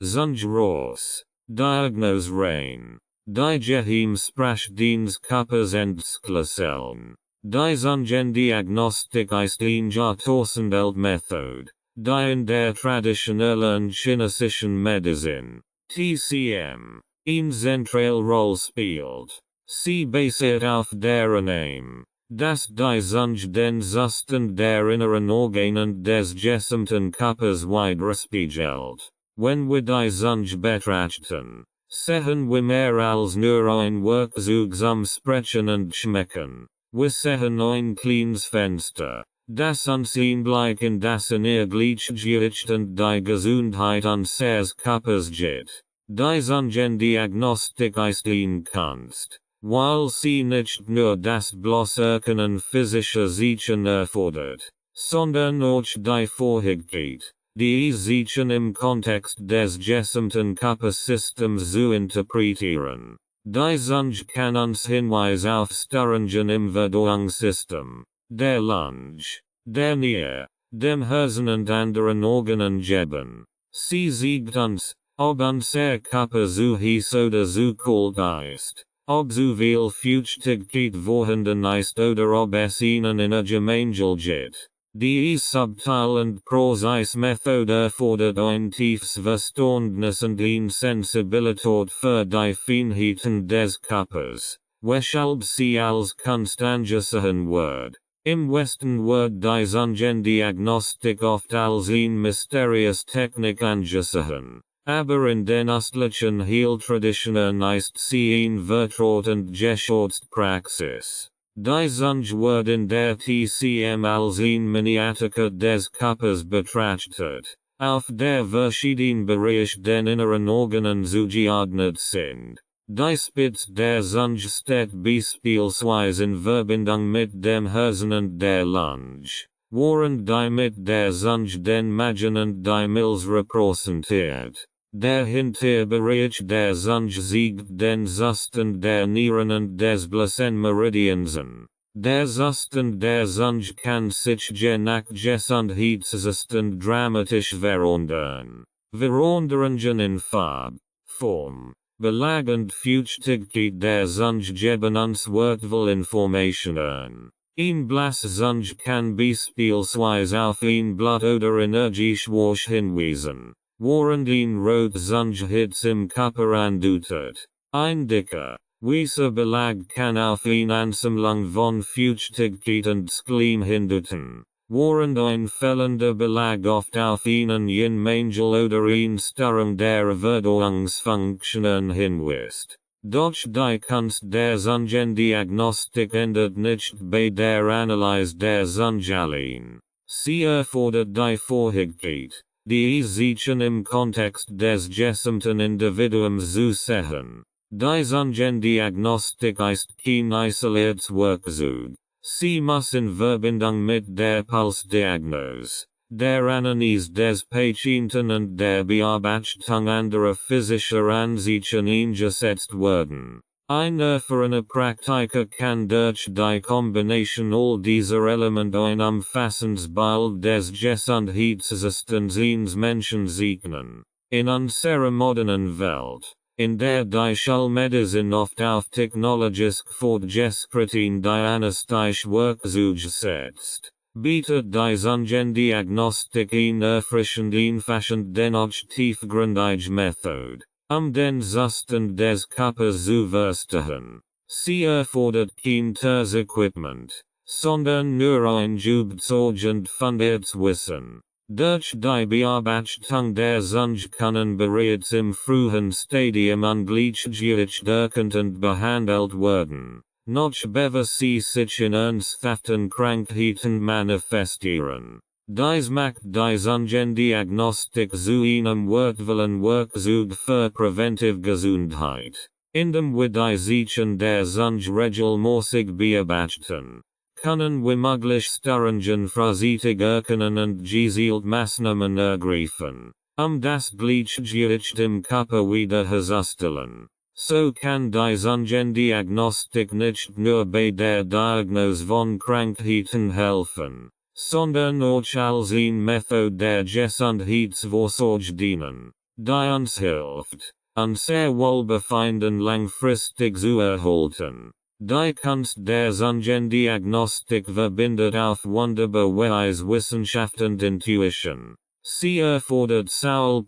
Zunge raus. Diagnose rein. Die Geheim sprach Dienst Körpers entschlüsseln. Die Zungendiagnostik ist ein Jahrtausendelt Methode, die in der traditionellen chinesischen Medizin, TCM, eine zentrale Rolle spielt. Sie basiert auf der Annahme, dass die Zunge den Zustand der inneren Organe des gesamten Körpers widerspiegelt. Wenn wir die Zunge betrachten, sehen wir mehr als nur ein Werkzeug zum Sprechen und Schmecken. Wir sehen ein kleines Fenster, das uns Einblick in das in ihr Gleichgewicht und die Gesundheit unseres Körpers gibt. Die Zungendiagnostik ist eine Kunst, weil sie nicht nur das bloße Erkennen physischer Zeichen erfordert, sondern auch die Fähigkeit, die Zeichen im Kontext des gesamten Körpersystems zu interpretieren. Die Zunge kann uns Hinweise auf Störungen im Verdauungssystem, der Lunge, der Niere, dem Herzen und anderen Organen geben. Sie sagt uns, ob unser Körper zu heiß oder zu kalt ist, ob zu viel Feuchtigkeit vorhanden ist oder ob es ihnen Energiemangel gibt. Die subtil und präzise Methode erfordert ein tiefes Verständnis und eine Sensibilität für die Feinheiten des Körpers, weshalb sie als Kunst angesehen wird. Im Westen wird die Zungendiagnostik oft als eine mysteriöse Technik angesehen, aber in den östlichen Heiltraditionen ist sie eine vertraute und geschätzte Praxis. Die Zunge wird in der TCM als eine Miniatur des Körpers betrachtet, auf der verschiedene Bereiche den inneren Organen zugeordnet sind. Die Spitze der Zunge steht beispielsweise in Verbindung mit dem Herzen und der Lunge, während die mit der Zunge den Magen und die Milz repräsentiert. Der Hinterbereich der Zunge zeigt den Zustand der Nieren und des Blasenmeridians an. Der Zustand der Zunge kann sich je nach Gesundheitszustand dramatisch verändern. Veränderungen in Farbe, Form, Belag und Feuchtigkeit der Zunge geben uns wertvolle Informationen. Ein blasse Zunge kann beispielsweise auf ein Blut oder Energieschwäche hinweisen, während ein rote Zunge Hitze im Körper andeutet. Ein dicker, weißer Belag kann auf eine Ansammlung von Feuchtigkeit und Skleim hindeuten, während ein fehlender Belag oft auf einen Yin-Mangel oder eine Störung der Verdauungsfunktionen hinweist. Doch die Kunst der Zungendiagnostik endet nicht bei der Analyse der Zunge allein. Sie erfordert die Fähigkeit, die Zeichen im Kontext des gesamten Individuums zu sehen. Die Zungendiagnostik ist kein isoliertes Werkzeug. Sie muss in Verbindung mit der Pulsdiagnose, der Analyse des Patienten und der Bearbeitung anderer physischer Anzeichen eingesetzt werden. Ein erfahrene Praktiker kann durch die Kombination all dieser Elemente ein umfassendes Bild des Gesundheitszustands eines Menschen zeichnen. In unserer modernen Welt, in der die Schulmedizin oft auf technologisch fortgeschrittene diagnostische Werkzeuge setzt, bietet die Zungendiagnostik eine erfrischend einfachend dennoch tiefgründige Methode, den Zustand des Körpers zu verstehen. Sie erfordert kein teures Equipment, sondern nur ein Überzeug und fundiertes Wissen. Durch die Bearbeitung der Zunge können bereits im frühen Stadium ungleichgewicht erkannt und behandelt werden, noch bevor sie sich in ernsthaften Krankheiten manifestieren. Dies macht die Zungendiagnostik zu einem wertvollen Werkzeug für preventive Gesundheit. Indem wir die Zeichen der Zunge regelmäßig bearbeiten, können wir mögliche Störungen frühzeitig erkennen und gezielt Maßnahmen ergreifen, das Gleichgewicht im Körper wiederherzustellen. So kann die Zungendiagnostik nicht nur bei der Diagnose von Krankheiten helfen, sondern auch als eine Methode der Gesundheitsvorsorge dienen. die uns hilft, sehr wohlbefinden langfristig zu erhalten. Die Kunst der Zungendiagnostik verbindet auf wunderbar Weise Wissenschaft und Intuition. Sie erfordert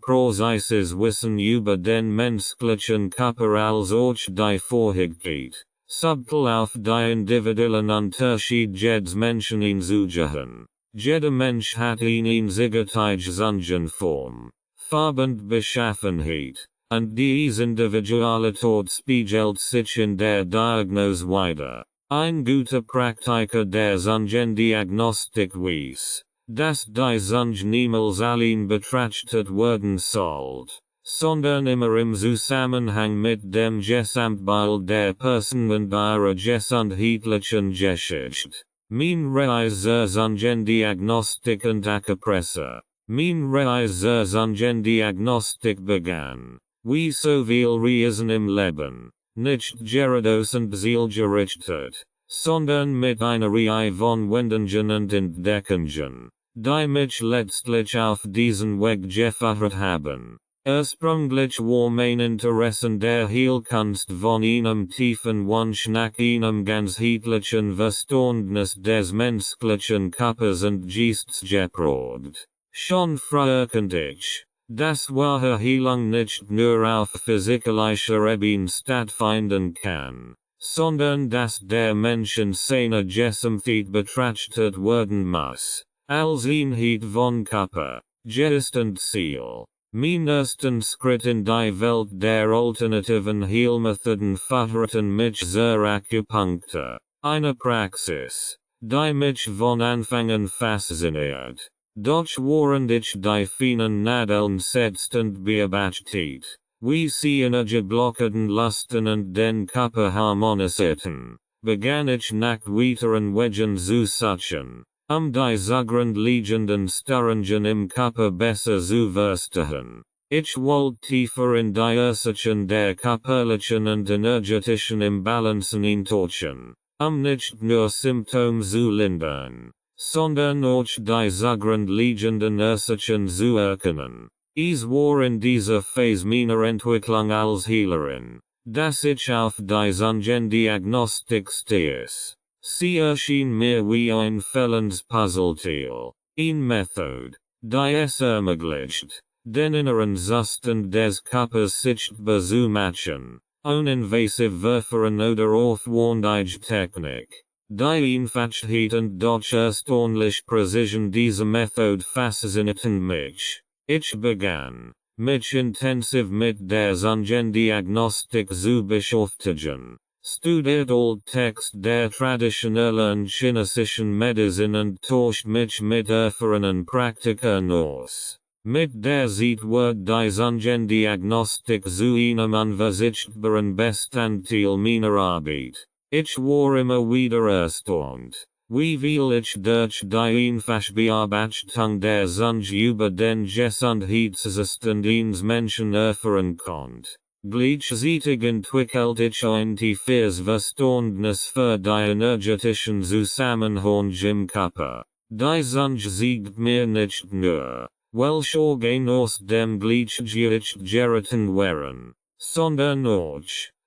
präzises Wissen über den menschlichen Körper als auch die Fähigkeit, subtil auf die individuellen Unterschied jedes Menschen einzugehen. Jeder Mensch hat eine einzigartige Zungenform, Farbe und Beschaffenheit, und diese Individualität spiegelt sich in der Diagnose wider. Ein guter Praktiker der Zungendiagnostik weiß, dass die Zunge niemals allein betrachtet werden sollte, sondern immer im Zusammenhang mit dem Gesamtbild der Person und ihrer gesundheitlichen Geschichte. Mein Reise zur Zungendiagnostik und Acupressur. Mein Reise zur Zungendiagnostik begann, wie so viel Reisen im Leben, nicht geradeaus und zielgerichtet, sondern mit einer Reihe von Wendungen und Entdeckungen, die mich letztlich auf diesen Weg geführt haben. Ursprünglich war mein Interesse an der Heilkunst von einem tiefen Wunsch nach einem ganzheitlichen Verständnis des menschlichen Körpers und Geistes geprägt. Schon früher kannte ich, dass wahre Heilung nicht nur auf physikalischer Ebene stattfinden kann, sondern dass der Mensch in seiner Gesamtheit betrachtet werden muss, als Einheit von Körper, Geist und Ziel. Mein ersten Schritt in die Welt der alternativen Heilmethoden führten mich zur Akupunktur, eine Praxis, die mich von Anfang an fasziniert. Doch während ich die feinen Nadeln setzt und beobachtet, wie sie Energie blockierten lasten und den Körper harmonisierten, begann ich nach weiteren Wegen zu suchen, die zugrundliegenden Störungen im Körper besser zu verstehen. Ich wollte tiefer in die Ursachen der körperlichen und energetischen Imbalancen eintauchen, nicht nur Symptome zu lindern, sondern auch die zugrundliegenden Ursachen zu erkennen. Es war in dieser Phase meiner Entwicklung als Heilerin, dass ich auf die Zungendiagnostik stieß. Sie erschien mir wie ein fällendes Puzzleteil, eine Methode, die es ermöglicht, den inneren Zustand des Körpers sichtbar zu machen, uninvasive Verfahren oder aufwendige Technik. Die Einfachheit und doch erstaunliche Präzision dieser Methode faszinierten mich. Ich begann, mich intensiv mit der Zungendiagnostik zu beschäftigen. Studiert Text der traditionellen chinesischen Medizin und tauscht mich mit erfahrenen Praktikern aus. Mit der Zeit wird die Zungendiagnostik zu einem unverzichtbaren Bestandteil meiner Arbeit. Ich war immer wieder erstaunt, wie viel ich durch die einfache Beobachtung der Zunge über den Gesundheitszustand eines Menschen erfahren konnte. Gleichzeitig entwickelt ich ein tiefes Verständnis für die energetischen Zusammenhänge im Körper. Die Zunge zeigt mir nicht nur, welche Organe aus dem Gleichgewicht geraten wären, sondern auch,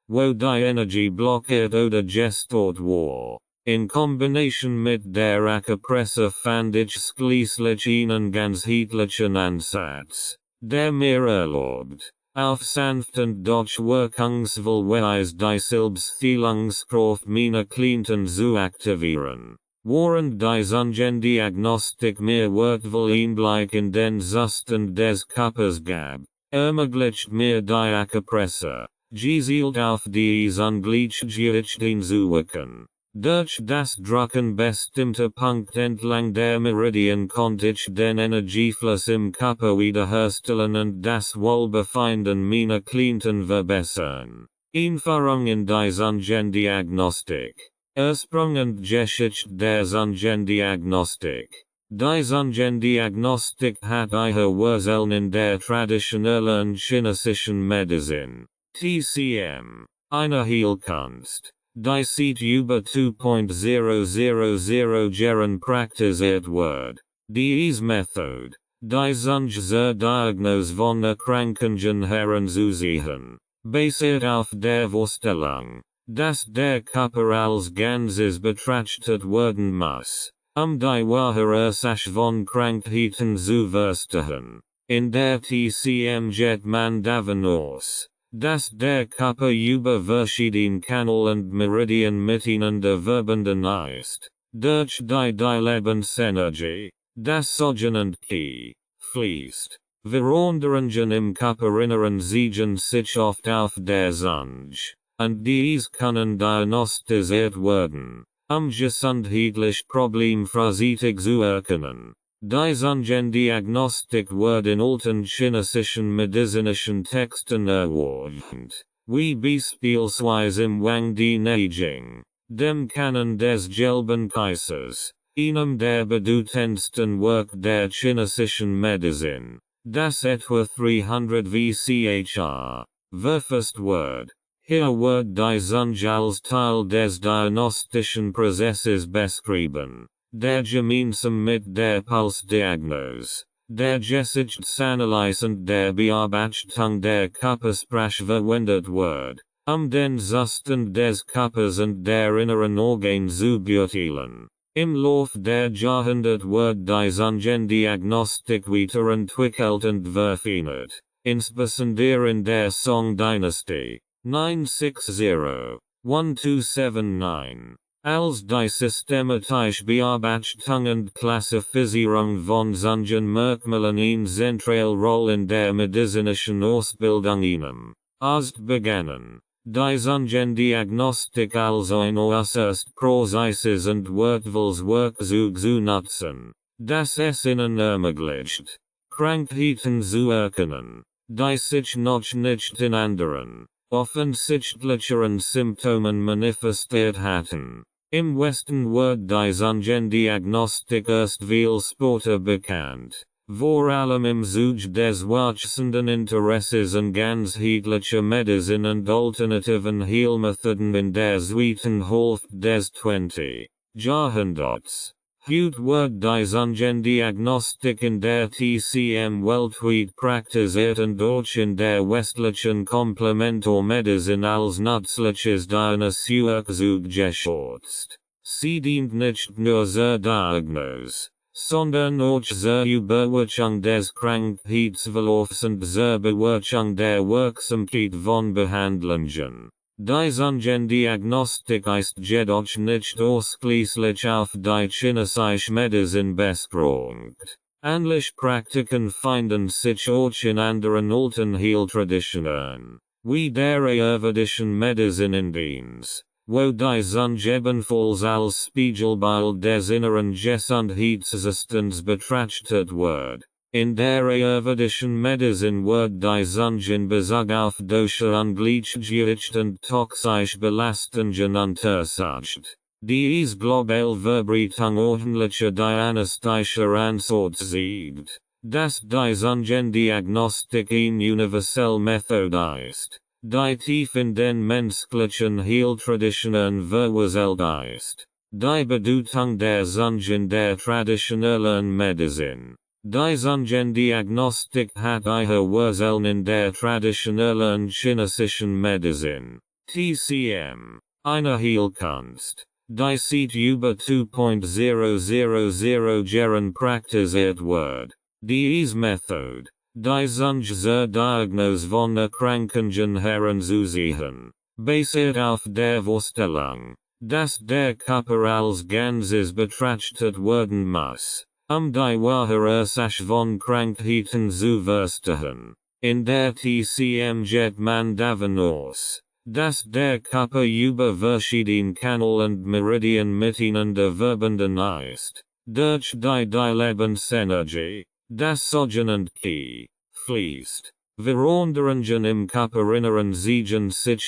wo die Energie blockiert oder gestört war. In Kombination mit der Akupressur fand ich schließlich einen ganzheitlichen Ansatz, der mir erlaubt, auf sanft und doch wirkungsvoll Weise die Selbstheilungskraft meiner Klienten zu aktivieren. Während die Zungendiagnostik mir wortvoll Einblick in den Zustand des Körpers gab, ermöglicht mir die Akupressur, gezielt auf die Ungleichgewicht einzuwirken. Durch das Drucken bestimmter Punkte entlang der Meridian konnte ich den Energiefluss im Körper wiederherstellen und das Wohlbefinden meiner Klienten verbessern. Einführung in die Zungendiagnostik. Ursprung und Geschichte der Zungendiagnostik. Die Zungendiagnostik hat ihre Wurzeln in der traditionellen chinesischen Medizin. TCM. Eine Heilkunst, die seit über 2.000 Jahren praktiziert wird. Diese Methode, Die Zunge zur Diagnose von erkrankungen Herrenzuziehen, basiert auf der Vorstellung, dass der Körper als Ganzes betrachtet werden muss, die wahre Ursache von Krankheiten zu verstehen. In der TCM geht man davon aus, dass der Körper über verschiedene Kanäle und Meridien miteinander verbunden ist, durch die Lebensenergie, das sogenannte Ki, fließt. Veränderungen im Körper erinnern sich oft auf der Zunge, und dies können diagnostiziert werden, gesundheitliche Probleme vorsichtig zu erkennen. Die Zungendiagnostik wird in alten chinesischen medizinischen Texten erwähnt, wie beispielsweise im Wang die Neiging, dem Kanon des gelben Kaisers, einem der bedeutendsten Werke der chinesischen Medizin, das etwa 300 vChr, verfasst wird. Hier wird die Zunge als Teil des diagnostischen Prozesses beschrieben, der gemeinsam mit der Pulsdiagnose, der Gesichtsanalyse und der Bearbeitung der Körpersprache verwendet wird, den Zustand des Körpers und der inneren Organe zu beurteilen. Im Lauf der Jahrhunderte wird die Zungendiagnostik weiterentwickelt und verfeinert, insbesondere in der Song-Dynastie, 960-1279. Als die systematische Bearbeitung und Klassifizierung von Zungenmerkmalen eine zentrale Rolle in der medizinischen Ausbildung innehmen, ist begangen. Die Zungendiagnostik als ein äußerst präzises und wertvolles Werkzeug zu nutzen, das es ihnen ermöglicht, Krankheiten zu erkennen, die sich noch nicht in anderen, offensichtlicheren Symptomen manifestiert hatten. Im Westen wird die Zungendiagnostik erst viel später bekannt, vor allem im Zuge des wachsenden Interesses an ganzheitlicher Medizin und alternativen Heilmethoden in der zweiten Hälfte des 20. Jahrhunderts. Heute wird die Zungendiagnostik in der TCM weltweit praktiziert und auch in der westlichen Komplementarmedizin als nützliches Diagnosewerkzeug geschätzt. Sie dient nicht nur zur Diagnose, sondern auch zur Überwachung des Krankheitsverlaufs und zur Bewertung der Wirksamkeit von Behandlungen. Die Zungendiagnostik ist jedoch nicht ausschließlich auf die chinesische Medizin beschränkt. Ähnliche Praktiken finden sich auch in anderen alten Heiltraditionen, wie der ayurvedischen Medizin Indiens, wo die Zunge ebenfalls als Spiegelbild des inneren Gesundheitssystems betrachtet wird. In der ayurvedischen Medizin wird die Zunge in Bezug auf Dosha ungleichgewicht und toxische Belastungen untersucht. Dies global Verbreitung ordentlicher diagnostischer Ansatz zeigt, dass die Zungendiagnostik eine universelle Methode ist, die tief in den menschlichen Heiltraditionen verwurzelt ist. Die Bedeutung der Zunge in der traditionellen Medizin. Die Zungendiagnostik hat ihre Wurzeln in der traditionellen chinesischen Medizin. TCM. Eine Heilkunst. Die seit über 2.000 Jahren praktiziert wird. Diese Methode, die Zunge zur Diagnose von Erkrankungen heranzuziehen, basiert auf der Vorstellung, dass der Körper als Ganzes betrachtet werden muss, die wahre Ursache von Krankheiten zu verstehen. In der TCM geht man davon aus, dass der Körper über verschiedene Kanäle und Meridien miteinander verbunden ist, durch die Lebensenergie, das sogenannte Ki, fließt. Veränderungen im Körper erinnern sich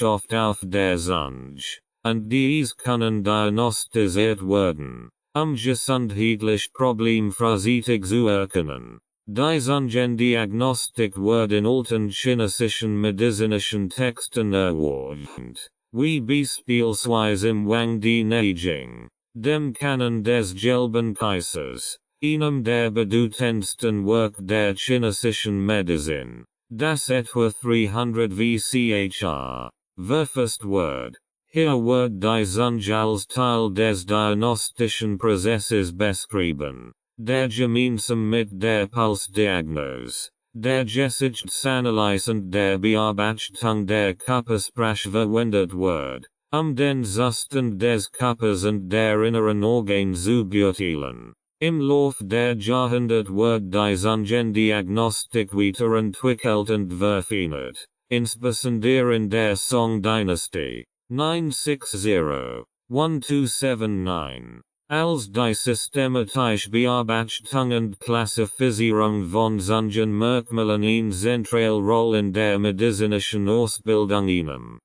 oft auf der Zunge, und dies können diagnostiziert werden, gesundheitliche Probleme vorsichtig zu erkennen. Die Zungendiagnostik wird in alten chinesischen medizinischen Texten erwähnt, wie beispielsweise im Wang die Neiging, dem Kanon des gelben Kaisers, einem der bedeutendsten Werk der chinesischen Medizin. Das etwa 300 vchr. First word. Hier wird die Zunge als Teil des diagnostischen Prozesses beschrieben, der gemeinsam mit der Pulsdiagnose, der Gesichtsanalyse und der Bearbeitung der Körpersprache verwendet wird, den Zustand des Körpers und der inneren Organe zu beurteilen. Im Lauf der Jahrhunderte wird die Zungendiagnostik weiterentwickelt und verfeinert, insbesondere in der Song-Dynastie. 960-1279, als die systematische Bearbeitung und Klassifizierung von Zungenmerkmalen eine zentrale Rolle in der medizinischen Ausbildung innahm.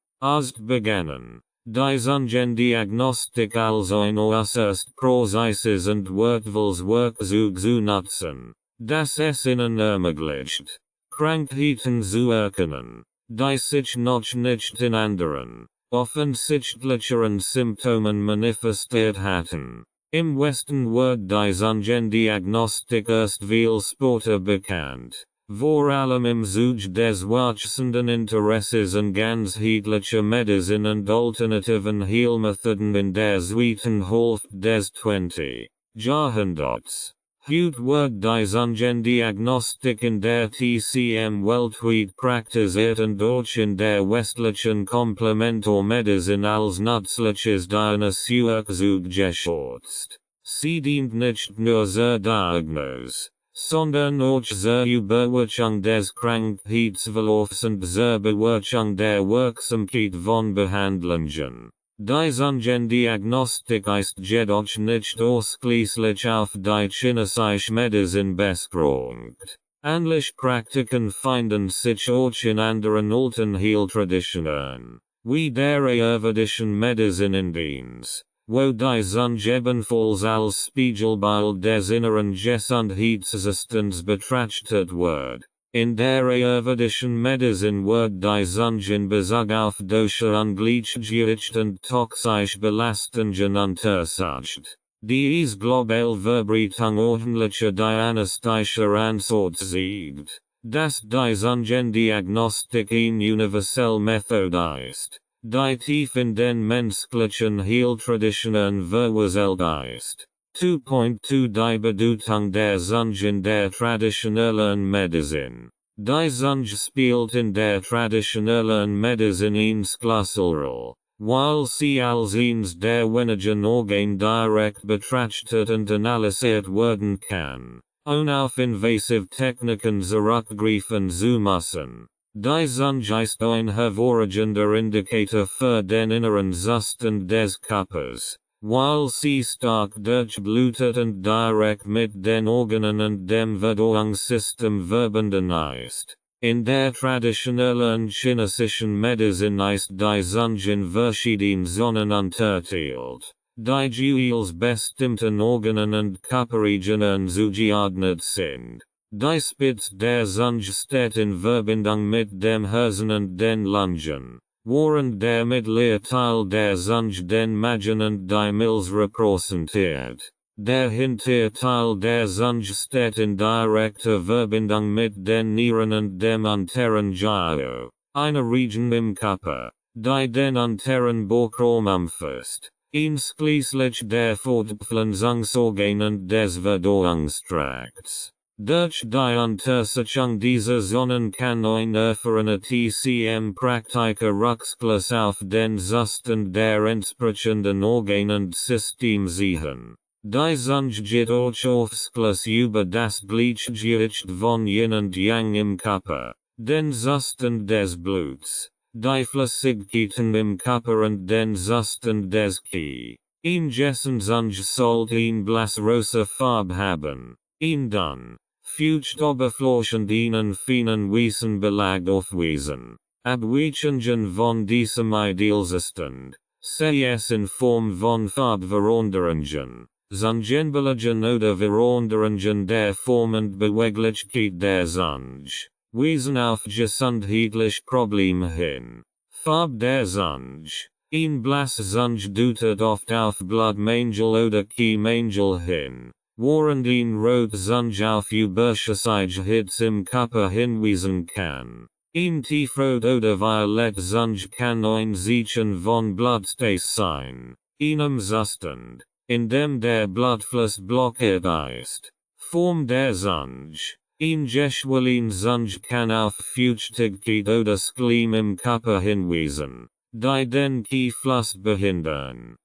Begannen. Die Zungendiagnostik als ein äußerst präzises und wertvolles Werkzeug zu nutzen, das es ihnen ermöglicht, Krankheiten zu erkennen, die sich noch nicht in anderen, offensichtlicheren Symptomen manifestiert hatten. Im Westen wird die Zungendiagnostik erst viel später bekannt, vor allem im Zuge des wachsenden Interesses an ganzheitlicher Medizin und alternativen Heilmethoden in der zweiten Hälfte des 20. Jahrhunderts. Heute wird die Zungendiagnostik in der TCM weltweit praktiziert und auch in der westlichen Komplementarmedizin als nützliches Diagnosewerkzeug geschätzt. Sie dient nicht nur zur Diagnose, sondern auch zur Überwachung des Krankheitsverlaufs und zur Bewertung der Wirksamkeit von Behandlungen. Die Zungendiagnostik ist jedoch nicht ausschließlich auf die chinesische Medizin beschränkt. Ähnliche Praktiken finden sich auch in anderen alten Heiltraditionen, wie der ayurvedischen Medizin Indiens, wo die Zunge ebenfalls als Spiegelbild des inneren Gesundheitssystems betrachtet wird. In der ayurvedischen Medizin wird die Zunge in Bezug auf dosche Ungleichgewicht und toxische Belastungen untersucht. Dies global Verbreitung ordentlicher diagnostischer Ansatz zeigt, dass die Zungendiagnostik eine universelle Methode ist, die tief in den menschlichen Heiltraditionen verwurzelt ist. 2.2 Die Bedeutung der Zunge in der traditionellen Medizin. Die Zunge spielt in der traditionellen Medizin eine Schlüsselrolle, weil sie als eines der wenigen Organe direkt betrachtet und analysiert werden kann, ohne auf invasive Techniken zurückgreifen zu müssen. Die Zunge ist ein hervorragender Indikator für den inneren Zustand des Körpers, weil sie stark durchblutet und direkt mit den Organen und dem Verdauungssystem verbunden ist. In der traditionellen chinesischen Medizin ist die Zunge in verschiedenen Zonen unterteilt, die jeweils bestimmten Organen und Körperregionen zugeordnet sind. Die Spitze der Zunge steht in Verbindung mit dem Herzen und den Lungen, während der mittlere Teil der Zunge den Magen und die Milz repräsentiert. Der hintere Teil der Zunge steht in direkter Verbindung mit den Nieren und dem unteren Gyro, einer Region im Körper, die den unteren Bauchraum umfasst, einschließlich der Fortpflanzungsorgane und des Verdauungstrakts. Durch die Untersuchung dieser Zonen kann ein erfahrener TCM-Praktiker Rückschluss auf den Zustand der entsprechenden Organe und Systeme ziehen. Die Zunge gibt auch Aufschluss über das Gleichgewicht von Yin und Yang im Körper, den Zustand des Bluts, die Flüssigkeiten im Körper und den Zustand des Qi. Ingessen Zunge sollte eine blassrosa Farbe haben. Dann Feuchtoberflächen ihnen feinen weißen Belag aufweisen. Abweichungen von diesem Idealzustand, sei es in Form von Farbveränderungen, Zungenbewegungen oder Veränderungen der Form und Beweglichkeit der Zunge, weisen auf gesundheitliche Probleme hin. Farbe der Zunge. Ein blasse Zunge deutet oft auf Blutmangel oder Qi-Mangel hin. waren den rot Zunge auf Überschusseige Hits im Körper hinweisen kann. Ein tiefrot oder violet Zunge kann ein Zeichen von Blutstase sein, einem Zustand, in dem der Blutfluss blockiert ist. Form der Zunge. Ein geschwollen Zunge kann auf Feuchtigkeit oder Skleim im Körper hinweisen, die den Fluss behindern.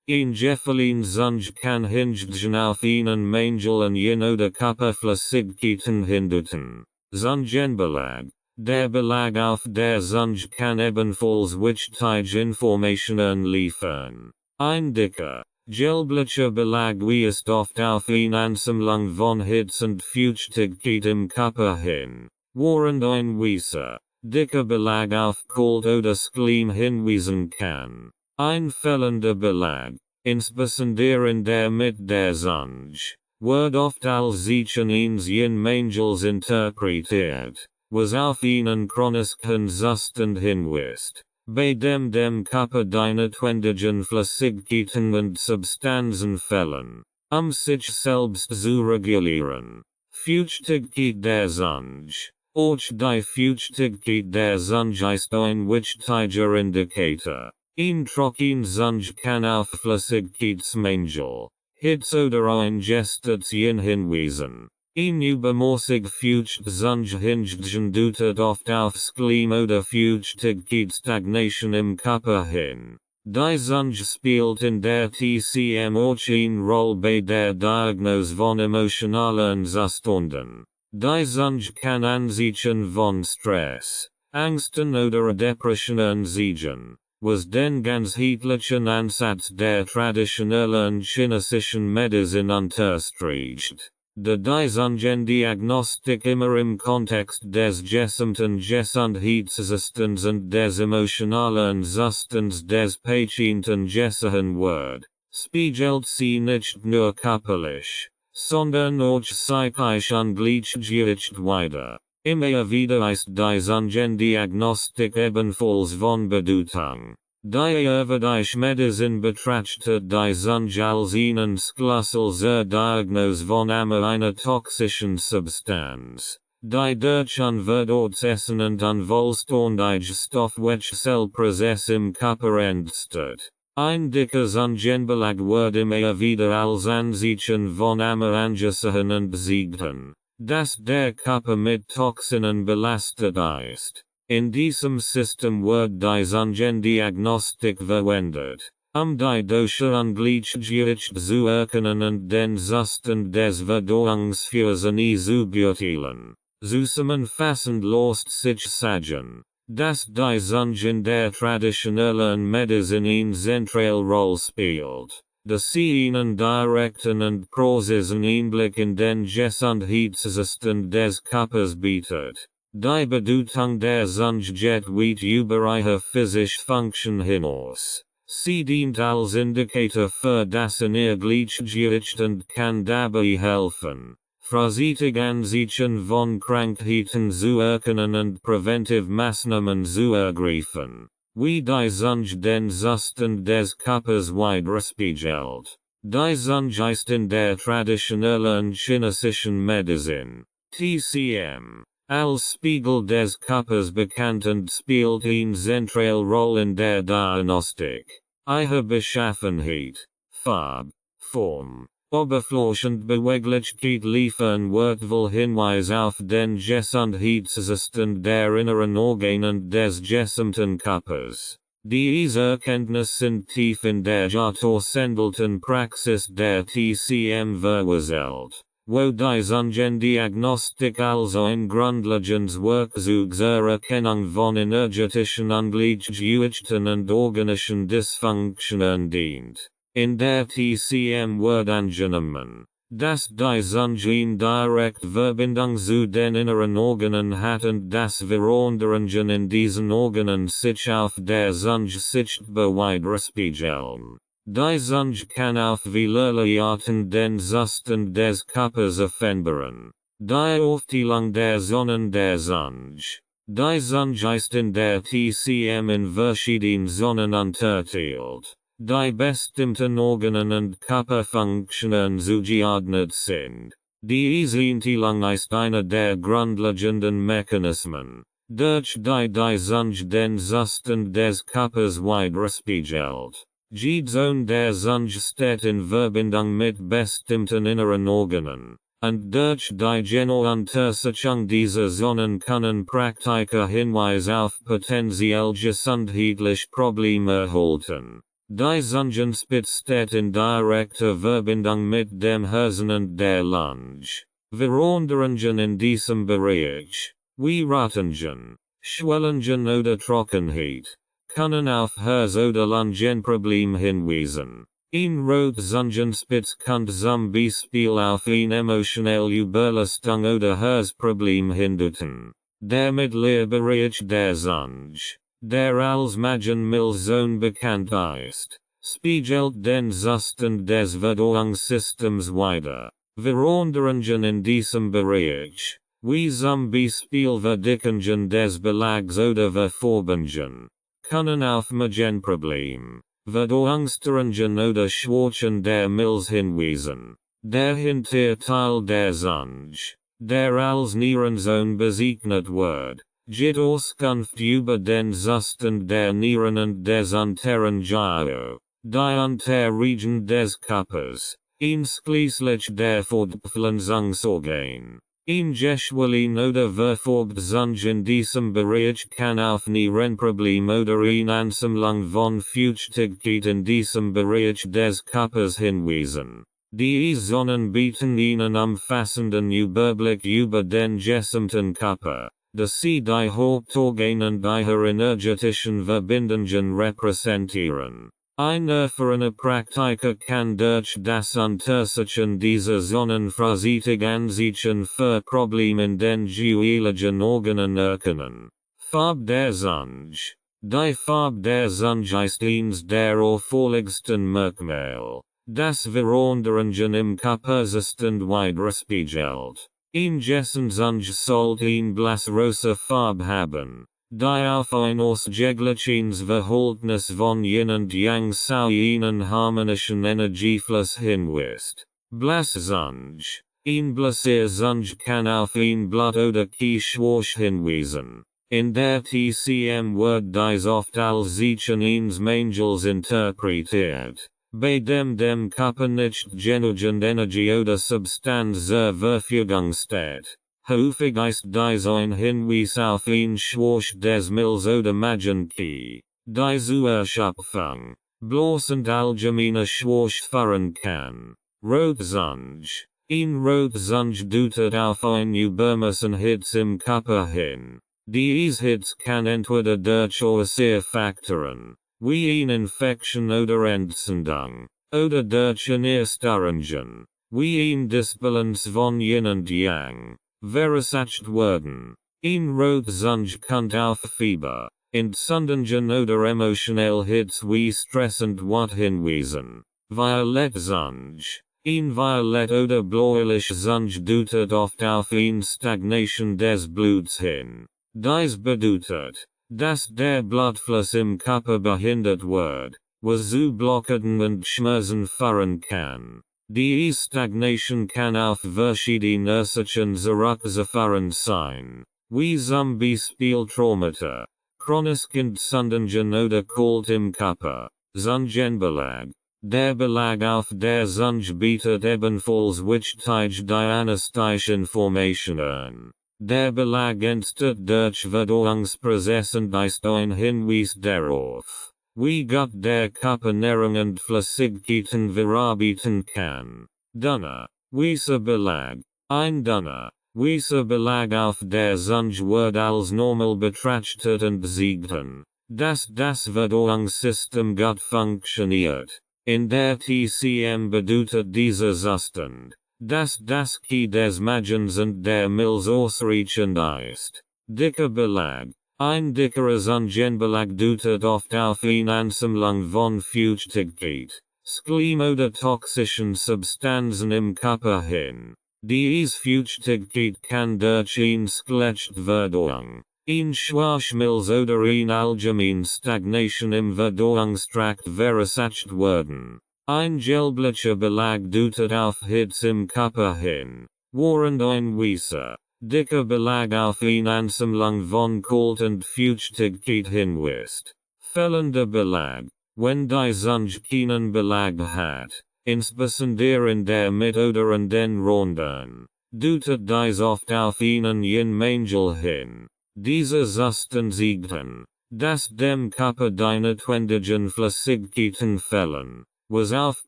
Ein gefallen Zunge kann hingegen auf einen Mangel an Yin oder Körperflüssigkeiten hindeuten. Zungenbelag. Der Belag auf der Zunge kann ebenfalls wichtige Informationen liefern. Ein dicker, gelblicher Belag weist oft auf eine Ansammlung von Hitze und Feuchtigkeit im Körper hin, während ein weißer, dicker Belag auf Kalt oder Skleim hinweisen kann. Ein fehlender Belag, insbesondere in der Mitte der Zunge, wird oft als Zeichen eines Yin-Mangels interpretiert, was auf einen chronischen Zustand hinweist, bei dem Körper die notwendigen Flüssigkeiten und Substanzen fehlen, sich selbst zu regulieren. Feuchtigkeit der Zunge. Auch die Feuchtigkeit der Zunge ist ein wichtiger Indikator. Ein trocken Zunge kann auf Flüssigkeitsmangel, Hitze oder ein gestörtes Yin hinweisen. Ein übermäßig feucht Zunge hingegen deutet oft auf Skleim oder Feuchtigkeitsstagnation im Körper hin. Die Zunge spielt in der TCM auch eine Rolle bei der Diagnose von emotionalen Zuständen. Die Zunge kann Anzeichen von Stress, Angsten oder Depressionen zeigen, was den ganzheitlichen Ansatz der traditionellen chinesischen Medizin unterstreicht. Die Zungendiagnostik immer im Kontext des gesamten Gesundheitssystems und des emotionalen Zustands des Patienten gesehen wird, spiegelt sie nicht nur körperlich, sondern auch psychisch ungleichgewicht wider. Immer wieder ist die Zungendiagnostik ebenfalls von Bedeutung. Die ayurvedische Medizin betrachtet die Zunge als einen Schlüssel zur Diagnose von einer toxischen Substanz, die durch unverdautes Essen und unwohlständige Stoffwechselprozesse im Körper entsteht. Ein dicker Zungenbelag wird immer wieder als Anzeichen von angesehen und besiegten, dass der Körper mit Toxinen belastet ist. In diesem System wird die Zungendiagnostik verwendet, die deutsche Ungleichgewicht zu erkennen und den Zustand des Verdauungsführers zu beurteilen. Zusammenfassend lässt sich sagen, dass die Zunge in der traditionellen Medizin eine zentrale Rolle spielt, da sie einen direkten und präzisen Einblick in den Gesundheitszustand des Körpers bietet. Die Bedeutung der Zunge geht weit über ihre physische Funktion hinaus. Sie dient als Indikator für das Gleichgewicht und kann dabei helfen, frühzeitig Anzeichen von Krankheiten zu erkennen und präventive Maßnahmen zu ergreifen, wie die Zunge den Zustand des Körpers widerspiegelt. Die Zunge ist in der traditionellen chinesischen Medizin, TCM, als Spiegel des Körpers bekannt und spielt eine zentrale Rolle in der Diagnostik. Ihre Beschaffenheit, Farbe, Form, Oberfläche und Beweglichkeit liefern wertvoll Hinweis auf den Gesundheitszustand der inneren Organe und des gesamten Körpers. Diese Erkenntnisse sind tief in der jahrtausendalten Praxis der TCM verwurzelt, wo die Zungendiagnostik als ein grundlegendes Werkzeug zur Erkennung von energetischen Ungleichgewichten und organischen Dysfunktionen dient. In der TCM wird angenommen, dass die Zunge eine direkte Verbindung zu den inneren Organen hat und dass Veränderungen in diesen Organen sich auf der Zunge sichtbar widerspiegeln. Die Zunge kann auf vielerlei Arten den Zustand des Körpers verändern. Die Aufteilung der Zonen der Zunge. Die Zunge ist in der TCM in verschiedene Zonen unterteilt, die bestimmten Organen und Körperfunktionen zugeordnet sind. Die Einteilung ist einer der grundlegenden Mechanismen, durch die Zunge den Zustand des Körpers widerspiegelt. Die Zone der Zunge steht in Verbindung mit bestimmten inneren Organen, und durch die genaue Untersuchung dieser Zonen können Praktiker Hinweis auf potenziell gesundheitliche Probleme erhalten. Die Zungenspitze steht in direkter Verbindung mit dem Herzen und der Lunge. Veränderungen in diesem Bereich, wie Rötungen, Schwellungen oder Trockenheit, können auf Herz- oder Lungenprobleme hinweisen. Ein Zungenspitze kann zum Beispiel auf eine emotionelle Überlastung oder Herzproblem hindeuten. Der mittlere Bereich der Zunge, der als Magenmilzone bekannt ist, spiegelt den Zustand des Verdauungssystems wider. Veränderungen in diesem Bereich, wie zum Beispiel Verdickungen des Belags oder Verfärbungen, können auf Magenprobleme, Verdauungsstörungen oder Schwächen der Milz hinweisen. Der hintere Teil der Zunge, der als Nierenzone bezeichnet wird, gibt Auskunft über den Zustand der Nieren und des unteren Gyro, die Unterregion des Körpers, einschließlich der Fortpflanzungsorgane. Ein Geschwollen oder verfärbt Zunge in diesem Bereich kann auf Nierenprobleme oder eine Ansammlung von Feuchtigkeit in diesem Bereich des Körpers hinweisen. Die Zonen bieten einen umfassenden Überblick über den gesamten Körper, da sie die Hauptorgane und ihre energetischen Verbindungen repräsentieren. Ein erfahrener Praktiker kann durch das Untersuchen dieser Zonen frühzeitig Anzeichen für Probleme in den jeweiligen Organen erkennen. Farbe der Zunge. Die Farbe der Zunge ist eines der auffälligsten Merkmale, das Veränderungen im Körperzustand widerspiegelt. Ein Zunge sollte eine blassrosa Farbe haben, die auf ein ausgeglichenes Verhältnis von Yin und Yang zu einem harmonischen Energiefluss hinweist. Blasszunge. Ein blasser Zunge kann auf ein Blatt oder Kieschwash hinweisen. In der TCM wird dies oft als Zeichen eines Mangels interpretiert, bei dem Körper nicht genügend Energie oder Substanz zur Verfügung steht. Häufig ist dies ein Hinweis auf ein Schwach des Milz oder Magenki, die zur Erschöpfung, bloß und allgemeiner Schwach führen kann. Rotzunge. Ein Rotzunge deutet auf ein Übermaßen Hitze im Körper hin. Diese Hitze kann entweder durch äußere Faktoren, wie eine Infektion oder Entzündung, oder durch innere Störungen, wie eine Disbalance von Yin und Yang, verursacht werden. Ein Rotzunge kann auf Fieber, Entzündungen oder emotionelle Hitze wie Stress und Wut hinweisen. Violettzunge. Ein Violett oder bläuliche Zunge deutet oft auf eine Stagnation des Bluts hin. Dies bedeutet, dass der Blutfluss im Körper behindert wird, was zu Blockaden und Schmerzen führen kann. Die Stagnation kann auf verschiedene Ursachen zurückzuführen sein, wie zum Beispiel Traumata, chronische Entzündungen oder Kult im Körper. Zungenbelag. Der Belag auf der Zunge bietet ebenfalls wichtige diagnostische Informationen. Der Belag entsteht durch Verdauungsprozesse und ist ein Hinweis darauf, wie gut der Körper Nahrung und Flüssigkeiten verarbeiten kann. Dünner, weißer Belag. Ein dünner, weißer Belag auf der Zunge wird als normal betrachtet und zeigt, dass das Verdauungssystem gut funktioniert. In der TCM bedeutet dieser Zustand, dass das Key des Magens und der Milz ausreichend ist. Dicker Belag. Ein dickerer Zungenbelag deutet oft auf eine Ansammlung von Feuchtigkeit, Schleim oder toxischen Substanzen im Körper hin. Diese Feuchtigkeit kann durch eine schlechte Verdauung, Ein Schwachmils oder ein allgemein Stagnation im Verdauungstrakt verursacht werden. Ein gelblicher Belag deutet auf Hitze im Körper hin. Während ein weißer, dicker Belag auf eine Ansammlung von Kalt und Feuchtigkeit hinweist. Fehlender Belag, wenn die Zunge keinen Belag hat, insbesondere in der Mitte oder in den Rändern, deutet dies oft auf einen Yin-Mangel hin. Diese Zustand zeigten, dass dem Körper die notwendigen Flüssigkeiten fehlen, was auf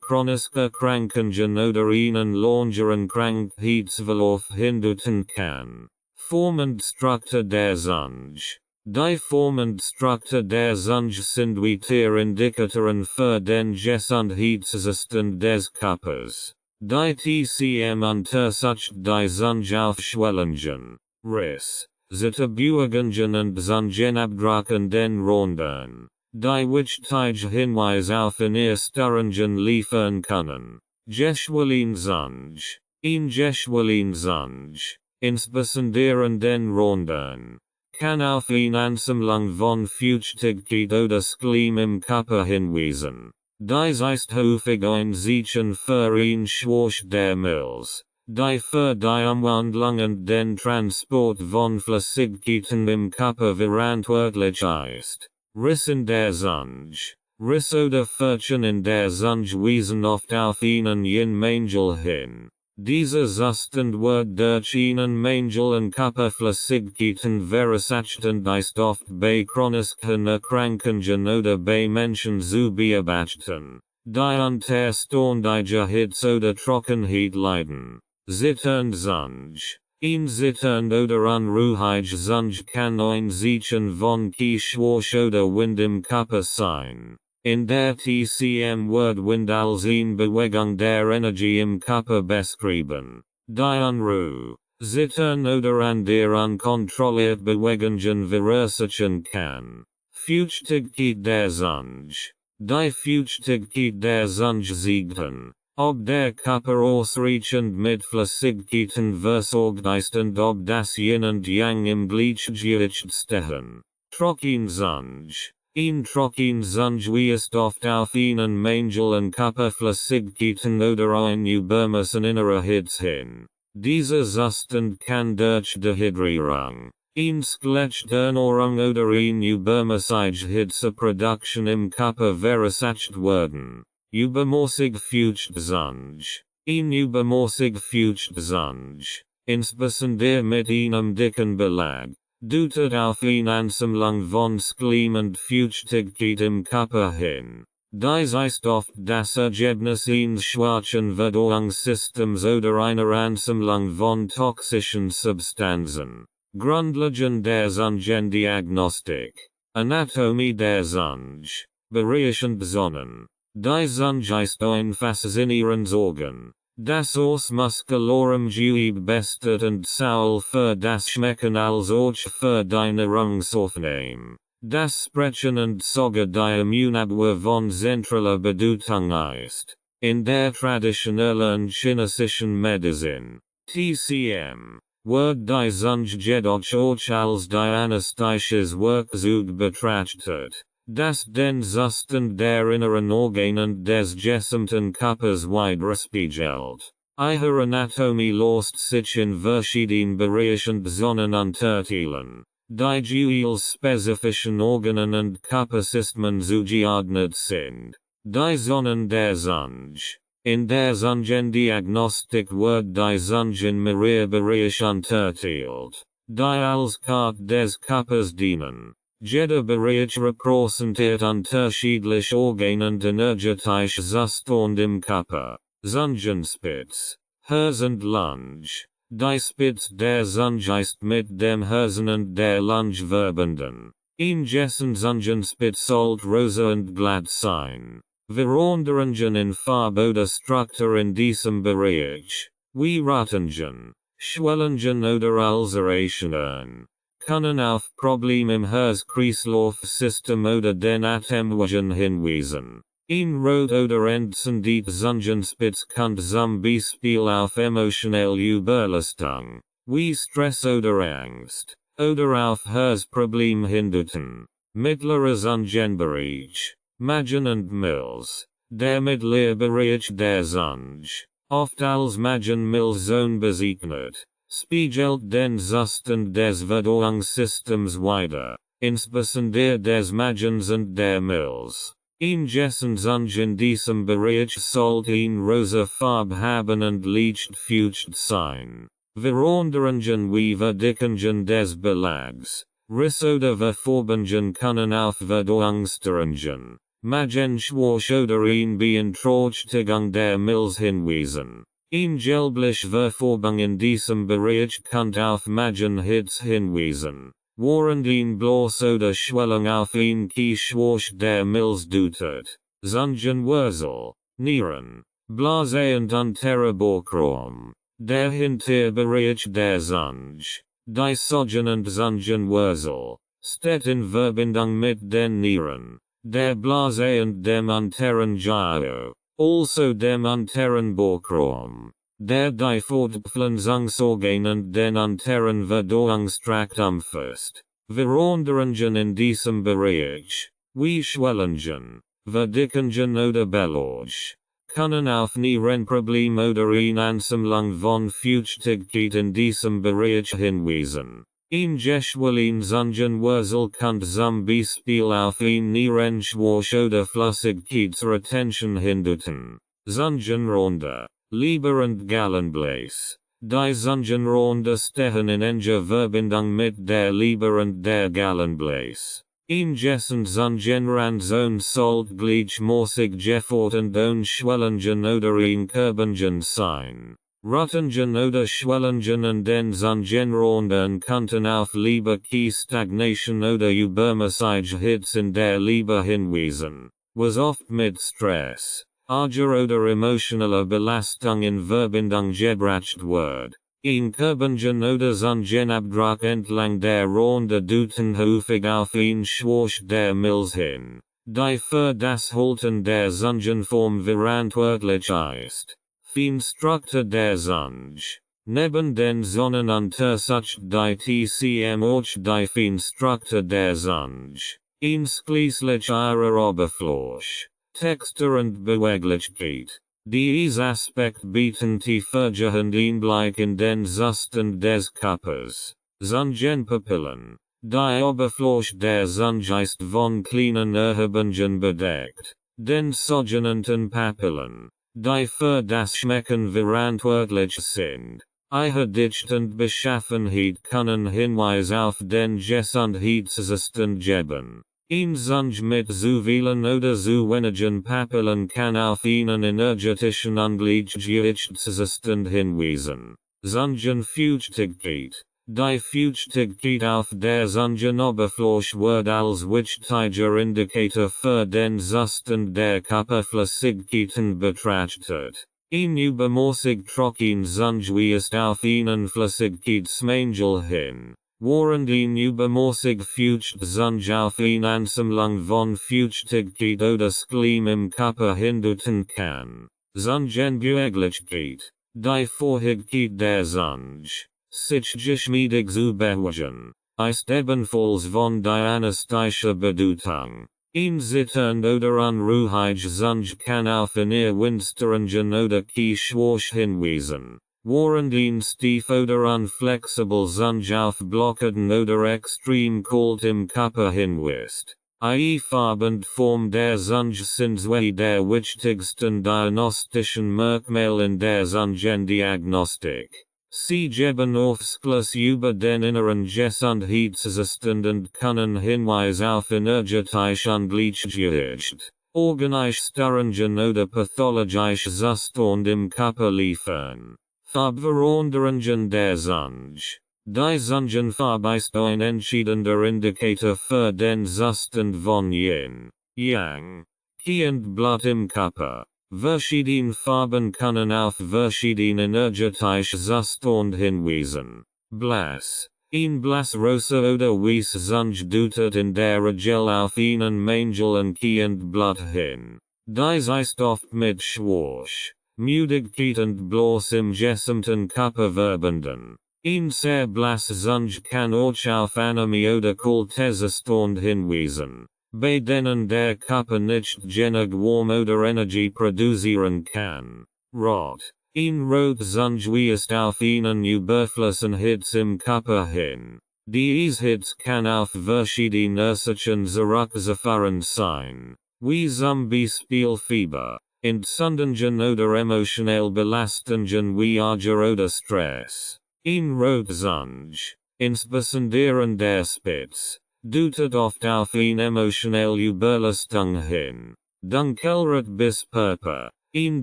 chronische Krankheiten oder einen längeren Krankheitsverlauf hindeuten kann. Form und Struktur der Zunge. Die Form und Struktur der Zunge sind weitere Indikatoren für den Gesundheitszustand des Körpers. Die TCM untersucht die Zunge auf Schwellungen, Riss, Zitterbeugungen und Zungenabdruck in den Rändern, die wichtige Hinweise auf eine Störungen liefern können. Geschwollen Zunge. Ein geschwollen Zunge, insbesondere in den Rändern, kann auf eine Ansammlung von Feuchtigkeit oder Schleim im Körper hinweisen. Dies ist häufig ein Zeichen für ein Schwach der Milz, die für die Umwandlung und den Transport von Flüssigkeiten im Körper verantwortlich ist. Riss in der Zunge. Riss oder Furchen in der Zunge weisen oft auf einen Yin-Mangel hin. Dieser Zustand wird durch einen Mangel in Körperflüssigkeiten verursacht und ist oft bei chronischen Erkrankungen oder bei Menschen zu beobachten, die unter ständiger Hitze oder Trockenheit leiden. Zitternd Zunge. Ein zitternd oder unruhige Zunge kann ein Zeichen von Schwach oder Wind im Körper sein. In der TCM wird Wind als eine Bewegung der Energie im Körper beschrieben, die Unruhe, Zittern oder andere unkontrollierte Bewegungen verursachen kann. Feuchtigkeit der Zunge. Die Feuchtigkeit der Zunge zeigten, ob der Körper ausreichend mit Flüssigkeiten versorgt ist und ob das Yin und Yang im Gleichgewicht stehen. Trocken Zunge. Ein trocken Zunge weist oft auf einen Mangel in Körperflüssigkeiten oder ein Übermaß innerer Hitze hin. Dieser Zustand kann durch Dehydrierung, eine Skelettstörung oder eine übermäßige Hitzeproduktion im Körper verursacht werden. Übermäßig feuchte Zunge. Eine übermäßig feuchte Zunge, insbesondere mit einem dicken Belag, deutet auf eine Ansammlung von Schleim und Feuchtigkeit im Körper hin. Dies ist oft das Ergebnis eines schwachen Verdauungssystems oder einer Ansammlung von toxischen Substanzen. Grundlagen der Zungendiagnostik. Anatomie der Zunge. Bereich und Zonen. Die Zunge ist ein faszinierendes Organ, das aus muskularem Gewebe besteht und sowohl für das Schmecken als auch für die Nahrungsaufnahme, das Sprechen und sogar die Immunabwehr von zentraler Bedeutung ist. In der traditionellen chinesischen Medizin, TCM, wird die Zunge jedoch auch als die anästhetisches Werkzeug betrachtet, das den Zustand der inneren Organe und des gesamten Körpers widerspiegelt. Ihre Anatomie lässt sich in verschiedenen Bereichen und Zonen unterteilen, die jeweils spezifischen Organen und Körpersystemen zugeordnet sind. Die Zonen der Zunge. In der Zungendiagnostik wird die Zunge in mehrere Bereiche unterteilt, die als Karte des Körpers dienen. Jeder Bereich repräsentiert unterschiedliche Organe und energetische Zustand im Körper. Zungenspitze, Hals und Lunge. Die Spitze der Zunge ist mit dem Herzen und der Lunge verbunden. Ingessen Zungenspitze sollte rosa und glatt sein. Veränderungen in Farbe oder Struktur in diesem Bereich, wie Rötungen, Schwellungen oder Ulcerationen, können auf Probleme im Herz-Kreislauf-System oder den Atemwegen hinweisen. Ein rot oder entzündete Zungenspitze kann zum Beispiel auf emotionelle Überlastung, wie Stress oder Angst, oder auf Hörsproblem hindeuten. Mittlere Zungenbereich. Magen und Milz. Der mittlere Bereich der Zunge. Oft als Magen-Milz-Zone bezeichnet. Spiegelt den Zustand des Verdauungssystems wider. Insbesondere des Magens und der Milz. Ingessen Zunge in diesem Bereich sollte rosa Farbe haben und leicht feucht sein. Veränderungen wie Verdickungen des Belags, Riss oder Verforbungen können auf Verdauungsstörungen, Magenschwäche oder Beeinträchtigung der Milz hinweisen. Gelbliche Verfärbung in diesem Bereich kann auf Magenhitze hinweisen, während Blass oder Schwellung auf Kieschwäche der Milz deutet. Zungenwurzel, Nieren, Blase und unterer Bauchraum. Der Hinterbereich der Zunge, die sogenannte Zungenwurzel, steht in Verbindung mit den Nieren, der Blase und dem unteren Gyro, also dem unteren Bauchraum, der die Fortpflanzungsorgane und den unteren Verdauungstrakt umfasst. Veränderungen in diesem Bereich, wie Schwellungen, Verdickungen oder Belage, können auf Nierenproblem oder Ansammlung von Feuchtigkeit in diesem Bereich hinweisen. Geschwollen Zungenwurzel kann zum Beispiel auf Nierenschwäche oder Flüssigkeitsretention hindeuten. Zungenrande, Leber und Gallenbläs. Die Zungenrande stehen in enger Verbindung mit der Leber und der Gallenbläs. Ingessen Zungenrandzone sollt gleichmäßig gefährt und ohne Schwellungen oder Körbungen sein. Rötungen oder Schwellungen an den Zungenranden könnten auf Leberstagnation oder übermäßige Hitze in der Leber hinweisen, was oft mit Stress, Ärger oder emotionaler Belastung in Verbindung gebracht wird. Körbungen oder Zungenabdruck entlang der Rande deuten häufig auf Schwäche der Milz hin, die für das Halten der Zungenform verantwortlich ist. Feinstruktur der Zunge. Neben den Sonnenuntersucht die TCM auch die Feinstruktur der Zunge, einschließlich ihrer Oberfläche, Textur und Beweglichkeit. Diese Aspekt bieten tiefergehend Einblick in den Zustand des Körpers. Zungenpapillen. Die Oberfläche der Zunge ist von kleinen Erhebungen bedeckt, den sogenannten Papillen, die für das Schmecken verantwortlich sind. Ihre Dichte und Beschaffenheit können Hinweis auf den Gesundheitszustand geben. Ein Zunge mit zu vielen oder zu wenigen Papillen kann auf einen energetischen Ungleichgewichtszustand hinweisen. Zungenfeuchtigkeit. Die Feuchtigkeit auf der Zungenoberfläche wird als wichtiger Indikator für den Zustand der Körperflüssigkeiten betrachtet. Ein übermäßig trocken Zunge ist auf einen Flüssigkeitsmangel hin, während ein übermäßig feucht Zunge auf eine Ansammlung von Feuchtigkeit oder Schleim im Körper hindeuten kann. Zungenbeweglichkeit. Die Feuchtigkeit der Zunge, sich geschmeidig zu bewegen, ist ebenfalls von diagnostischer Bedeutung. Ein zitternd oder unruhige Zunge kann auf eine Windstörungen oder Kieschwäche hinweisen, während ein stief oder unflexibel Zunge auf Blockaden oder extrem kalt im Körper hinweist. Die Farbe und Form der Zunge sind zwei der wichtigsten diagnostischen Merkmale in der Zungendiagnostik. Sie geben Aufschluss über den inneren Gesundheitszustand und können Hinweis auf energetische Ungleichgewicht, organische Störungen oder pathologische Zustand im Körper liefern. Farbveränderungen der Zunge. Die Zungenfarbe ist ein entscheidender Indikator für den Zustand von Yin, Yang, Qi und Blut im Körper. Verschiedene Farben können auf verschiedene energetische Zustand hinweisen. Blass. Ein blassrosa oder weiß Zunge deutet in der Regel auf einen Mangel an Qi und Blut hin. Dies ist oft mit Schwäche, Müdigkeit und Blass im gesamten Körper verbunden. Ihn sehr blass Zunge kann auch auf Anime oder Kaltesestond hinweisen, bei denen der Körper nicht genug warm oder Energie produzieren kann. Rot. Ihn rot Zunge weist auf einen Überflussen Hitz im Körper hin. Dies Hitz kann auf verschiedene Ursachen zurückzuführen sein, wie zum Beispiel Fieber, Entzündungen oder emotional Belastungen wie Ärger oder Stress. Ihn rot Zunge, insbesondere der Spitz, deutet oft auf eine emotional Überlastung hin. Dunkelrot bis purpur. Ihn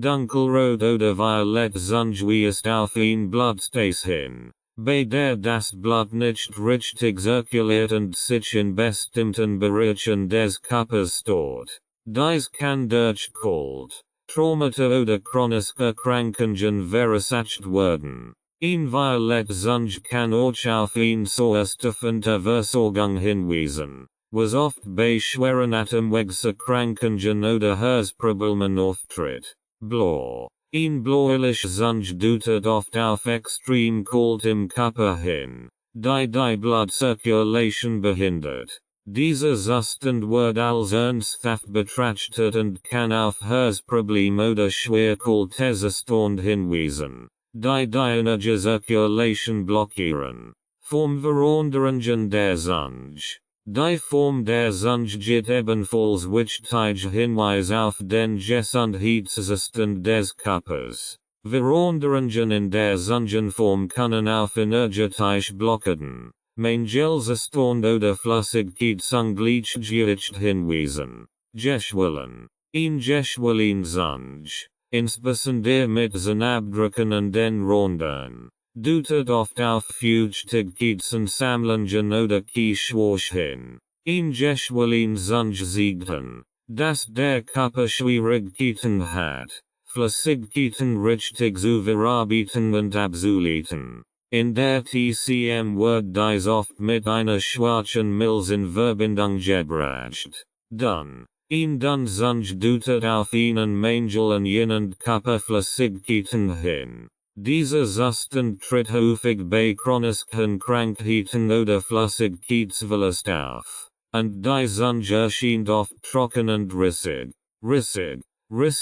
dunkelrot oder violett Zunge weist auf ein Blutstase hin, bei der das Blut nicht richtig zirkuliert und sich in bestimmten Bereichen des Körpers stört. Dies kann durch Kalt, Traumata oder chronische Erkrankungen verursacht werden. Ein violett Zunge kann auch auf ein zuersteffende Versorgung hinweisen, was oft bei schweren Atemwegserkrankungen oder Herzproblemen auftritt. Blau. Ein bläulich Zunge deutet oft auf extrem Kalt im Körper hin, die Blutzirkulation behindert. Dieser Zustand wird als ernsthaft betrachtet und kann auf Herzprobleme oder Schwerkältezustand hinweisen, die Energiezirkulation blockieren. Form Veränderungen der Zunge. Die Form der Zunge gibt ebenfalls wichtige Hinweise auf den Gesundheitszustand des Körpers. Veränderungen in der Zungenform können auf energetische Blockaden, Mangelzustand oder Flüssigkeitsungleichgewicht hinweisen. Geschwollen. Ein geschwollen Zunge, insbesondere mit Zahnabdrücken an den Rändern, deutet oft auf Feuchtigkeitsansammlungen oder Kieschwäche hin. Ein geschwollen Zunge zeigt an, dass der Körper Schwierigkeiten hat, Flüssigkeiten richtig zu verarbeiten und abzuleiten. In der TCM wird dies oft mit einer schwarzen Milz in Verbindung gebracht. Dann. Ein dun Zunge deutet auf einen Mangel an jenen Körperflüssigkeiten hin. Dieser Zustand tritt häufig bei chronischen Krankheiten oder Flüssigkeitsverlust auf, und die Zunge erscheint oft trocken und rissig. Riss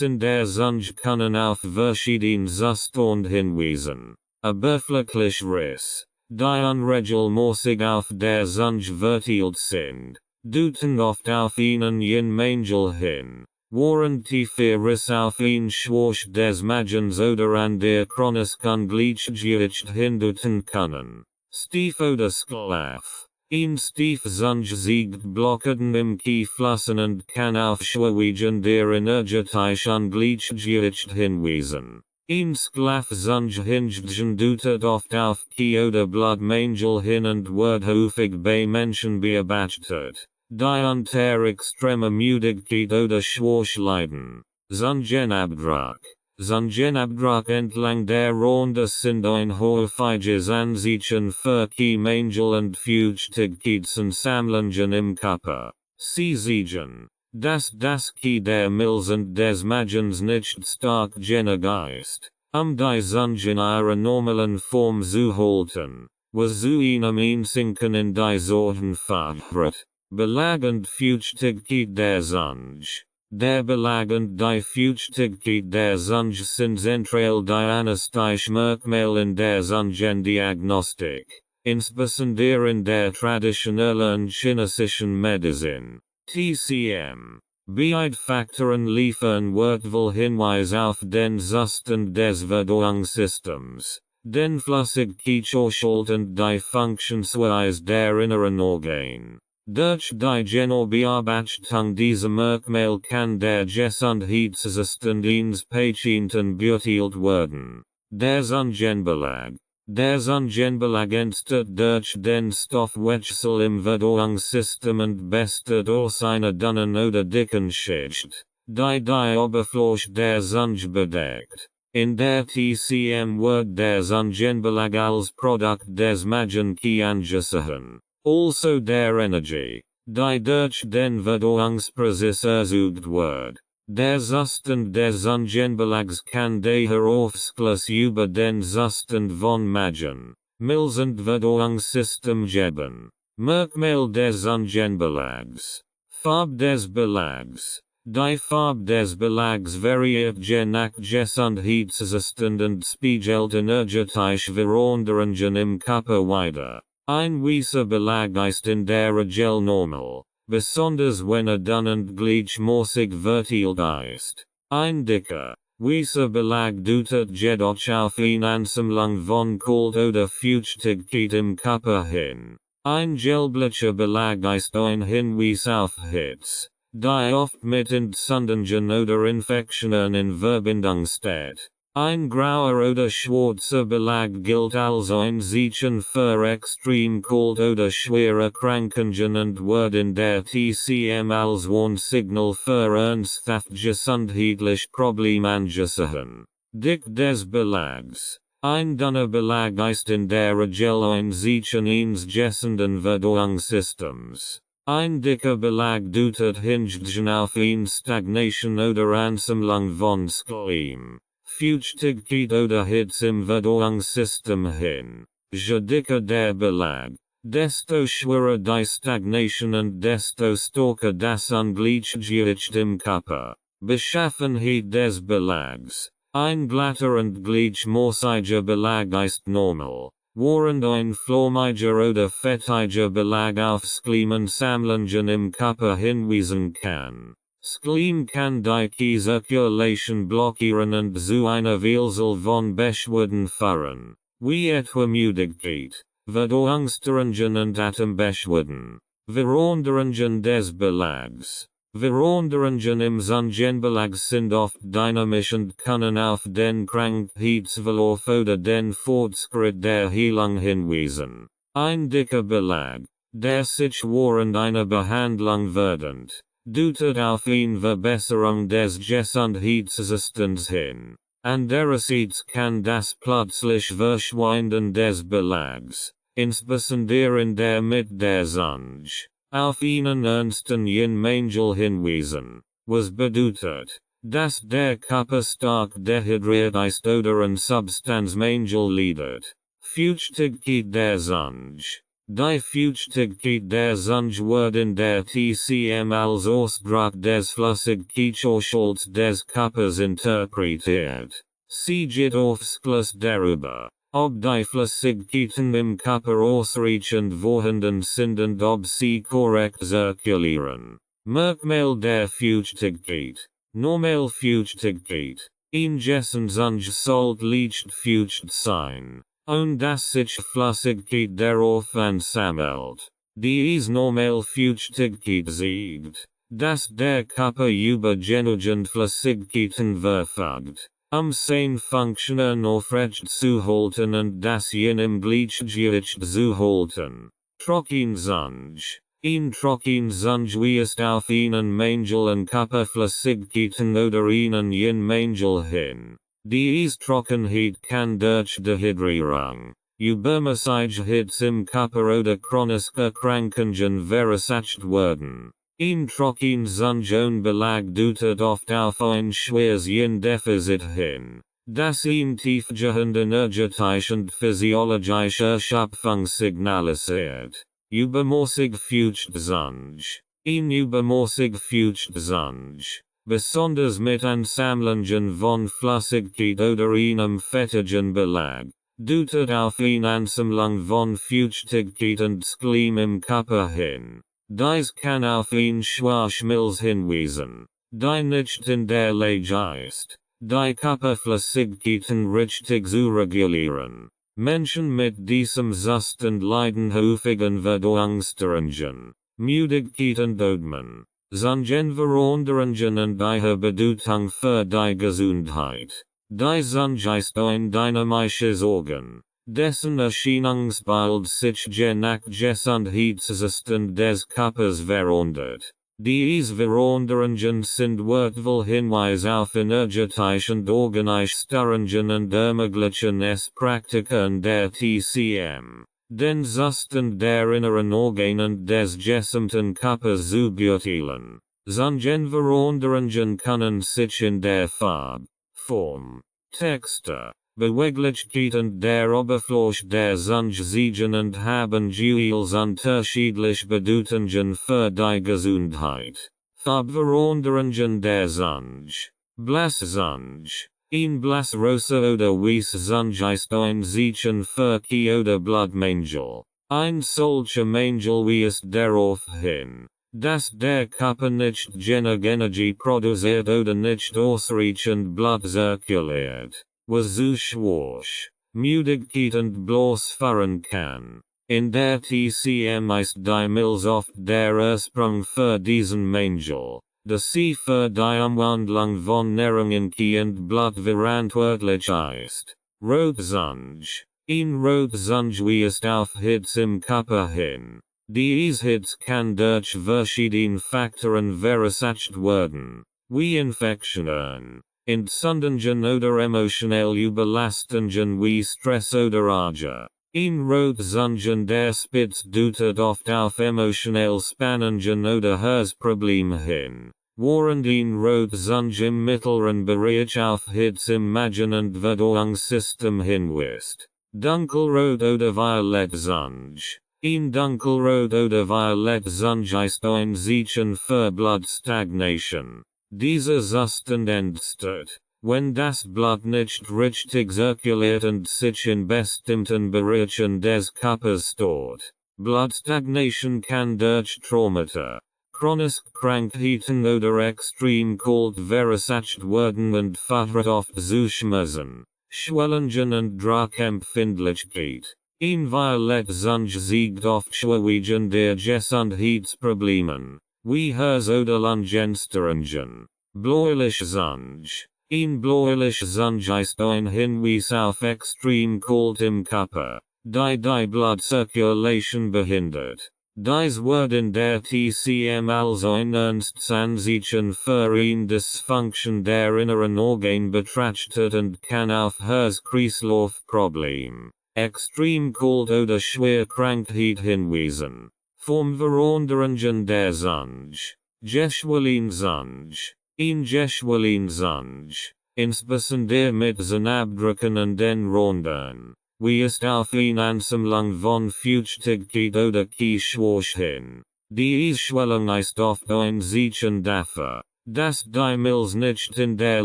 in der Zunge können auf verschiedene Zustände hinweisen. Oberflächlich Riss, die unregelmäßig auf der Zunge verteilt sind, deuten oft auf einen Mangel hin, während tiefer Riss auf ein Schwäche des Magens oder an der chronischen Ungleichgewicht hindeuten können. Stief oder schlaff. Ein stief Zunge zeigt Blockaden im Kieferflossen und kann auf Schwächen der energetischen Ungleichgewicht hinweisen. Ein schlaff Zunge hingegen deutet oft auf Kie- oder Blutmangel hin und wird häufig bei Menschen beobachtet, die unter extremer Müdigkeit oder Schwäche leiden. Zungenabdruck. Zungenabdruck entlang der Ränder sind ein häufiges Anzeichen für Kie-Mangel und Feuchtigkeitsansammlungen im Körper. Sie sehen, dass das Kie der Milz und des Magens nicht stark genug ist, die Zunge in ihrer normalen Form zu halten, was zu einem Einsinken in die Sorten führt. Belag und Feuchtigkeit der Zunge. Der Belag und die Feuchtigkeit der Zunge sind zentral die anesthetische Merkmale in der Zungendiagnostik, insbesondere in der traditionellen und chinesischen Medizin. TCM. Beide-Faktoren liefern wertvoll Hinweis auf den Zustand des Verdauungssystems, den Flüssigkeitshaushalt und die Funktionsweise der inneren Organe. Durch die Beobachtung dieser Merkmale kann der Gesundheitszustand eines Patienten beurteilt werden. Der Zungenbelag. Der Zungenbelag entsteht durch den Stoffwechsel im Verdauungssystem und besteht aus einer dünnen oder dicken Schicht, die Oberfläche der Zunge bedeckt. In der TCM wird der Zungenbelag als Produkt des Magen-Kie angesehen. Also der Energie, die durch den Verdauungsprozess erzeugt wird. Der Zustand des Zungenbelags kann daher Aufschluss über den Zustand von Magen, Mills und Verdauungssystem geben. Merkmal des Ungenbelags. Farb des Belags. Die Farb des Belags variiert je nach Gesundheitszustand und spiegelt energetisch Veränderungen im Körper wider. Ein weißer Belag ist in der Regel normal, besonders wenn dünn und gleichmäßig verteilt ist. Ein dicker, weißer Belag deutet jedoch auf eine Ansammlung von Kalt oder Feuchtigkeit im Körper hin. Ein gelblicher Belag ist ein Hinweis auf Hitze, die oft mit Entzündungen oder Infektionen in Verbindung steht. Ein grauer oder schwarzer Belag gilt als ein Zeichen für extrem kalt oder schwere Krankungen und wird in der TCM als Warnsignal für ernsthaft gesundheitliche Probleme angesehen. Dick des Belags. Ein dünner Belag ist in der Regel ein Zeichen eines gesunden Verdauungssystems. Ein dicker Belag deutet hingegen auf eine Stagnation oder Ansammlung von Schleim, Feuchtigkeit oder Hitze im Verdauungssystem hin. Je dicker der Belag, desto schwerer die Stagnation und desto stärker das Ungleichgewicht im Körper. Beschaffenheit des Belags. Ein glatter und gleichmäßiger Belag ist normal, während ein flammiger oder fettiger Belag auf Schleimansammlungen im Körper hinweisen kann. Schleim kann die Zirkulation blockieren und zu einer Vielzahl von Beschwerden führen, wie etwa Müdigkeit, Verdauungsstörungen und Atembeschwerden. Veränderungen des Belags. Veränderungen im Zungenbelag sind oft dynamisch und können auf den Krankheitsverlauf oder den Fortschritt der Heilung hinweisen. Ein dicker Belag, der sich während einer Behandlung verdient, deutet auf eine Verbesserung des Gesundheitszustands hin. Andererseits kann das plötzlich Verschwinden des Belags, insbesondere in der Mitte der Zunge, auf einen ernsten Mangel hinweisen, was bedeutet, dass der Körper stark dehydriert ist oder an Substanzmangel leidet. Feuchtigkeit der Zunge. Die Feuchtigkeit der Zunge wird in der TCM als Ausdruck des Flüssigkeitshaushalts des Körpers interpretiert. Sie geht aufschluss darüber, ob die Flüssigkeiten im Körper ausreichend vorhanden sind und ob sie korrekt zirkulieren. Merkmal der Feuchtigkeit. Normal Feuchtigkeit. Ein Zunge sollte leicht feucht sein, und dass sich Flüssigkeit darauf ansammelt. Dies normal Feuchtigkeit zeigt, dass der Körper über genügend Flüssigkeiten verfügt, seine Funktionen aufrecht zu halten und das im Gleichgewicht zu halten. Trocken Zunge. Ein trocken Zunge weist auf einen Mangel an Körperflüssigkeiten oder einen Mangel hin. Dies Trockenheit kann durch Dehydrierung, übermäßige Hitze im Körper oder chronische Krankungen verursacht werden. Ein trocken Zunge Belag deutet oft auf ein schweres Defizit hin, das ein tiefgehend energetisch und physiologisch Erschöpfung signalisiert. Übermäßig feucht Zunge. Ein übermäßig feucht Zunge, besonders mit Ansammlungen von Flüssigkeit oder einem fettigen Belag, deutet auf eine Ansammlung von Feuchtigkeit und Schleim im Körper hin. Dies kann auf ein Schwachmilz hinweisen, die nicht in der Lage ist, die Körperflüssigkeiten richtig zu regulieren. Menschen mit diesem Zustand leiden häufig an Verdauungsstörungen, Müdigkeit und Ödmen, Zungenveränderungen und ihre Bedeutung für die Gesundheit. Die Zunge ist ein dynamisches Organ, dessen Erscheinungsbild sich je nach Gesundheitszustand des Körpers verändert. Diese Veränderungen sind wertvoll Hinweise auf energetische und organische Störungen und ermöglichen es Praktiken der TCM, den Zustand der inneren Organe und des gesamten Körpers zu beurteilen. Zungenveränderungen können sich in der Farbe, Form, Textur, Beweglichkeiten der Oberfläche der Zunge ziehen und haben jeweils unterschiedlich Bedeutungen für die Gesundheit. Farbveränderungen der Zunge. Blasszunge. Ein blassrosa oder weiß Zunge ist ein Zeichen für Ki oder Blutmangel. Ein solcher Mangel weist darauf hin, dass der Körper nicht genug Energie produziert oder nicht ausreichend Blut zirkuliert, was zu schwach, Müdigkeit und bloß fahren kann. In der TCM ist die Milz oft der Ursprung für diesen Mangel, da sie für die Umwandlung von Nahrung in Ki und Blut verantwortlich ist. Rotzunge. Ein Rotzunge weist auf Hitze im Körper hin. Diese Hitze kann durch verschiedene Faktoren verursacht werden, wie Infektionen, Entzündungen oder emotionelle Überlastungen wie Stress oder Ärger. Ein Rotzunge in der Spitze deutet oft auf emotionelle Spannungen oder Herzprobleme hin, während ein Rotzunge im mittleren Bereich auf Hitze im Magen- und Verdauungssystem hinweist. Dunkelrot oder violett Zunge. Ein dunkelrot oder violett Zunge ist ein Zeichen für Blutstagnation. Dieser Zustand entsteht, wenn das Blut nicht richtig zirkuliert und sich in bestimmten Bereichen des Körpers stört. Blutstagnation kann durch Traumata, chronische Krankheiten oder extrem kalt verursacht werden und führt oft zu Schmerzen, Schwellungen und Druckempfindlichkeit. Ein violett Zunge zeigt oft schwerwiegende Digestions- und Heizproblemen, wie Herz- oder Lungenstörungen. Bläuliche Zunge. Ein bläuliche Zunge ist ein Hinweis auf extrem kalt im Körper, die Blutzirkulation behindert. Dies wird in der TCM als ein ernstes Anzeichen für eine Dysfunction der inneren Organe betrachtet und kann auf Herz-Kreislauf-Probleme, extrem kalt oder Schwerkrankheit hinweisen. Formveränderungen der Zunge. Geschwollen-Zunge. Ein Geschwollen-Zunge, insbesondere mit Zahnabdrücken und den Rändern, weist auf eine Ansammlung von Feuchtigkeit oder Kischwäche hin. Die Schwellung ist oft ein Zeichen dafür, dass die Milz nicht in der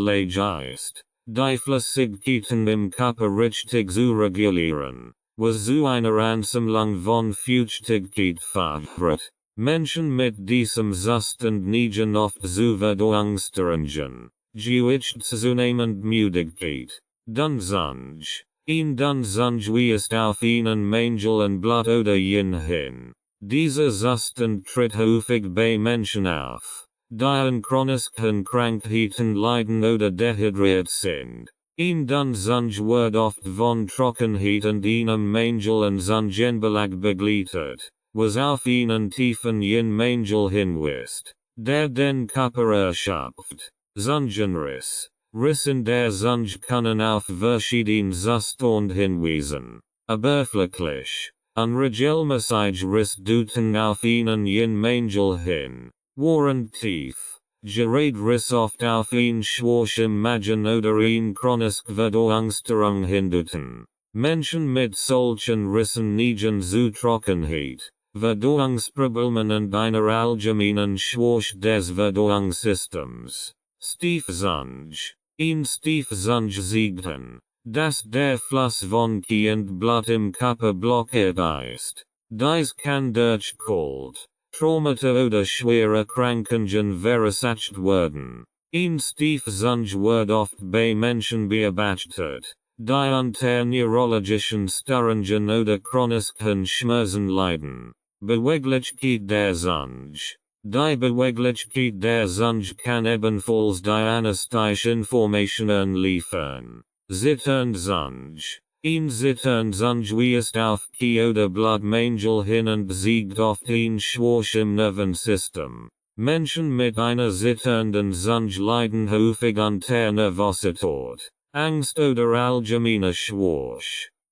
Lage ist, die Flüssigkeiten im Körper richtig zu regulieren, was zu einer Ansammlung von Feuchtigkeit führt. Menschen mit diesem Zustand neigen oft zu Verdauungsstörungen, zunehmend Müdigkeit. Dunzunge. Ein Dunzunge weist auf einen Mangel an Blut oder Yin hin. Dieser Zustand tritt häufig bei Menschen auf, die an chronischen Krankheiten leiden oder dehydriert sind. Ein Dunzunge wird oft von Trockenheit und einem Mangel an Zungenbelag begleitet, was auf einen tiefen Yin-Mangel hinweist, der den Körper erschöpft. Zungenriss. Riss in der Zunge können auf verschiedene Zustände hinweisen. Oberflächlich. Unregelmäßig Riss deuten auf einen Yin-Mangel hin, während tief, gerät Riss oft auf ein Schwach im Magen oder eine chronische Verdauungsstörung hindeuten. Menschen mit solchen Rissen neigen zu Trockenheit, Verdauungsproblemen und einer allgemeinen Schwäche des Verdauungssystems. Stiefzunge. Ein Stiefzunge zeigt an, dass der Fluss von Ki und Blut im Körper blockiert ist. Dies kann durch Kalt, Traumata oder schwere Krankungen verursacht werden. Ein Stiefzunge wird oft bei Menschen beobachtet, die unter neurologischen Störungen oder chronischen Schmerzen leiden. Beweglichkeit der Zunge. Die Beweglichkeit der Zunge kann ebenfalls diagnostische Informationen liefern. Zitternzunge. Ein Zitternzunge weist auf Ki oder Blutmangel hin und zeigt oft ein Schwach im Nervensystem. Menschen mit einer zitternden Zunge leiden häufig unter Nervosität, Angst oder allgemeiner Schwach.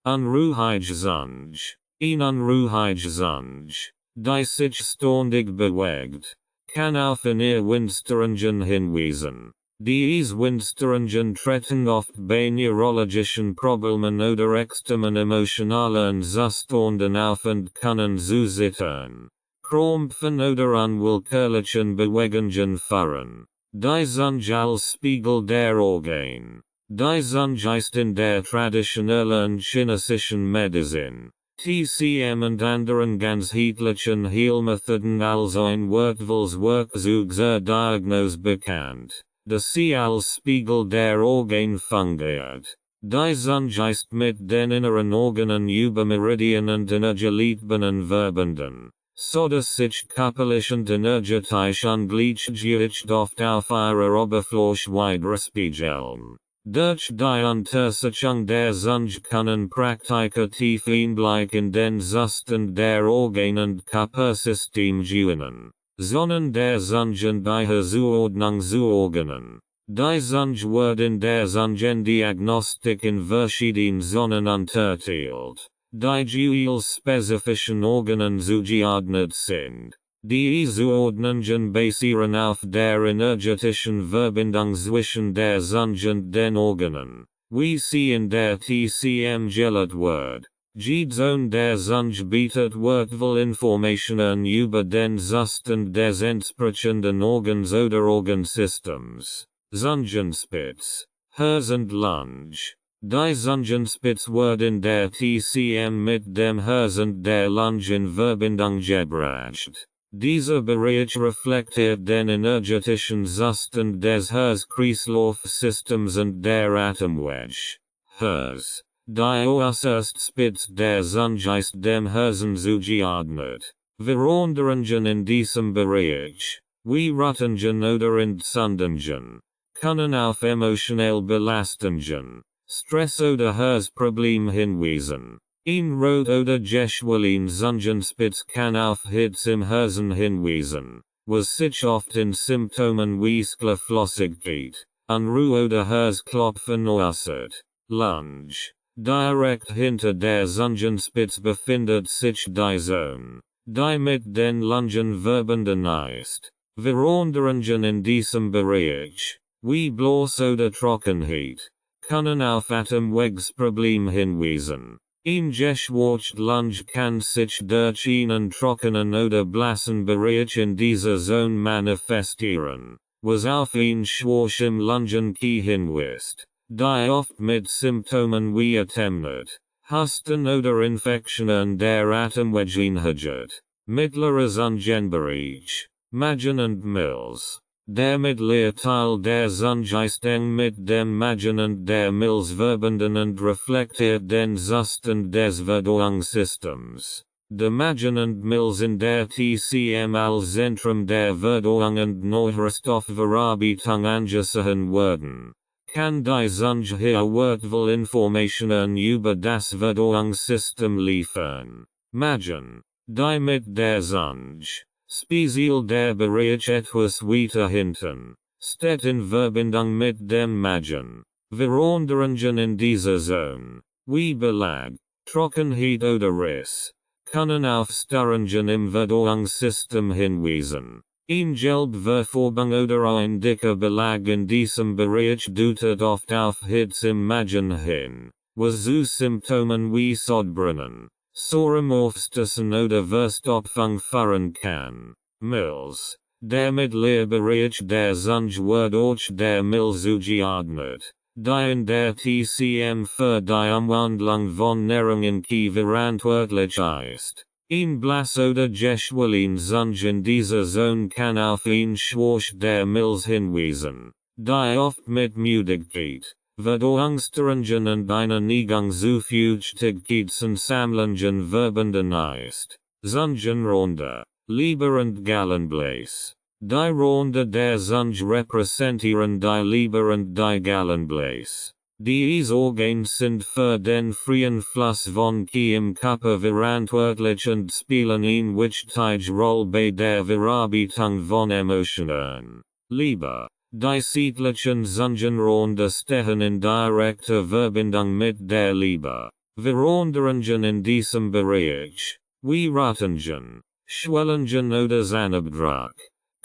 Unruhige Zunge. Ein unruhige Zunge, die sich ständig bewegt, kann auf Innenwindstörungen hinweisen. Dies Winsteringen Tretten oft bei neurologischen Problemen oder extremen emotionalen Zuständen auf und können zu zittern, Krampfen oder unwillkürlichen Bewegungen führen. Die Zunge als Spiegel der Organe. Die Zunge ist in der traditionellen chinesischen Medizin, TCM und anderen ganzheitlichen Heilmethoden als ein wertvolles Werkzeug zur Diagnose bekannt, das sie als Spiegel der Organe fungiert. Die Zunge ist mit den inneren Organen über Meridien und Energieleitbahnen verbunden, sodass sich körperlich und energetisch ungleichgewicht oft auf ihrer Oberfläche widerspiegeln. Durch die Untersuchung der Zunge können Praktiker tief Einblick in den Zustand der Organe und Körpersystem gewinnen, sondern der Zunge und ihre Zuordnung zuordnen. Die Zunge wird in der Zungendiagnostik in verschiedenen Zonen unterteilt, die jeweils spezifischen Organen zugeordnet sind. Die Zuordnungen basieren auf der energetischen Verbindung zwischen der Zunge und den Organen, wie sie in der TCM gelehrt wird. Die Zone der Zunge bietet wertvolle Informationen über den Zustand des entsprechenden Organs oder Organsystems. Zungenspitze, Hers und Lunge. Die Zungenspitze wird in der TCM mit dem Hers und der Lunge in Verbindung gebracht. Dieser Bereich reflektiert den energetischen Zustand des Herz-Kreislauf-Systems und der Atemwege. Hers. Die äußerste Spitze der Zunge ist dem Herzen zugeordnet. Veränderungen in diesem Bereich, wie Rötungen oder Entzündungen, können auf emotionelle Belastungen, Stress oder Herzprobleme hinweisen. Ein Rot oder geschwollen Zungenspitze kann auf Hitze im Herzen hinweisen, was sich oft in Symptomen wie Schlaflosigkeit, Unruhe oder Herzklopfen äußert. Lunge. Direkt hinter der Zungenspitze befindet sich die Zone, die mit den Lungen verbunden ist. Veränderungen in diesem Bereich, wie Blass oder Trockenheit, können auf Atemwegsprobleme hinweisen. Ein geschwächt Lunge kann sich durch einen trockenen oder blassen Bereich in dieser Zone manifestieren, was auf ein schwachem Lungenkey hinweist, die oft mit Symptomen wie Atemnot, Husten oder Infektionen der Atemwege einhergeht. Mittlerer Zungenbereich, Magen und Milz. Der mittlere Teil der Zunge ist eng mit dem Magen und der Milz verbunden und reflektiert den Zustand des Verdauungssystems. Der Magen und Milz in der TCM als Zentrum der Verdauung und Nährstoffverarbeitung angesehen werden. Kann die Zunge hier wertvolle Informationen über das Verdauungssystem liefern? Magen. Die mit der Zunge. Speziell der Bereich etwas weiter hinten, steht in Verbindung mit dem Magen. Veränderungen in dieser Zone, wie Belag, Trockenheit oder Riss, können auf Störungen im Verdauungssystem hinweisen. Ein Gelbverfärbung oder ein dicker Belag in diesem Bereich deutet oft auf Hitze im Magen hin, was zu Symptomen wie Sodbrennen, Soremorphstassen oder Verstopfung führen kann. Milz. Der mittlere Bereich der Zunge wird auch der Milz zugeordnet, die in der TCM für die Umwandlung von Nahrung verantwortlich ist. Ein blass oder geschwollen Zunge in dieser Zone kann auf ein Schwach der Milz hinweisen, die oft mit Müdigkeit, Verdauungsstörungen und einer Neigung zu Flüchtigkeitssammlungen verbunden ist. Zungenrunde, Leber und Gallenbläs. Die Runde der Zunge repräsentieren die Leber und die Gallenbläs. Diese Organe sind für den freien Fluss von Qi im Körper verantwortlich und spielen eine wichtige Rolle bei der Verarbeitung von Emotionen. Leber. Die seitlichen Zungenrunde stehen in direkter Verbindung mit der Leber. Veränderungen in diesem Bereich, wie Rötungen, Schwellungen oder Zahnabdruck,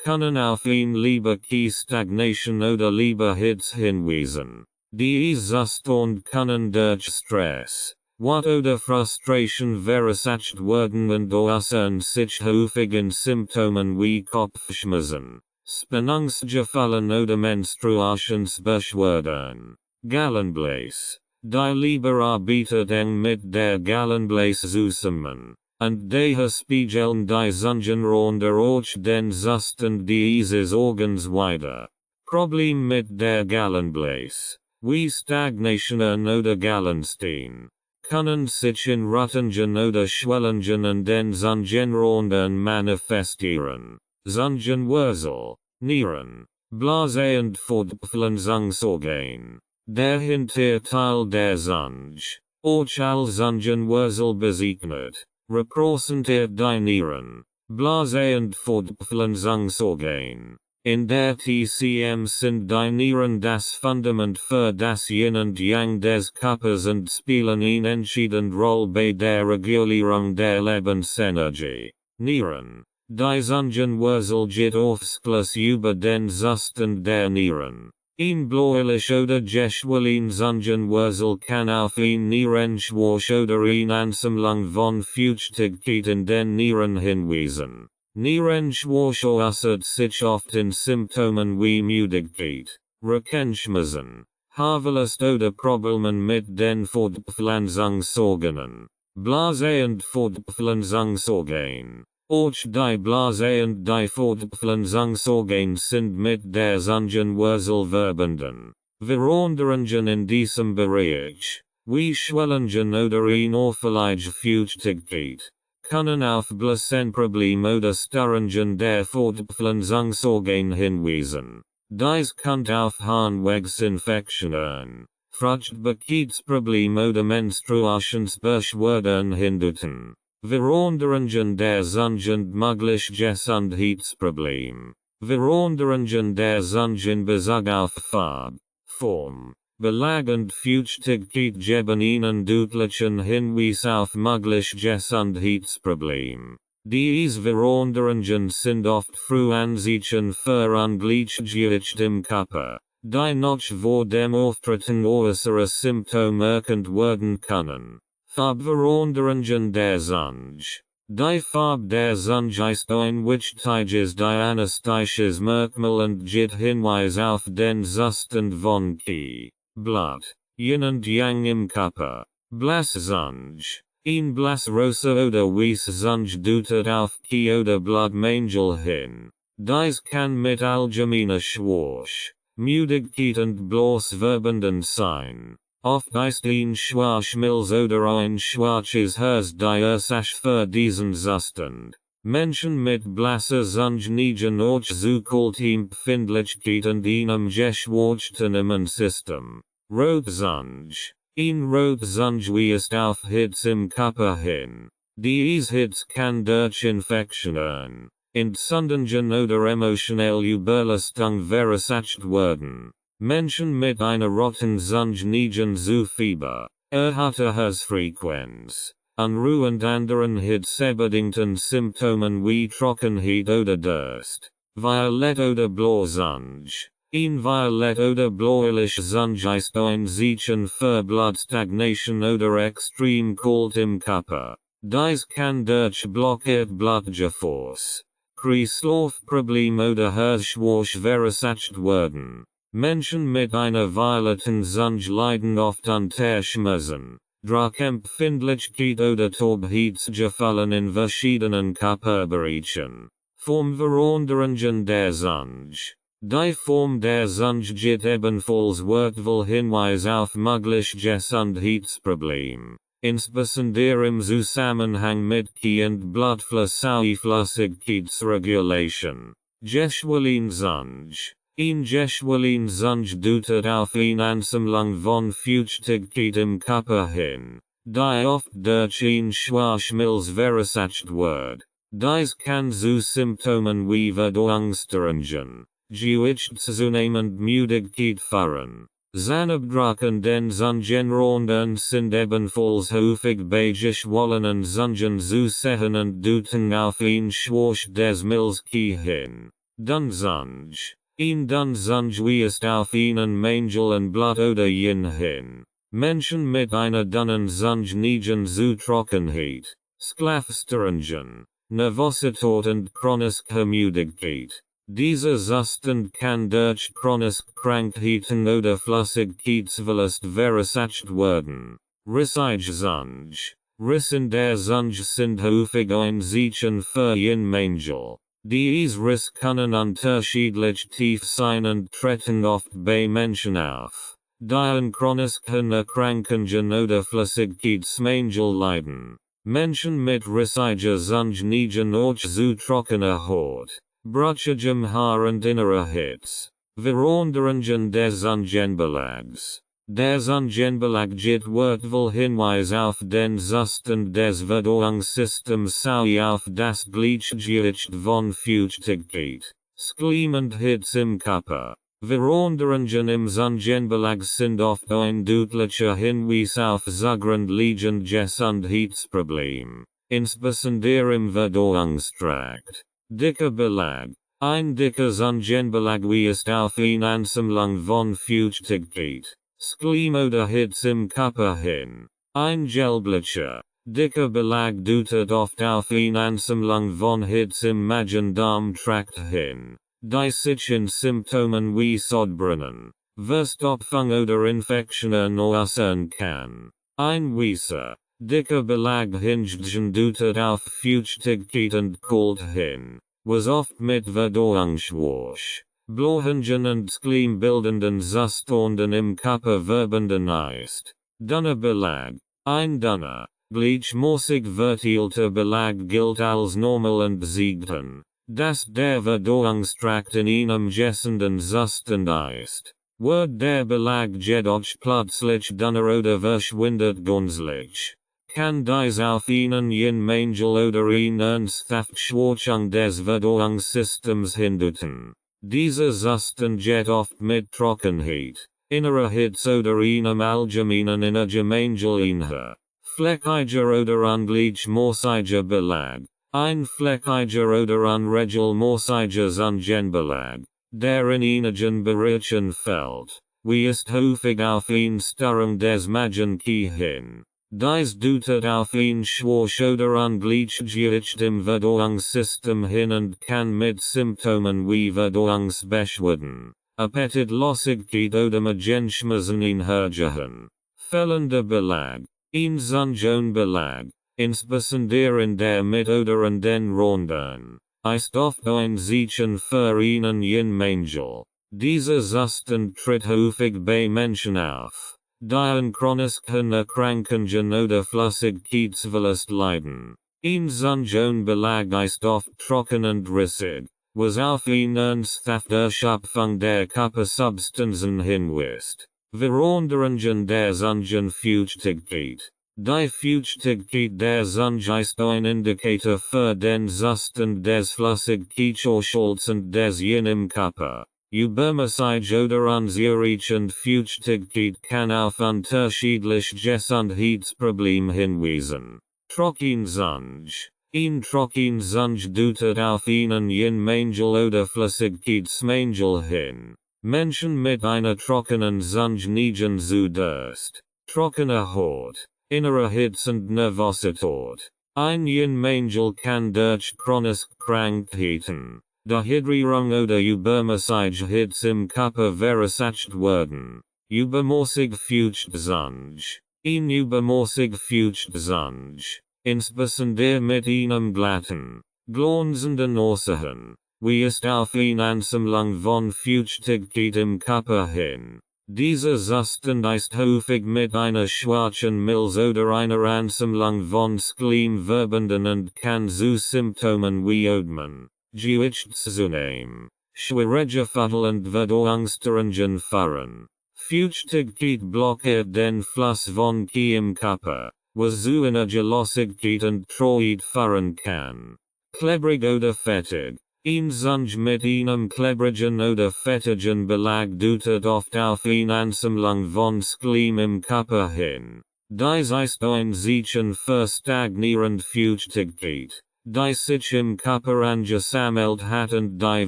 können auf ihn lieber die Stagnation oder lieber Hits hinweisen. Die Zust und können durch Stress, what oder Frustration verursacht werden und äußern sich häufig in Symptomen wie Kopfschmerzen, Spannungsgefallen oder Menstruationsbeschwerden. Gallenbläs. Die Leber arbeitet eng mit der Gallenbläs zusammen, und daher spiegeln die Zungenränder auch den Zustand dieses Organs wider. Problem mit der Gallenbläs, wie Stagnationen oder Gallenstein, können sich in Rüttungen oder Schwellungen an den Zungenrändern manifestieren. Zungenwurzel, Nieren, Blase und Fortpflanzungsorgan. Der Hinterteil der Zunge, auch als Zungenwurzel bezeichnet, repräsentiert die Nieren, Blase und Fortpflanzungsorgan. In der TCM sind die Nieren das Fundament für das Yin und Yang des Körpers und spielen eine entscheidende Rolle bei der Regulierung der Lebensenergie. Nieren. Die Zungenwurzel geht ausschließlich über den Zustand der Nieren. Ein bläulich oder geschwollen Zungenwurzel kann auf ein Nierenschwäche oder eine Ansammlung von Feuchtigkeit in den Nieren hinweisen. Nierenschwäche äußert sich oft in Symptomen wie Müdigkeit, Rückenschmerzen, Haarverlust oder Problemen mit den Fortpflanzungsorganen. Blase und Fortpflanzungsorgan. Auch die Blase und die Fortpflanzungsorgan sind mit der Zungenwurzel verbunden. Veränderungen in diesem Bereich, wie Schwellungen oder eine auffällige Feuchtigkeit, können auf Blasenprobleme oder Störungen der Fortpflanzungsorgan hinweisen. Dies kann auf Harnwegsinfektionen, Fruchtbarkeitsprobleme oder Menstruationsbeschwerden hindeuten. Veränderungen der Zunge und möglich Gesundheitsprobleme. Veränderungen der Zunge in Bezug auf Farbe, Form, Belag und Feuchtigkeit geben einen deutlichen Hinweis auf möglich Gesundheitsprobleme. Diese Veränderungen sind oft Frühanzeichen für Ungleichgewicht im Körper, die noch vor dem Auftreten äußere Symptome erkannt werden können. Farbveränderungen der Zunge. Die Farbe der Zunge ist ein wichtiges diagnostisches Merkmal und gibt Hinweis auf den Zustand von Qi, Blut, Yin und Yang im Körper. Blasszunge. Ein blassrosa oder weiße Zunge deutet auf Qi oder Blutmangel hin. Dies kann mit allgemeiner Schwäche, Müdigkeit und bloß verbunden sein. Oft ist ein Schwachmilz oder ein schwaches Herz die Ursache für diesen Zustand. Menschen mit blasser Zunge neigen auch zu Kultempfindlichkeit und einem geschwächten Immunsystem. Rotzunge. Ein Rotzunge ist auf Hitze im Körper hin. Diese Hitze kann durch Infektionen, Entzündungen oder emotionelle Überlastung verursacht werden. Menschen mit einer roten Zunge neigen zu Fieber, erhöhter Herzfrequenz, Unruhe und anderen hitzebedingten Symptomen wie Trockenheit oder Durst. Violett oder Blaue Zunge. Ein violett oder bläuliche Zunge ist ein Zeichen für Blutstagnation oder extrem Kalt im Körper. Dies kann durch blockiert Blutgefäß, Kreislaufprobleme oder Herzschwäche verursacht werden. Menschen mit einer violetten Zunge leiden oft unter Schmerzen, Druckempfindlichkeit oder Taubheitsgefallen in verschiedenen Körperbereichen. Formveränderungen der Zunge. Die Form der Zunge gibt ebenfalls wertvoll Hinweis auf möglich Gesundheitsprobleme, insbesondere im Zusammenhang mit Qi und Blutflüssigkeitsregulation. Geschwollen Zunge. Ein geschwollen Zunge deutet auf eine Ansammlung von Feuchtigkeit im Körper hin, die oft durch ein Schwachmilz verursacht wird. Dies kann zu Symptomen wie Verdauungsstörungen, Gewichtszunehmend Müdigkeit führen. Zahnabdruck an den Zungenrändern sind ebenfalls häufig bei geschwollenen Zungen zu sehen und deuten auf ein Schwäche des Milz Qi hin. Dun Zunge. Ihn dun Zunge wie ist auf ihnen Mangel und Blut oder jen hin. Menschen mit einer dunnen Zunge neigen zu Trockenheit, Schlafstörungen, Nervosität und chronischer Müdigkeit. Diese Zustand kann durch chronische Krankheiten oder Flüssigkeitsverlust verursacht werden. Rissige Zunge. Riss in der Zunge sind häufig ein Zeichen für jen Mangel. Diese Risse können unterschiedlich tief sein und treten oft bei Menschen auf, die an chronischen Erkrankungen oder Flüssigkeitsmangel leiden. Menschen mit rissiger Zunge neigen auch zu trockener Haut, brüchigem Haar und innerer Hitze. Veränderungen des Zungenbelags. Der Zungenbelag wird wohl Hinweis auf den Zustand des Verdauungssystems sowie auf das Gleichgewicht von Feuchtigkeit, Schleim und Hitze im Körper. Veränderungen im Zungenbelag sind oft ein deutlicher Hinweis auf zugrundliegendes Gesundheitsproblem, insbesondere im Verdauungstrakt. Dicker Belag. Ein dicker Zungenbelag weist auf eine Ansammlung von Feuchtigkeit, Schleim oder Hitze im Körper hin. Ein gelblicher, dicker Belag deutet oft auf eine Ansammlung von Hitze im Magen-Darm-Trakt hin, die sich in Symptomen wie Sodbrennen, Verstopfung oder Infektionen äußern kann. Ein weißer, dicker Belag hingegen deutet auf Feuchtigkeit und Kälte hin, was oft mit Verdauungsschwäche, Blähungen und schleimbildenden Zuständen im Körper verbunden ist. Dünner Belag. Ein dünner, gleichmäßig verteilter Belag gilt als normal und zeigt, dass der Verdauungstrakt in einem gesunden Zustand ist. Wird der Belag jedoch plötzlich dünner oder verschwindet gänzlich, kann dies auf einen jen Mangel oder eine ernsthafte Schwächung des Verdauungssystems hindeuten. Dieser Zustand geht oft mit Trockenheit, innerer Hitze oder einem allgemeinen inneren Mangel einher. Fleckiger oder ungleichmäßiger Belag. Ein fleckiger oder unregelmäßiger Zungenbelag, der in einigen Bereichen fällt, weist häufig auf eine Störung des Magen-Qi hin. Dies deutet auf ein Schwäche oder Ungleichgewicht im Verdauungssystem hin und kann mit Symptomen wie Verdauungsbeschwerden, Appetitlosigkeit oder Magenschmerzen einhergehen. Fehlender Belag. Ein Zungenbelag, insbesondere in der Mitte oder in den Rändern, ist oft ein Zeichen für einen jen Mangel. Dieser Zustand tritt häufig bei Menschen auf, die an chronischen Erkrankungen oder Flüssigkeitsverlust leiden. Ein Zungenbelag ist oft trocken und rissig, was auf eine ernsthafte Erschöpfung der Körpersubstanzen hinweist. Veränderungen der Zungenfeuchtigkeit. Die Feuchtigkeit der Zunge ist ein Indikator für den Zustand des Flüssigkeitshaushälts und des Yin im Körper. Übermäßig oder unzureichende Feuchtigkeit kann auf unterschiedliche Gesundheitsprobleme hinweisen. Trocken Zunge. Ein trocken Zunge deutet auf einen jen Mangel oder Flüssigkeitsmangel hin. Menschen mit einer trockenen Zunge neigen zu Durst, trockener Haut, innerer Hitze und Nervosität. Ein jen Mangel kann durch chronische Krankheiten, Dehydrierung oder übermäßige Hitze im Körper verursacht werden. Übermäßig feuchte Zunge. Ein übermäßig feuchte Zunge, insbesondere mit einem glatten, glänzenden Äußeren, weist auf eine Ansammlung von Feuchtigkeit im Körper hin. Dieser Zustand ist häufig mit einer schwachen Milz oder einer Ansammlung von Schleim verbunden und kann zu Symptomen wie Ödmen, Gewichtszunahme, Schwierigkeiten und Verdauungsstörungen führen. Feuchtigkeit blockiert den Fluss von Qi im Körper, was zu Energielosigkeit und Trägheit führen kann. Klebrig oder fettig. Ein Zunge mit einem klebrigen oder fettigen Belag deutet oft auf eine Ansammlung von Schleim im Körper hin. Dies ist ein Zeichen für stagnierende Feuchtigkeit, die sich im Körper angesammelt hat und die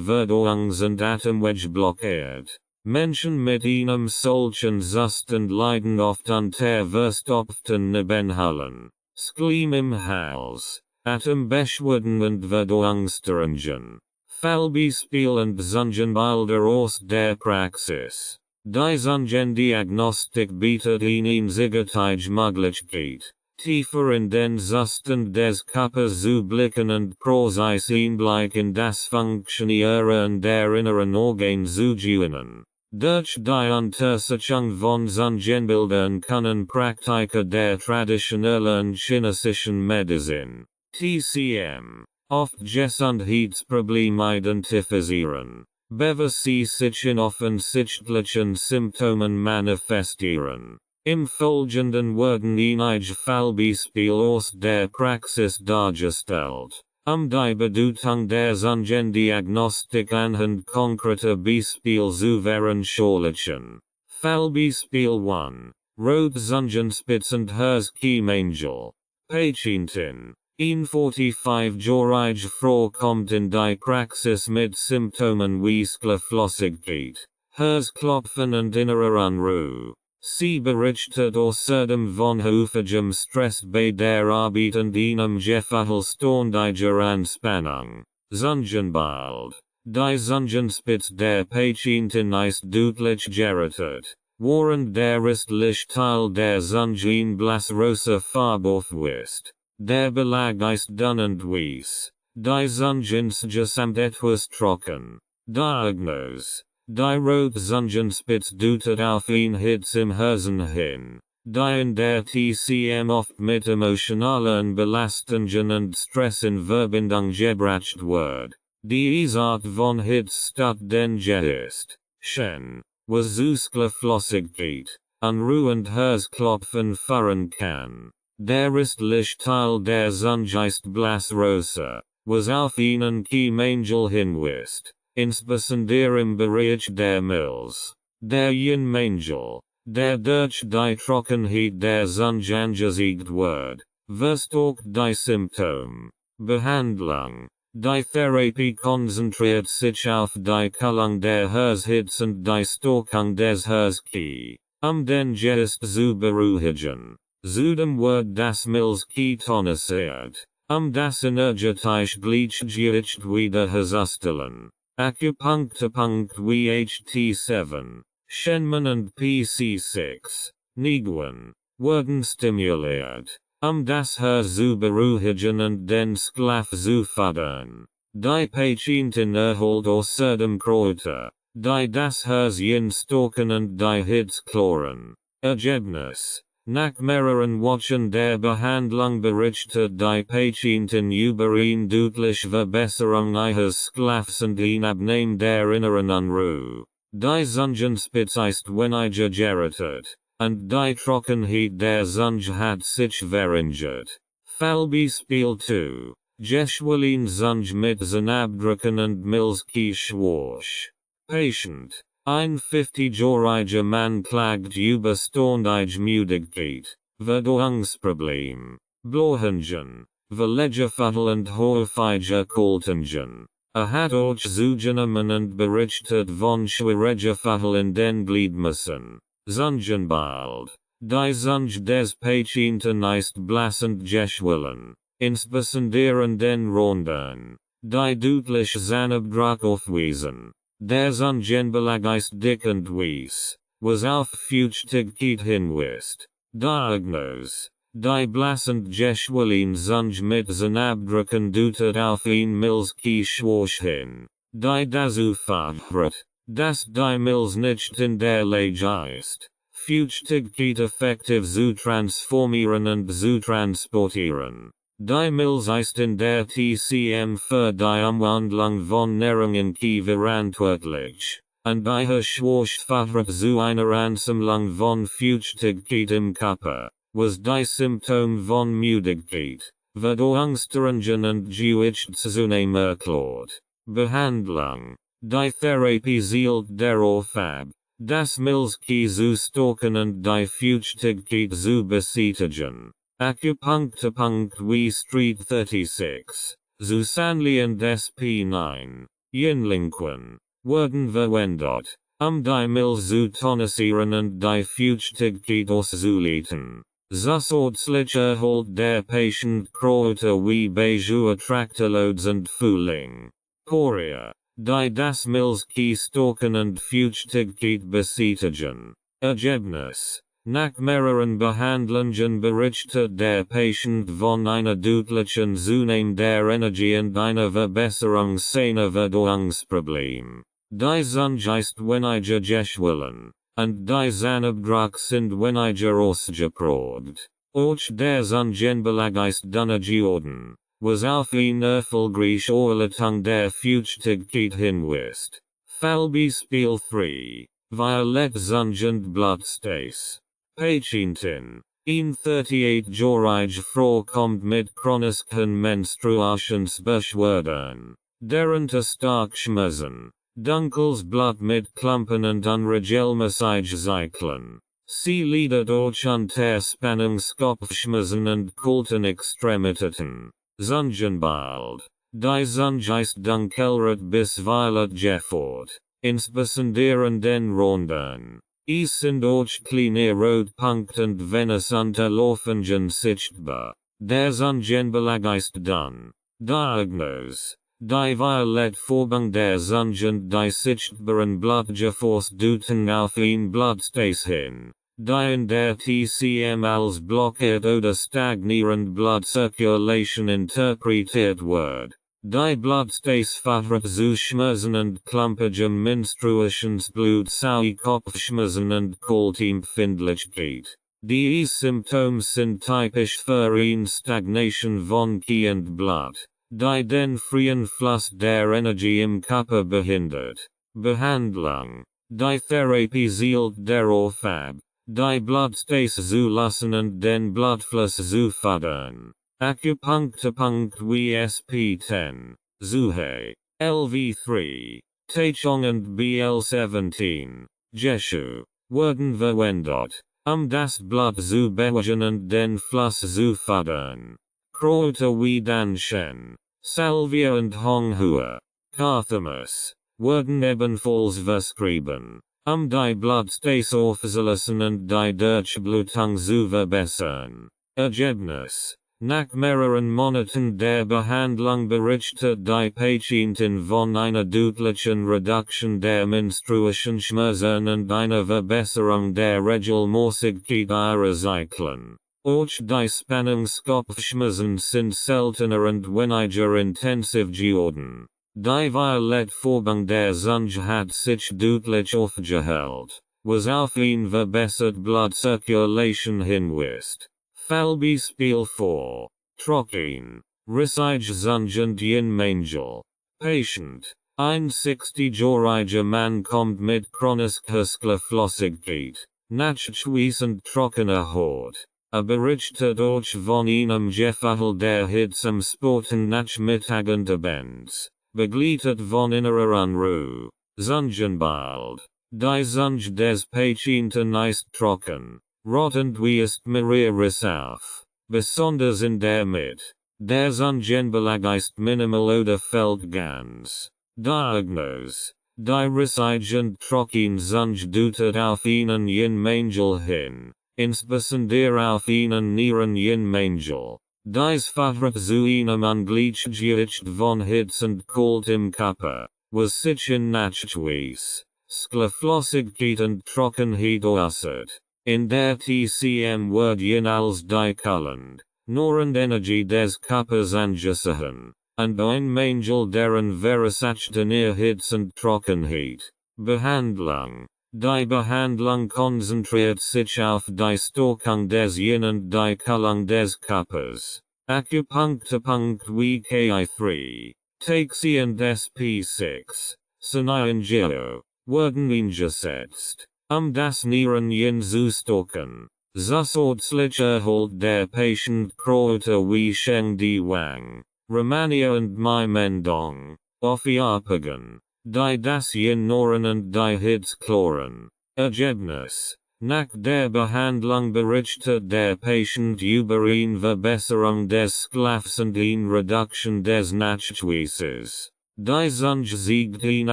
Verdauungs- und Atemwege blockiert. Menschen mit einem solchen Zustand leiden oft unter verstopften Nebenhöhlen, Skleim im Hals, Atembeschwerden und Verdauungsstörungen. Fallbeispiel und Zungenbilder aus der Praxis. Die Zungendiagnostik bietet Ihnen sicherlich Möglichkeit, tiefer in den Zustand des Körpers zu blicken und präzise Einblick in das Funktionieren der inneren Organe zu gewinnen. Durch die Untersuchung von Zungenbildern können Praktiker der traditionellen chinesischen Medizin, TCM, oft Gesundheitsprobleme identifizieren, bevor sie sich in offensichtlichen Symptomen manifestieren. Im Folgenden werden einige Fallbeispiele aus der Praxis dargestellt, die Bedeutung der Zungendiagnostik anhand konkreter Beispiele zu veranschaulichen. Fallbeispiel 1. Rotzungenspitz und Herzkiemangel. Patientin. 45-jährige Frau kommt in die Praxis mit Symptomen wie Schlaflosigkeit, Herzklopfen und innerer Unruhe. Sie berichtet außerdem von häufigem Stress bei der Arbeit und einem Gefühl ständiger Anspannung. Zungenbild. Die Zungenspitze der Patientin ist deutlich gerötet, während der restliche Teil der Zunge in blassrosa Farbe aufweist. Der Belag ist dünn und weiß. Die Zunge insgesamt etwas trocken. Diagnose. Die Rotzungenspitze deutet auf Hitze im Herzen hin, die in der TCM oft mit emotionalen Belastungen und Stress in Verbindung gebracht wird. Die Art von Hitze statt Danger ist, Schen, was zu Schlaflosigkeit, Unruhe und Herzklopfen führen kann. Der restliche Teil der Zunge ist blassrosa, was auf einen Kiemangel hinweist. Insbesondere im Bereich der Milz. Der Mangel, der durch die Trockenheit der Zunge angezeigt wird, verstärkt die Symptome. Behandlung. Die Therapie konzentriert sich auf die Kühlung der Herzhitze und die Stärkung des Herzki, den Geist zu beruhigen. Zudem wird das Milzki tonisiert, das energetische Gleichgewicht wiederherzustellen. Acupuncture.WHT7, Shenman und PC6, Niguan, werden stimuliert, das Herz zu beruhigen und den Schlaf zu fördern. Die Patientin erholt außerdem Kräuter, die das Herzchen stärken und die Hitze klären. Ergebnis. Nach mehreren Wochen der Behandlung berichtet die Patientin über eine deutliche Verbesserung ihres Schlafs und ein Abnehmen der inneren Unruhe. Die Zungenspitze ist weniger gerötet, und die Trockenheit der Zunge hat sich verringert. Fallbeispiel 2. Geschwollen Zunge mit Zahnabdrücken und Milzki-Schwäche. Patient. Ein 50-jähriger Mann klagt über ständige Müdigkeit, Verdauungsproblem, Blähungen, Verlegefühl und häufige Erkältungen. Hat auch zugenommen und berichtet von Schwierigkeiten in den Gliedmaßen. Zungenbild. Die Zunge des Patienten ist blass und geschwollen, insbesondere in den Rändern, die deutlich Zahnabdruck aufweisen. Der Zungenbelag ist dick und weiß, was auf Feuchtigkeit hinweist. Diagnose. Die blass und geschwollen Zunge mit Zahnabdrücken deutet auf ein Milzki-Schwäche hin, die dazu führt, dass die Milz nicht in der Lage ist, Feuchtigkeit effektiv zu transformieren und zu transportieren. Die Milz ist in der TCM für die Umwandlung von Nährungen verantwortlich, und ihre Schwäche führt zu einer Ansammlung von Feuchtigkeit im Körper, was die Symptome von Müdigkeit, Verdauungsstörungen und Gewichtszunahme erklärt. Behandlung. Die Therapie zielt darauf ab, das Milzki zu stärken und die Feuchtigkeit zu beseitigen. Acupuncture.we Street 36. Zusanli und SP9. Yinlingquen. Werden verwendet. Die Mills zu tonisieren und die Feuchtigkeit auszuleten. Zus ordentlich erholt der Patient Kräuter wie Beju Attractalodes und Fühling. Poria. Die das Mills Stocken und Feuchtigkeit beseitigen. Ergebnis. Nach mehreren Behandlungen berichtet der Patient von einer deutlichen Zunahme der Energie und einer Verbesserung seiner Verdauungsprobleme. Die Zunge ist weniger geschwollen, und die Zahnabdruck sind weniger ausgeprägt. Auch der Zungenbelag ist dünner geworden, was auf eine erfolgreiche Erhaltung der Feuchtigkeit hinweist. Fallbeispiel 3. Violet Zungenblattstais. Patientin. 38-jährige Frau kommt mit chronischen Menstruationsbeschwerden. Darunter stark Schmerzen. Dunkles Blut mit Klumpen und unregelmäßig Zyklen. Sie leidet auch unter Spannungskopfschmerzen und kalten Extremitäten. Zungenbild. Die Zunge ist dunkelrot bis violet gefärbt, insbesondere in den Rändern. Es sind auch kleine Rotpunkte und Venus unterlaufenden sichtbar. Der Zungenbelag ist dünn. Diagnose. Die Violettfärbung der Zunge und die sichtbaren Blutgefäße deuten auf ein Blattstais hin, die in der TCM als blockiert oder stagnierend Blutzirkulation interpretiert wird. Die Blattstais führt zu Schmerzen und klumpigem Menstruationsblut sowie Kopfschmerzen und Kaltempfindlichkeit. Die Symptome sind typisch für eine Stagnation von Ki und Blut, die den freien Fluss der Energie im Körper behindert. Behandlung. Die Therapie zielt darauf ab, die Blattstais zu lassen und den Blutfluss zu fördern. Acupuncturpunkt wie SP10, Zuhe, LV3, Taichung und BL17, Jeshu, werden verwendet, das Blut zu beruhigen und den Fluss zu fördern. Kräuter wie Danshen, Salvia und Honghua, Carthamus, werden ebenfalls verschrieben, die Blattstais aufzulassen und die Durchblutung zu verbessern. Ergebnis. Nach mehreren Monaten der Behandlung berichtet die Patientin von einer deutlichen Reduktion der Menstruationsschmerzen und einer Verbesserung der Regelmäßigkeit ihrer Zyklen. Auch die Spannungskopfschmerzen sind seltener und weniger intensiv geworden. Die Violettfärbung der Zunge hat sich deutlich aufgehellt, was auf eine verbesserte Blutzirkulation hinweist. Fallbeispiel 4. Trocken. Rissige Zunge und Yin Mangel. Patient. Ein 60-jähriger Mann kommt mit chronischer Flüssigkeit, nachschweißend trockener Haut. Berichtet auch von einem Gefahel der Hitze am späten Nachmittag und abends, begleitet von innerer Unruhe. Zungenbild. Die Zunge des Patienten ist trocken. Rottend wie ist Mariaris auf, besonders in der Mitte. Der Zungenbelag ist minimal oder fällt ganz. Diagnose. Die rissige und trocken Zunge deutet auf einen Yin-Mangel hin, insbesondere auf einen nieren Yin-Mangel. Dies führt zu einem Ungleichgewicht von Hitze und Kälte im Körper, was sich in Nachschweiß, Flüssigkeit und Trockenheit äußert. In der TCM wird Yin als die Kühlend, Nourend Energie des Körpers angesehen, und ein Mangel deren verursachten Hitze und Trockenheit. Behandlung. Die Behandlung konzentriert sich auf die Stärkung des Yin und die Kühlung des Körpers. Acupuncturpunkt wie Ki3, Taxi und SP6, Sanayangeo, werden eingesetzt, das Nieren Yin zu stärken. Zus ordentlich erholt der Patient Kräuter wie Sheng Di Wang, Romania und Mai Mendong, Ophiophagen, die das Yin Noren und die Hitze kloren. Ergebnis. Nach der Behandlung berichtet der Patient über eine Verbesserung des Schlafs und eine Reduktion des Nachtschweißes. Die Zunge zeigt eine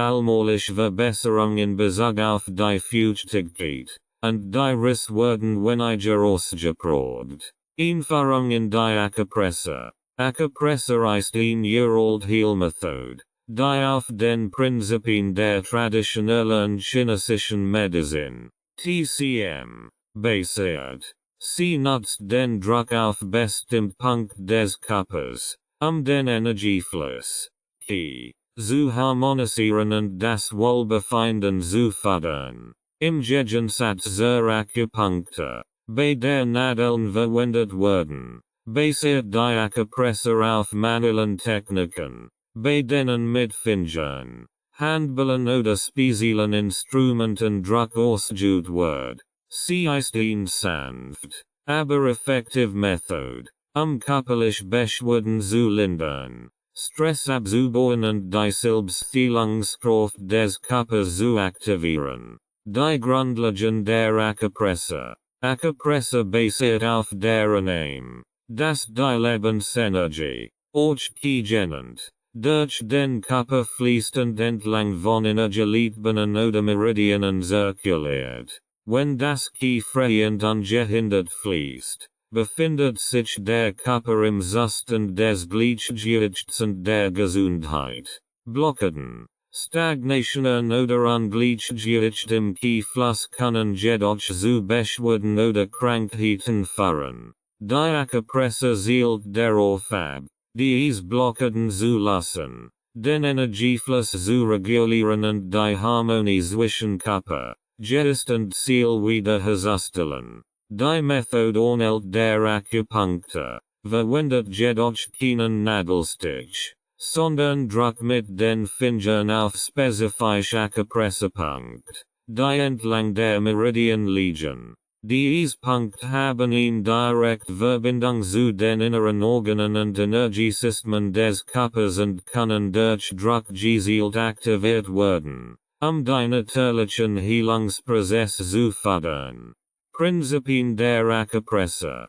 allmähliche Verbesserung in Bezug auf die Feuchtigkeit, und die Risse werden weniger ausgeprobt. Einfahrung in die Akupresse. Akupresse ist eine Jahre-alte Heilmethode, die auf den Prinzipien der traditionellen chinesischen Medizin (TCM) basiert. Sie nutzt den Druck auf bestimmt Punkt des Körpers, den Energiefluss zu harmonisieren und das Wohlbefinden zu fördern. Im Gegensatz zur Akupunktur, bei der Nadeln verwendet werden, basiert die Akupresse auf manuellen Techniken, bei denen mit Fingern, Handballen oder speziellen Instrumenten Druck ausgeübt wird. Sie ist eine sanft, aber effektive Methode, körperliche Beschwerden zu lindern, Stress abzubauen und die Selbstheilungskraft des Körpers zu aktivieren. Die Grundlagen der Akupresse. Akupresse basiert auf der Annahme, dass die Lebensenergie, genannt, durch den Körper fließt und entlang von Energieleitbahnen oder Meridianen zirkuliert. Wenn das frei und ungehindert fließt, befindet sich der Körper im Zustand des Gleichgewichts und der Gesundheit. Blockaden, Stagnationen oder Ungleichgewicht im Fluss können jedoch zu Beschwerden oder Krankheiten führen. Die Akupresse zielt darauf ab, diese Blockaden zu lassen, den Energiefluss zu regulieren und die Harmonie zwischen Körper, Geist und Seele wiederherzustellen. Die Methode ähnelt der Akupunktur, verwendet jedoch keinen Nadelstich, sondern Druck mit den Fingern auf spezifische Akupressepunkt, die entlang der Meridian liegen. Diese Punkte haben eine direkte Verbindung zu den inneren Organen und Energiesystemen des Körpers und können durch Druck gezielt aktiviert werden, den natürlichen Heilungsprozess zu fördern. Prinzipien der Akupresse.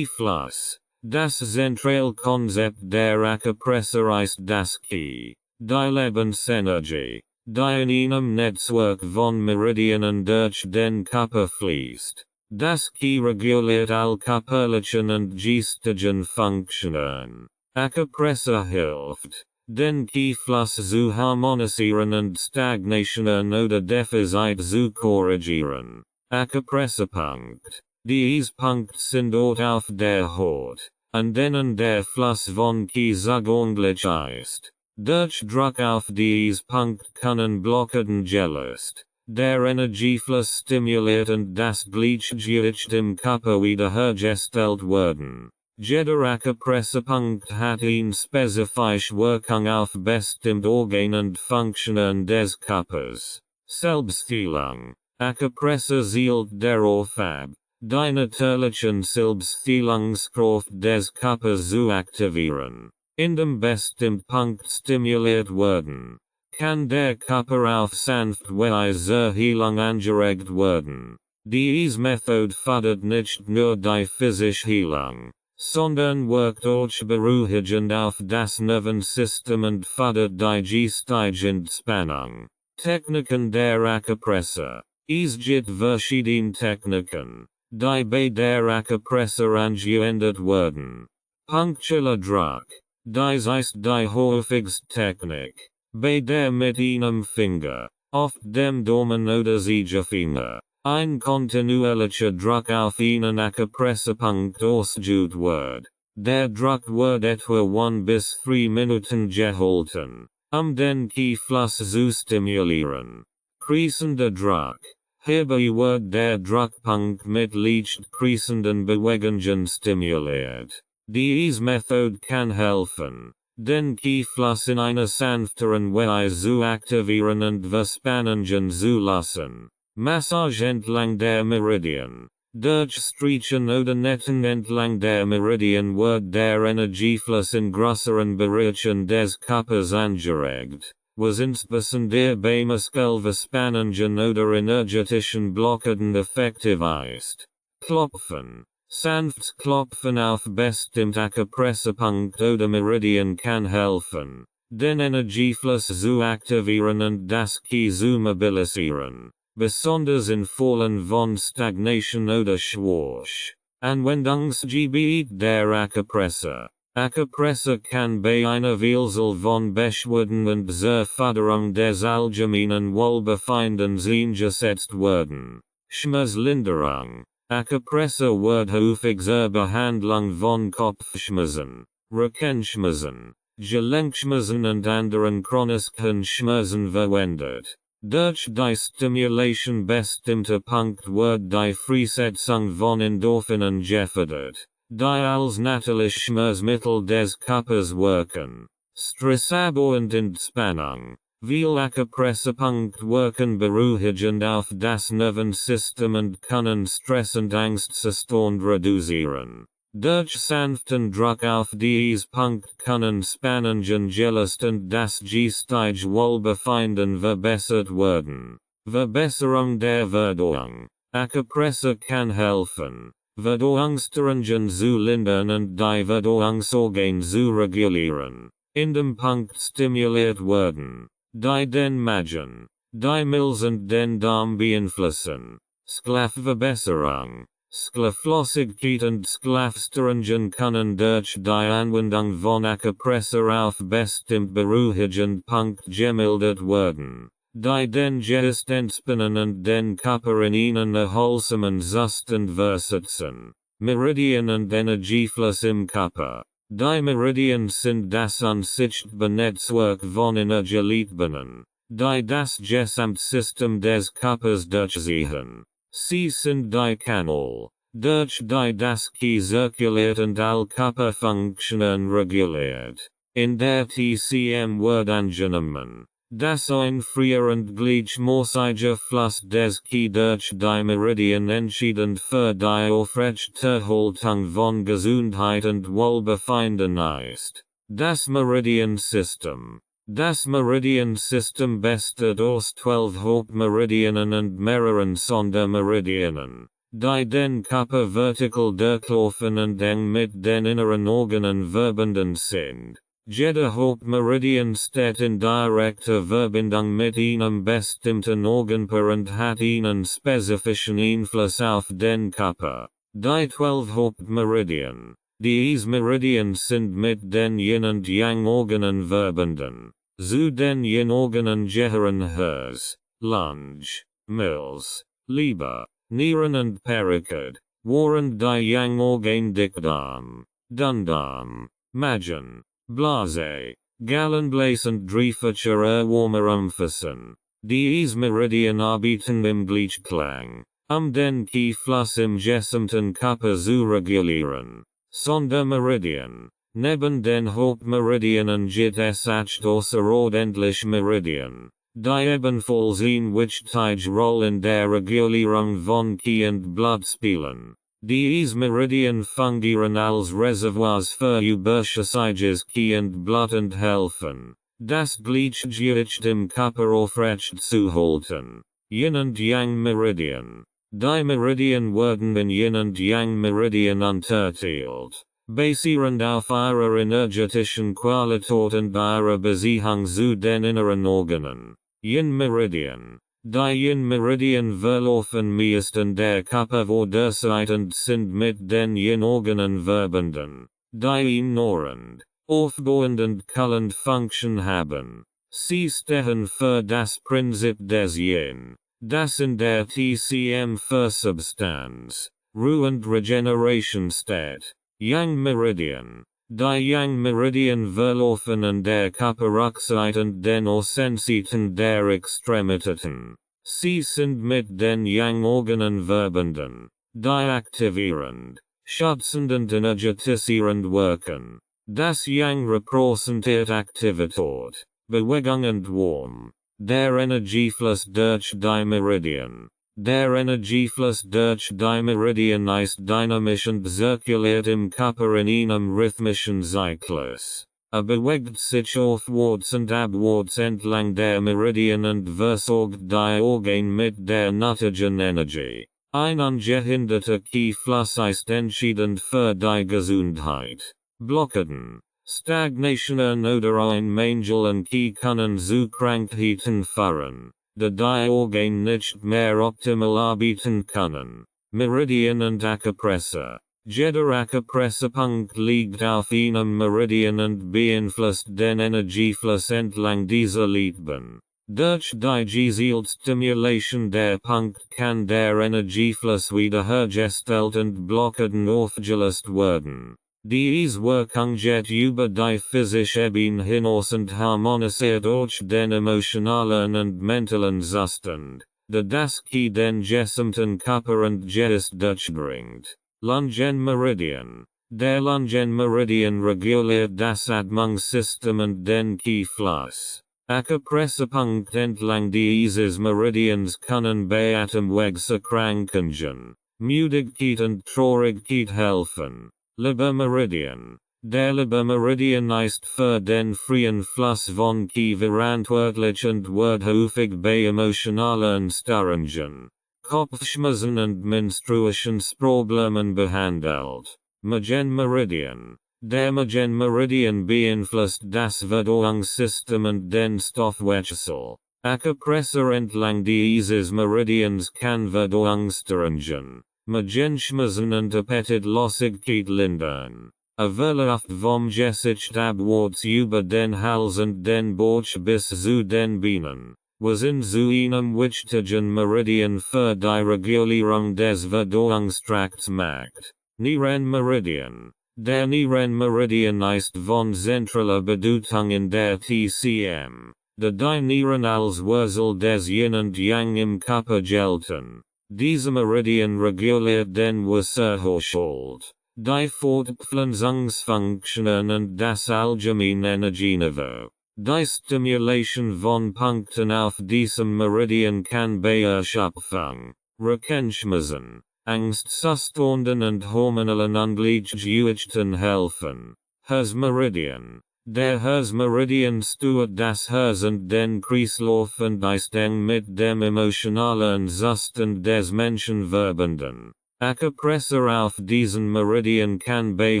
Fluss. Das Zentralkonzept der Akupresse ist das die Lebensenergie, die in einem Netzwerk von Meridianen durch den Körper fließt. Das reguliert all körperlichen und geistigen Funktionen. Akupresse hilft, den Fluss zu harmonisieren und Stagnationen oder Defizite zu korrigieren. Akupressepunkt. Diese Punkte sind dort auf der Haut, an denen der Fluss von zugänglich ist. Durch Druck auf diese Punkte können Blockaden gelöst, der Energiefluss stimuliert und das Gleichgewicht im Körper wiederhergestellt werden. Jeder Akupressepunkt hat eine spezifische Wirkung auf bestimmte Organe und Funktionen des Körpers. Selbstheilung. Akupresse zielt darauf ab, die natürlichen Selbstheilungskraft des Körpers zu aktivieren. In dem bestimmten Punkt stimuliert werden, kann der Körper auf sanft Weise zur Heilung angeregt werden. Diese Methode fördert nicht nur die physische Heilung, sondern wirkt auch beruhigend auf das Nervensystem und fördert die geistige Entspannung. Techniken der Akupresse. Es gibt verschiedene Techniken, die bei der Akupresse angewendet werden. Punctueller Druck. Dies ist die häufigste Technik, bei der mit einem Finger, oft dem Daumen oder Zeigefinger, ein kontinuierlicher Druck auf einen Akupressepunkt ausgeübt wird. Der Druck wird etwa 1 bis 3 Minuten gehalten, den Fluss zu stimulieren. Kreisender Druck. Hierbei wird der Druckpunkt mit leicht kreisenden Bewegungen stimuliert. Diese Methode kann helfen, den Fluss in einer sanfteren Weise zu aktivieren und Verspannungen zu lassen. Massage entlang der Meridian. Durch Streichen oder Netten entlang der Meridian wird der Energiefluss in größeren Bereichen des Körpers angeregt. was insbesondere bei Muskelverspannungen oder energetischen Blockaden effektivist. Klopfen. Sanftes Klopfen auf bestimmt Acupressurpunkt oder Meridian kann helfen, den Energiefluss zu aktivieren und das Key zu mobilisieren, besonders in Fällen von Stagnation oder Schwäche. Anwendungsgebiet der Acupressur. Acupressur kann bei einer Vielzahl von Beschwerden und zur Förderung des allgemeinen Wohlbefindens eingesetzt werden. Schmerzlinderung. Acupressur wird häufig zur Behandlung von Kopfschmerzen, Rückenschmerzen, Gelenkschmerzen und anderen chronischen Schmerzen verwendet. Durch die Stimulation bestimmter Punkt wird die Freisetzung von Endorphinen gefördert, die als natürliches Schmerzmittel des Körpers wirken. Stressabbau und Entspannung. Viele Acupressurpunkte wirken beruhigend auf das Nervensystem und können Stress und Angstzustand reduzieren. Durch sanften Druck auf diesen Punkt können Spannungen gelöst und das geistige Wohlbefinden verbessert werden. Verbesserung der Verdauung. Acupressur kann helfen, Verdauungsstörungen zu lindern und die Verdauungsorgane zu regulieren, indem Punkt stimuliert werden, die den Magen, die Milz und den Darm beeinflussen. Schlafverbesserung. Schlaflosigkeit und Schlafstörungen können durch die Anwendung von Acupressur auf bestimmt beruhigend Punkt gemildert werden, die den Geist entspannen und den Körper in einen erholsamen Zustand versetzen. Meridien und Energiefluss im Körper. Die Meridien sind das unsichtbare Netzwerk von Energieleitbahnen, die das Gesamtsystem des Körpers durchziehen. Sie sind die Kanal, durch die das Ki zirkuliert und all Körperfunktionen reguliert. In der TCM wird angenommen, dass ein früher und gleichmäßiger Fluss des Ki durch die Meridien entscheidend für die Aufrechterhaltung von Gesundheit und Wohlbefinden ist. Das Meridiensystem. Das Meridiensystem besteht aus 12 Hauptmeridianen und mehreren Sondermeridianen, die den Körper vertikal durchlaufen und eng mit den inneren Organen verbunden sind. Jeder Hauptmeridian steht in direkter Verbindung mit einem bestimmten Organpaar und hat einen spezifischen Einfluss auf den Körper. Die 12 Hauptmeridien. Diese Meridien sind mit den Yin und Yang Organen verbunden. Zu den Yin Organen gehören Herz, Lunge, Milz, Leber, Nieren und Perikard, während die Yang Organe Dickdarm, Dünndarm, Magen, Blase, Gallenbläse und Dreyfuscher Erwärmer umfassen. Diese Meridien arbeiten im Gleichklang, den Ki-Fluss im gesamten Körper zu regulieren. Sondermeridien. Neben den Hauptmeridianen gibt es acht außerordentliche Meridien, die ebenfalls eine wichtige Rolle in der Regulierung von Ki und Blut spielen. Diese Meridien fungieren als Reservoirs für überschüssiges Ki und Blut und helfen, das Gleichgewicht im Körper aufrecht zu halten. Yin und Yang Meridien. Die Meridien werden in Yin und Yang Meridien unterteilt, basierend auf ihrer energetischen Qualität und ihrer Beziehung zu den inneren Organen. Yin Meridien. Die Yin Meridien verlaufen meist in der Körpervorderseite und sind mit den Yin Organen verbunden, die ihn nährend, aufbauend und kühlend Funktion haben. Sie stehen für das Prinzip des Yin, das in der TCM für Substanz, Ruhe und Regeneration steht. Yang Meridien. Die Yang Meridien verlaufen in der Körperrückseite und den Außenseiten der Extremitäten. Sie sind mit den Yang Organen verbunden, die aktivierend, schützend und energetisierend wirken. Das Yang repräsentiert Aktivität, Bewegung und Wärme. Der Energiefluss durch die Meridien. Der Energiefluss durch die Meridien ist dynamisch und zirkuliert im Körper in einem rhythmischen Zyklus. bewegt sich aufwärts und abwärts entlang der Meridian und versorgt die Organe mit der nötigen Energie. Ein ungehinderter Fluss ist entscheidend für die Gesundheit. Blockaden, Stagnationen oder ein Mangel können zu Krankheiten führen, da die Organe nicht mehr optimal arbeiten können. Meridian und Acupressur. Jeder Acupressurpunkt liegt auf einem Meridian und beeinflusst den Energiefluss entlang dieser Liedbahn. Durch die Gezielt-Stimulation der Punkt kann der Energiefluss wiederhergestellt und Blockaden aufgelöst werden. Diese Wirkung geht über die physische Ebene hinaus und harmonisiert durch den emotionalen und mentalen Zustand, da das den gesamten Körper und Geist durchdringt. Lungen Meridian. Der Lungen Meridian reguliert das Atmungssystem und den Fluss. Acupressurpunkt entlang dieses Meridians können bei Atemwegserkrankungen, Müdigkeit und Traurigkeit helfen. Lebermeridian. Der Lebermeridian ist für den freien Fluss von Ki verantwortlich und wird häufig bei emotionalen Störungen, Kopfschmerzen und Menstruationsproblemen behandelt. Magenmeridian. Der Magenmeridian beeinflusst das Verdauungssystem und den Stoffwechsel. Acupressur entlang dieses Meridians kann Verdauungsstörungen, Magenschmerzen und Appetitlosigkeit lindern. Verläuft vom Gesicht abwärts über den Hals und den Bauch bis zu den Beinen, was in zu einem wichtigen Meridian für die Regulierung des Verdauungstrakts macht. Nierenmeridian. Der Nierenmeridian ist von zentraler Bedeutung in der TCM, da die Nieren als Wurzel des Yin und Yang im Körper gelten. Dieser Meridian reguliert den Wasserhaushalt, die Fortpflanzungsfunktionen und das allgemeine Energieniveau. Die Stimulation von Punkten auf diesem Meridian kann bei Erschöpfung, Rückenschmerzen, Angstzuständen und hormonellen Ungleichgewichten helfen. Herzmeridian. Der Herzmeridian steuert das Herz und den Kreislauf und ist eng mit dem emotionalen Zustand des Menschen verbunden. Acupressur auf diesen Meridian kann bei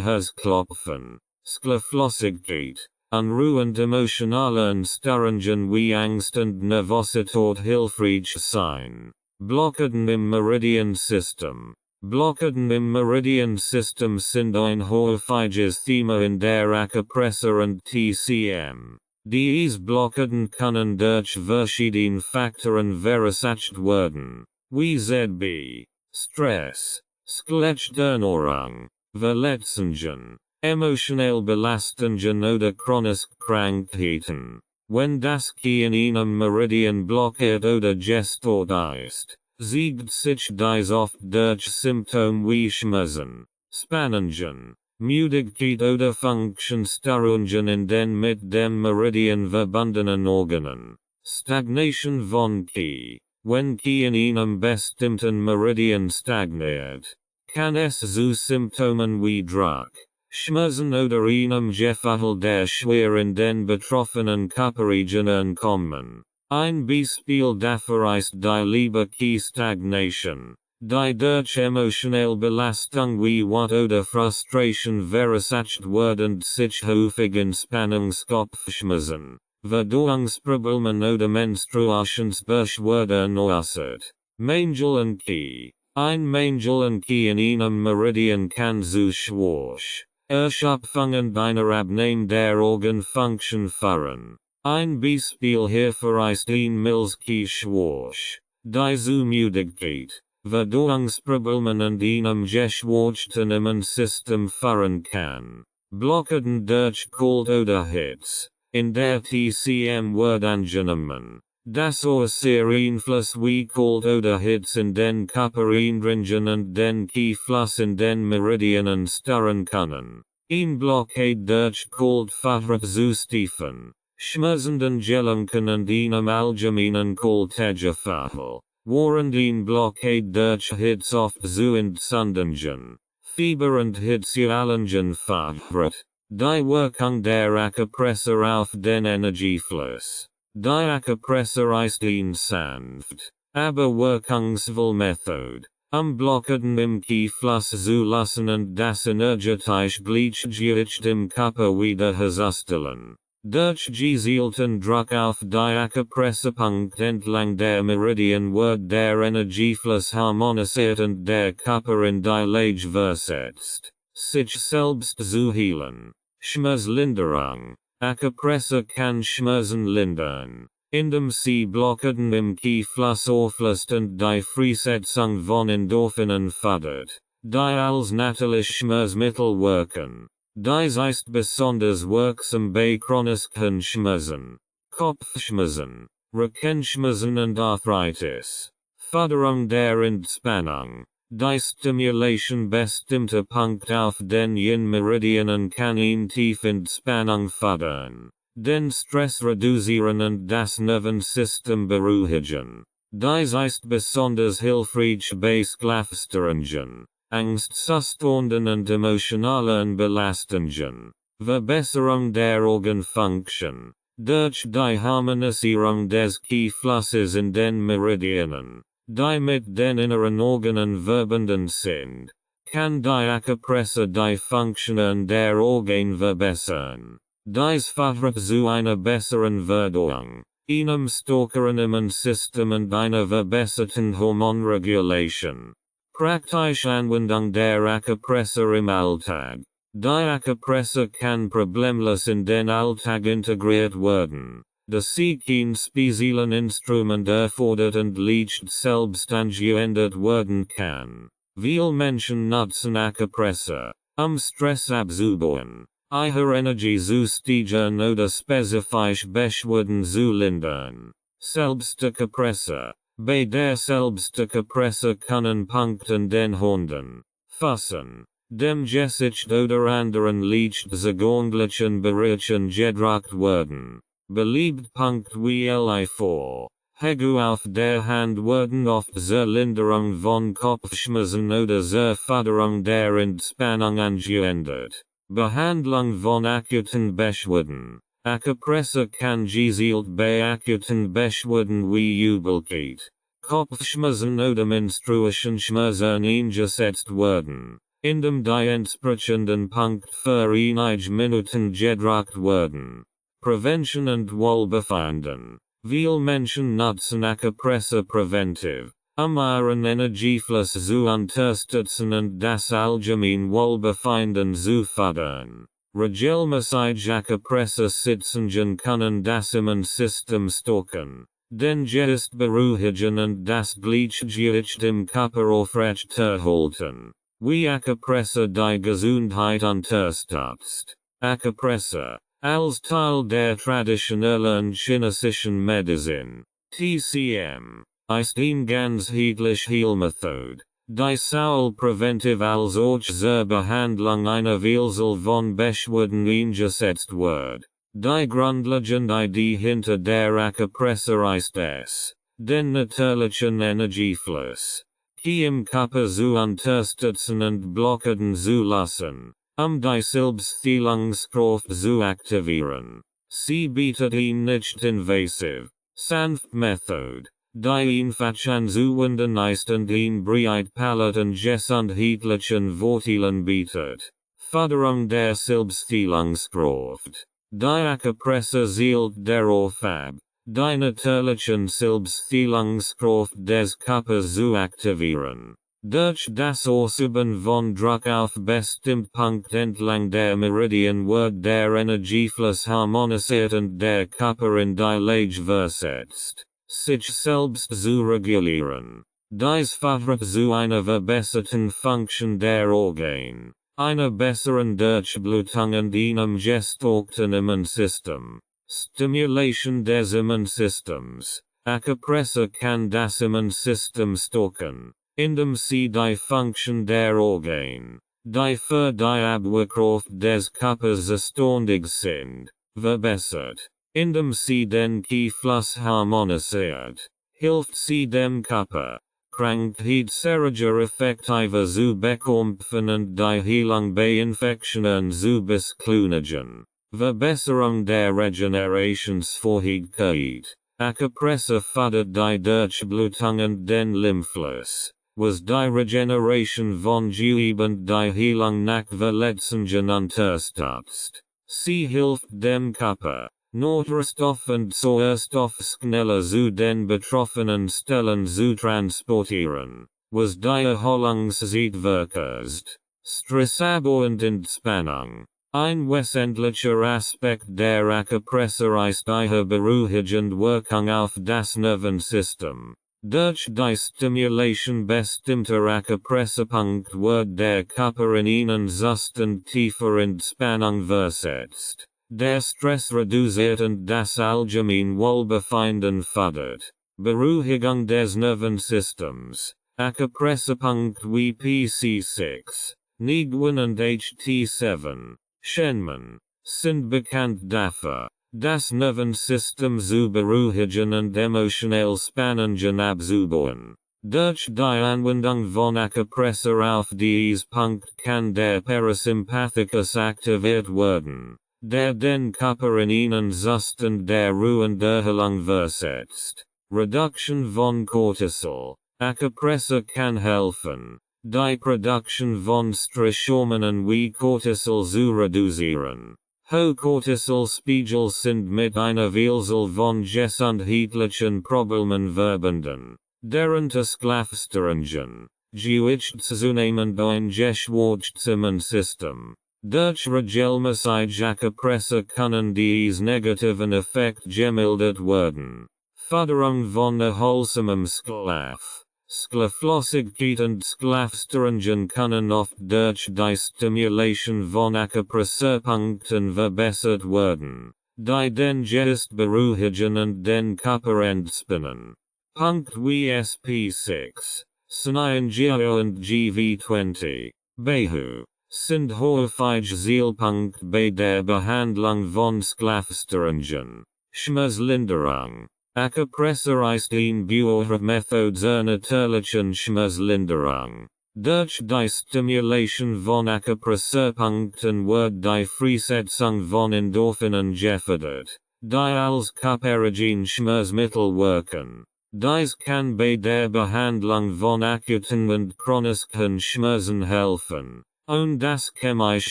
Herzklopfen, Schlaflosigkeit, Unruhe und emotionalen Störungen wie Angst und Nervosität hilfreich sein. Blockaden im Meridian-System. Blockaden im Meridian-System sind ein häufiges Thema in der Acupressur und TCM. Diese Blockaden können durch verschiedene Faktoren verursacht werden, wie z.B. Stress, Skelettstörung, Verletzungen, emotional Belastungen oder chronische Krankheiten. Wenn das Ki in einem Meridian blockiert oder gestört ist, zeigt sich dies oft durch Symptome wie Schmerzen, Spannungen, Müdigkeit oder Funktionsstörungen in den mit dem Meridian verbundenen Organen. Stagnation von Ki. Wenn Ki in einem bestimmten Meridian stagniert, kann es zu Symptomen wie Druck, Schmerzen oder einem Gefühl der Schwere in den betroffenen Körperregionen kommen. Ein Beispiel dafür ist die Leber-Ki-Stagnation, die durch emotionelle Belastung wie Wut oder Frustration verursacht wird und sich häufig in Spannungskopfschmerzen, Verdauungsproblemen oder Menstruationsbeschwerden äußert. Mangel an Ki. Ein Mangel an Ki in einem Meridian kann zu Schwach, Erschöpfung und einer Abnahme der Organfunktion führen. Ein Beispiel hierfür ist ein Milz-Ki-Schwach, die zu Müdigkeit, Verdauungsproblemen und einem geschwächten Immunsystem führen kann. Blockaden durch Kalt oder Hitze. In der TCM wird angenommen, dass Einfluss wie Kalt oder Hitze in den Körper eindringen und den Ki-Fluss in den Meridianen stören können. Ein Blockade durch Kalt führt zu tiefen, schmerzenden Gelenken und einem allgemeinen Kaltgefühl, während ein Blockade durch Hitze oft zu Entzündungen, Fieber und Hitzeallergien führt. Die Wirkung der Akupressor auf den Energiefluss. Die Akupressor ist ein sanft, aber wirkungsvoll Method, Blockenden im Kiefluss zu lassen und das energetische Gleichgewicht im Körper wieder herzustellen. Durch gezielten Druck auf die Akupressurpunkt entlang der Meridian wird der Energiefluss harmonisiert und der Körper in die Lage versetzt, sich selbst zu heilen. Schmerzlinderung. Akupressur kann Schmerzen lindern, indem sie Blockaden im Kiefluss auflöst und die Freisetzung von Endorphinen fördert, die als natürliche Schmerzmittel wirken. Dies ist besonders wirksam bei chronischen Schmerzen, Kopfschmerzen, Rückenschmerzen und Arthritis. Förderung der Entspannung. Die Stimulation bestimmter Punkte auf den Yin-Meridianen kann eine Tiefentspannung fördern, den Stress reduzieren und das Nervensystem beruhigen. Dies ist besonders hilfreich bei Schlafstörungen, Angstzuständen und emotionalen Belastungen. Verbesserung der Organfunktion. Durch die Harmonisierung des Kieflusses in den Meridianen, die mit den inneren Organen verbunden sind, kann die Akupressur die Funktionen der Organe verbessern. Dies fördert zu einer besseren Verdauung, einem stärkeren Immunsystem und einer verbesserten Hormonregulation. Praktische Anwendung der Akupressur im Alltag. Die Akupressur kann problemlos in den Alltag integriert werden, da sie kein speziellen Instrument erfordert und leicht selbst angewendet werden kann. Viele Menschen nutzen Akupressur, Stress abzubauen, ihre Energie zu steigern oder spezifische Beschwerden zu lindern. Selbstakupressur. Bei der Selbstakupressur können Punkte den Händen, Füßen, dem Gesicht oder anderen leicht zugänglichen Bereichen gedrückt werden. Beliebt Punkt wie L4, Hegu auf der Hand werden oft zur Linderung von Kopfschmerzen oder zur Förderung der Entspannung angewendet. Behandlung von akuten Beschwerden. Akupressur kann gezielt bei akuten Beschwerden wie Übelkeit, Kopfschmerzen oder Menstruationsschmerzen eingesetzt werden, indem die entsprechenden Punkte für einige Minuten gedrückt werden. Prävention und Wohlbefinden. Viele Menschen nutzen Akupressur präventiv, ihren Energiefluss zu unterstützen und das allgemeine Wohlbefinden zu fördern. Regelmäßige Akupressur-Sitzungen können das Immunsystem stärken, den Geist beruhigen und das Gleichgewicht im Körper aufrechterhalten. Wie Akupressur die Gesundheit unterstützt. Akupressur, als Teil der traditionellen chinesischen Medizin, TCM, ist eine ganzheitliche Heilmethode, die sowohl präventiv als auch zur Behandlung einer Vielzahl von Beschwerden eingesetzt wird. Die grundlegende Idee hinter der Akupressur ist es, den natürlichen Energiefluss, im Körper zu unterstützen und Blockaden zu lassen, die Selbstheilungskraft zu aktivieren. Sie bietet eine nicht invasive, sanfte Methode, die einfach anzuwenden ist und ein breit paletten gesundheitlichen Vorteilen bietet. Förderung der Selbstheilungskraft. Die Akupressur zielt darauf ab, die natürlichen Selbstheilungskraft des Körpers zu aktivieren. Durch das Ausüben von Druck auf bestimmte Punkte entlang der Meridian wird der Energiefluss harmonisiert und der Körper in die Lage versetzt, sich selbst zu regulieren. Dies fördert zu einer verbesserten Funktion der Organe, einer besseren Durchblutung und einem gestärkten Immunsystem. Stimulation des Immunsystems. Akupressur kann das Immunsystem stärken, indem sie die Funktion der Organe, die für die Abwehrkraft des Körpers zuständig sind, verbessert. Indem sie den Kiefluss harmonisiert, hilft sie dem Körper, Krankheit serger effektiver zu bekämpfen und die Heilung bei Infektionen zu beschleunigen. Verbesserung der Regenerationsfähigkeit. Akupresse fördert die Durchblutung und den Lymphfluss, was die Regeneration von Geweben und die Heilung nach Verletzungen unterstützt. Sie hilft dem Körper, Nährstoff und Sauerstoff schneller zu den betroffenen Stellen zu transportieren, was die Erholungszeit verkürzt. Stressabbau und Entspannung. Ein wesentlicher Aspekt der Akupresse ist ihre beruhigende Wirkung auf das Nervensystem. Durch die Stimulation bestimmter Akupressepunkte wird der Körper in einen Zustand tiefer Entspannung versetzt. Der Stress reduziert und das allgemeine Wohlbefinden fördert. Beruhigung des Nervensystems. Akupressepunkt wie PC6, Niguin und HT7, Shenman, sind bekannt dafür, das Nervensystem zu beruhigen und emotionelle Spannungen abzubauen. Durch die Anwendung von Akupresse auf diesen Punkt kann der Parasympathikus aktiviert werden, der den Körper in einen Zustand der Ruhe und Erholung versetzt. Reduction von Cortisol. Akupresse kann helfen, die Produktion von Stresshormonen wie Cortisol zu reduzieren. Hochcortisolspiegel sind mit einer Vielzahl von gesundheitlichen Problemen verbunden, darunter Schlafstörungen, Gewichtszunehmen und ein geschwächtes Immunsystem. Durch regelmäßige Akupresse können diese negativen Effekte gemildert werden. Förderung von erholsamem Schlaf. Schlaflosigkeit und Schlafstörungen können oft durch die Stimulation von Akupressepunkten verbessert werden, die den Geist beruhigen und den Körper entspannen. Punkt wie SP6, Synergie und GV20, Behu, sind häufig Zielpunkt bei der Behandlung von Schlafstörungen. Schmerzlinderung. Akupresse ist ein Methode zur natürlichen Schmerzlinderung. Durch die Stimulation von Akupressepunkten wird die Freisetzung von Endorphinen gefördert, die als körperigene Schmerzmittel wirken. Dies kann bei der Behandlung von akuten und chronischen Schmerzen helfen, ohne dass chemische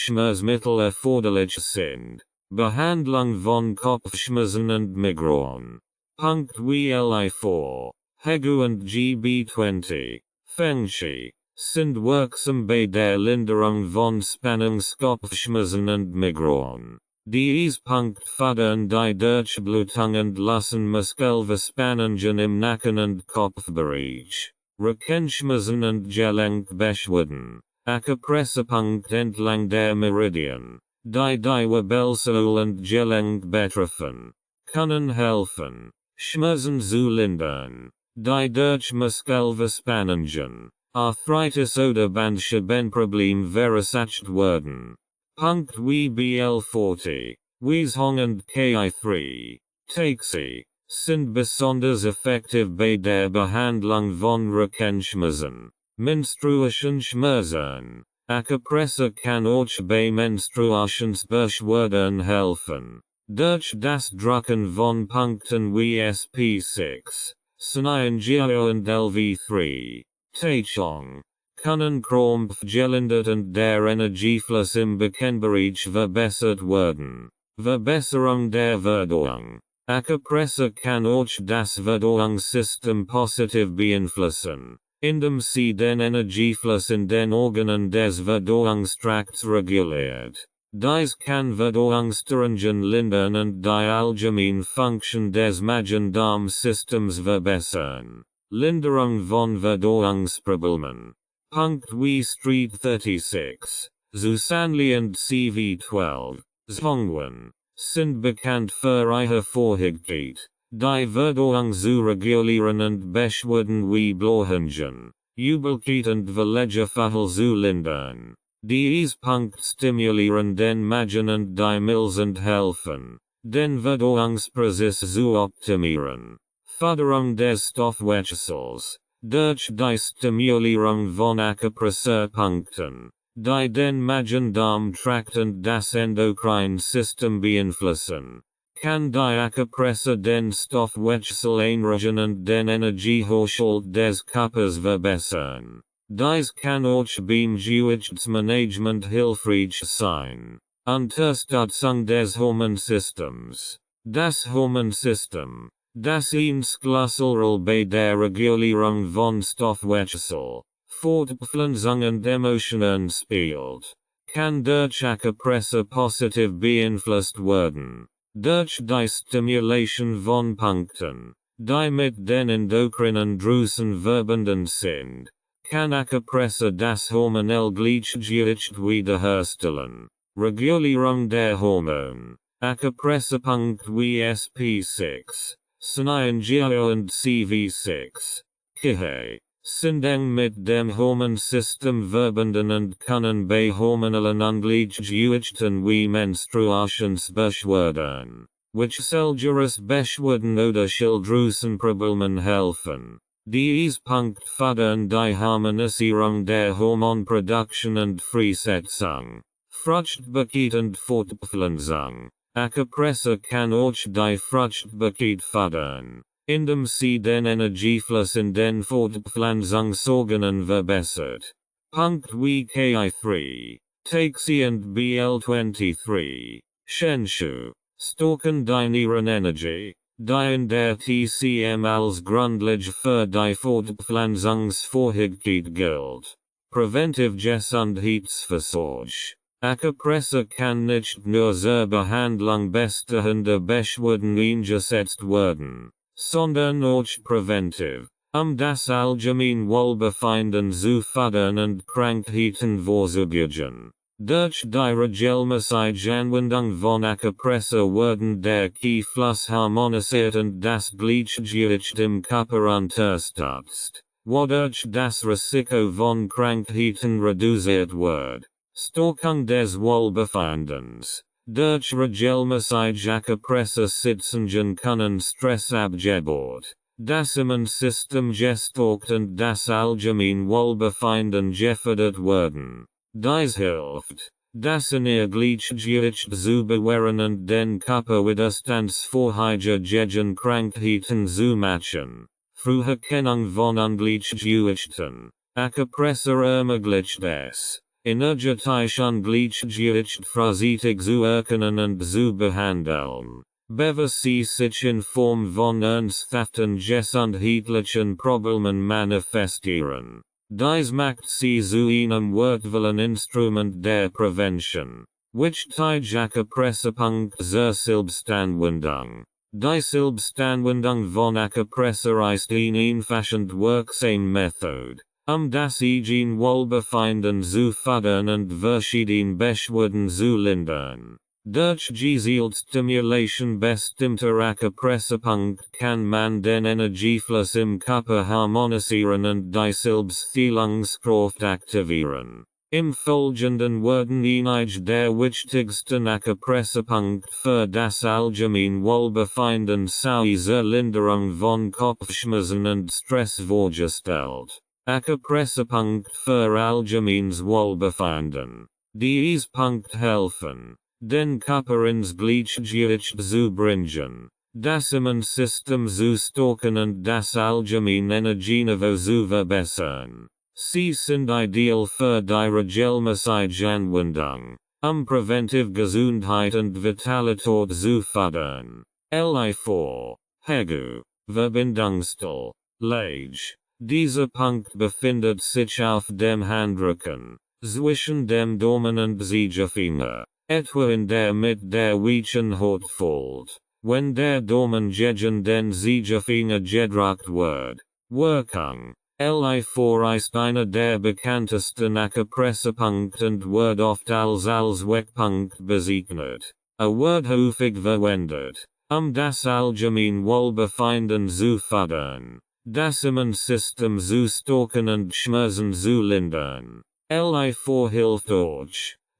Schmerzmittel erforderlich sind. Behandlung von Kopfschmerzen und Migräne. Punkt wie LA4, Hegu und GB20, Fengshi, sind wirksam bei der Linderung von Spannungskopfschmerzen und Migräne. Diese Punkt fördern die Durchblutung und lassen Muskelverspannungen im Nacken und Kopfbereich. Rückenschmerzen und Gelenkbeschwerden. Akupressepunkt entlang der Meridian, die Wirbelsäule und Gelenk betreffen, können helfen, Schmerzen zu lindern, die durch Muskelverspannungen, Arthritis oder Bandscheibenproblem verursacht werden. Punkt wie BL40, Wieshong und KI3, Taxi, sind besonders effektiv bei der Behandlung von Rückenschmerzen, Menstruationsschmerzen. Akupresse kann auch bei Menstruationsbeschwerden helfen. Durch das Drucken von Punkten wie SP6, Synergie und LV3, Taichung, können Krampf gelindert und der Energiefluss im Beckenbereich verbessert werden. Verbesserung der Verdauung. Akupresse kann auch das Verdauungssystem positiv beeinflussen, indem sie den Energiefluss in den Organen des Verdauungstrakts reguliert. Dies kann Verdauungsstörungen lindern und die allgemeine Funktion des Magen-Darm-Systems verbessern. Linderung von Verdauungsproblemen. Punkt wie Street 36, Susanli und CV12, Zhongwen, sind bekannt für ihre Fähigkeit, die Verdauung zu regulieren und Beschwerden wie Blähungen, Übelkeit und Verlegeverhal zu lindern. Diese Punkt stimulieren den Magen und die Milz und helfen, den Verdauungsprozess zu optimieren. Förderung des Stoffwechsels. durch die Stimulierung von Acupressurpunkten, die den Magen-Darm-Trakt und das Endokrine-System beeinflussen, kann die Acupressur den Stoffwechsel einregen und den Energiehaushalt des Körpers verbessern. Dies kann auch beim Gewichtsmanagement hilfreich sein. Unterstützung des Hormonsystems. Das Hormonsystem, das eine Schlüsselrolle bei der Regulierung von Stoffwechsel, Fortpflanzung und Emotionen spielt, kann durch Acupressur positiv beeinflusst werden. Durch die Stimulation von Punkten, die mit den endokrinen Drüsen verbunden sind, kann Acupressur das hormonelle Gleichgewicht wiederherstellen. Regulierung der Hormone. Acupressurpunkt wie SP6, Synangio und CV6, Kihe, sind eng mit dem Hormonsystem verbunden und können bei hormonellen Ungleichgewichten wie Menstruationsbeschwerden, Wechseljahrbeschwerden oder Schilddrüsenproblemen helfen. Dies Punkt fördern die Harmonisierung der Hormonproduktion und Freisetzung, Fruchtbarkeit und Fortpflanzung. Acupressur kann auch die Fruchtbarkeit fördern, indem sie den Energiefluss in den Fortpflanzungsorganen verbessert. Punkt wie Ki3, Taxi und BL23, Shenshu, stocken die Nierenenergie, die in der TCM als Grundlage für die Fortpflanzungsfähigkeit gilt. Preventive Gesundheitsversorgung. Acupressur kann nicht nur zur Behandlung bestehender Beschwerden eingesetzt werden, sondern auch präventiv, das allgemeine Wohlbefinden zu fördern und Krankheiten vorzubeugen. Durch die regelmäßige Anwendung von Acupressur werden der Ki-Fluss harmonisiert und das Gleichgewicht im Körper unterstützt, wodurch das Risiko von Krankheiten reduziert wird. Stärkung des Wohlbefindens. Durch regelmäßige Acupressur-Sitzungen können Stress abgebaut, das Immunsystem gestärkt und das allgemeine Wohlbefinden gefördert werden. Dies hilft, das Gleichgewicht zu bewahren und den Körper widerstandsfähiger gegen Krankheiten zu machen. Früherkennung von Ungleichgewichten. Acupressur ermöglicht es, energetisch Ungleichgewicht frühzeitig zu erkennen und zu behandeln, bevor sie sich in Form von ernsthaften gesundheitlichen Problemen manifestieren. Dies macht sie zu einem wertvollen Instrument der Prävention, wichtig Acupressurpunkt zur Selbstanwendung. Die Selbstanwendung von Acupressur ist eine einfache wirksame Methode, das eigene Wohlbefinden zu fördern und verschiedene Beschwerden zu lindern. Durch gezielte Stimulation bestimmter Acupressurpunkte kann man den Energiefluss im Körper harmonisieren und die Selbstheilungskraft aktivieren. Im Folgenden werden einige der wichtigsten Acupressurpunkte für das allgemeine Wohlbefinden sowie zur Linderung von Kopfschmerzen und Stress vorgestellt. Acupressurpunkt für allgemeines Wohlbefinden. Dies Punkt helfen, den Körper ins Gleichgewicht zu bringen, das Immunsystem zu stärken und das allgemeine Energieniveau zu verbessern. Sie sind ideal für die regelmäßige Anwendung, präventive Gesundheit und Vitalität zu fördern. Li4, Hegu, Verbindungsstil, Lage. Dieser Punkt befindet sich auf dem Handrücken, zwischen dem Daumen und Zeigefinger, etwa in der Mitte der weichen Haut fällt, wenn der Daumen gegen den Zeigefinger gedrückt wird. Wirkung. Li4 ist einer der bekanntesten Acupressurpunkte und wird oft als Wegpunkt bezeichnet. Wird häufig verwendet, das allgemeine Wohlbefinden zu fördern, das Immunsystem zu stärken und Schmerzen zu lindern. Li4 hilft auch,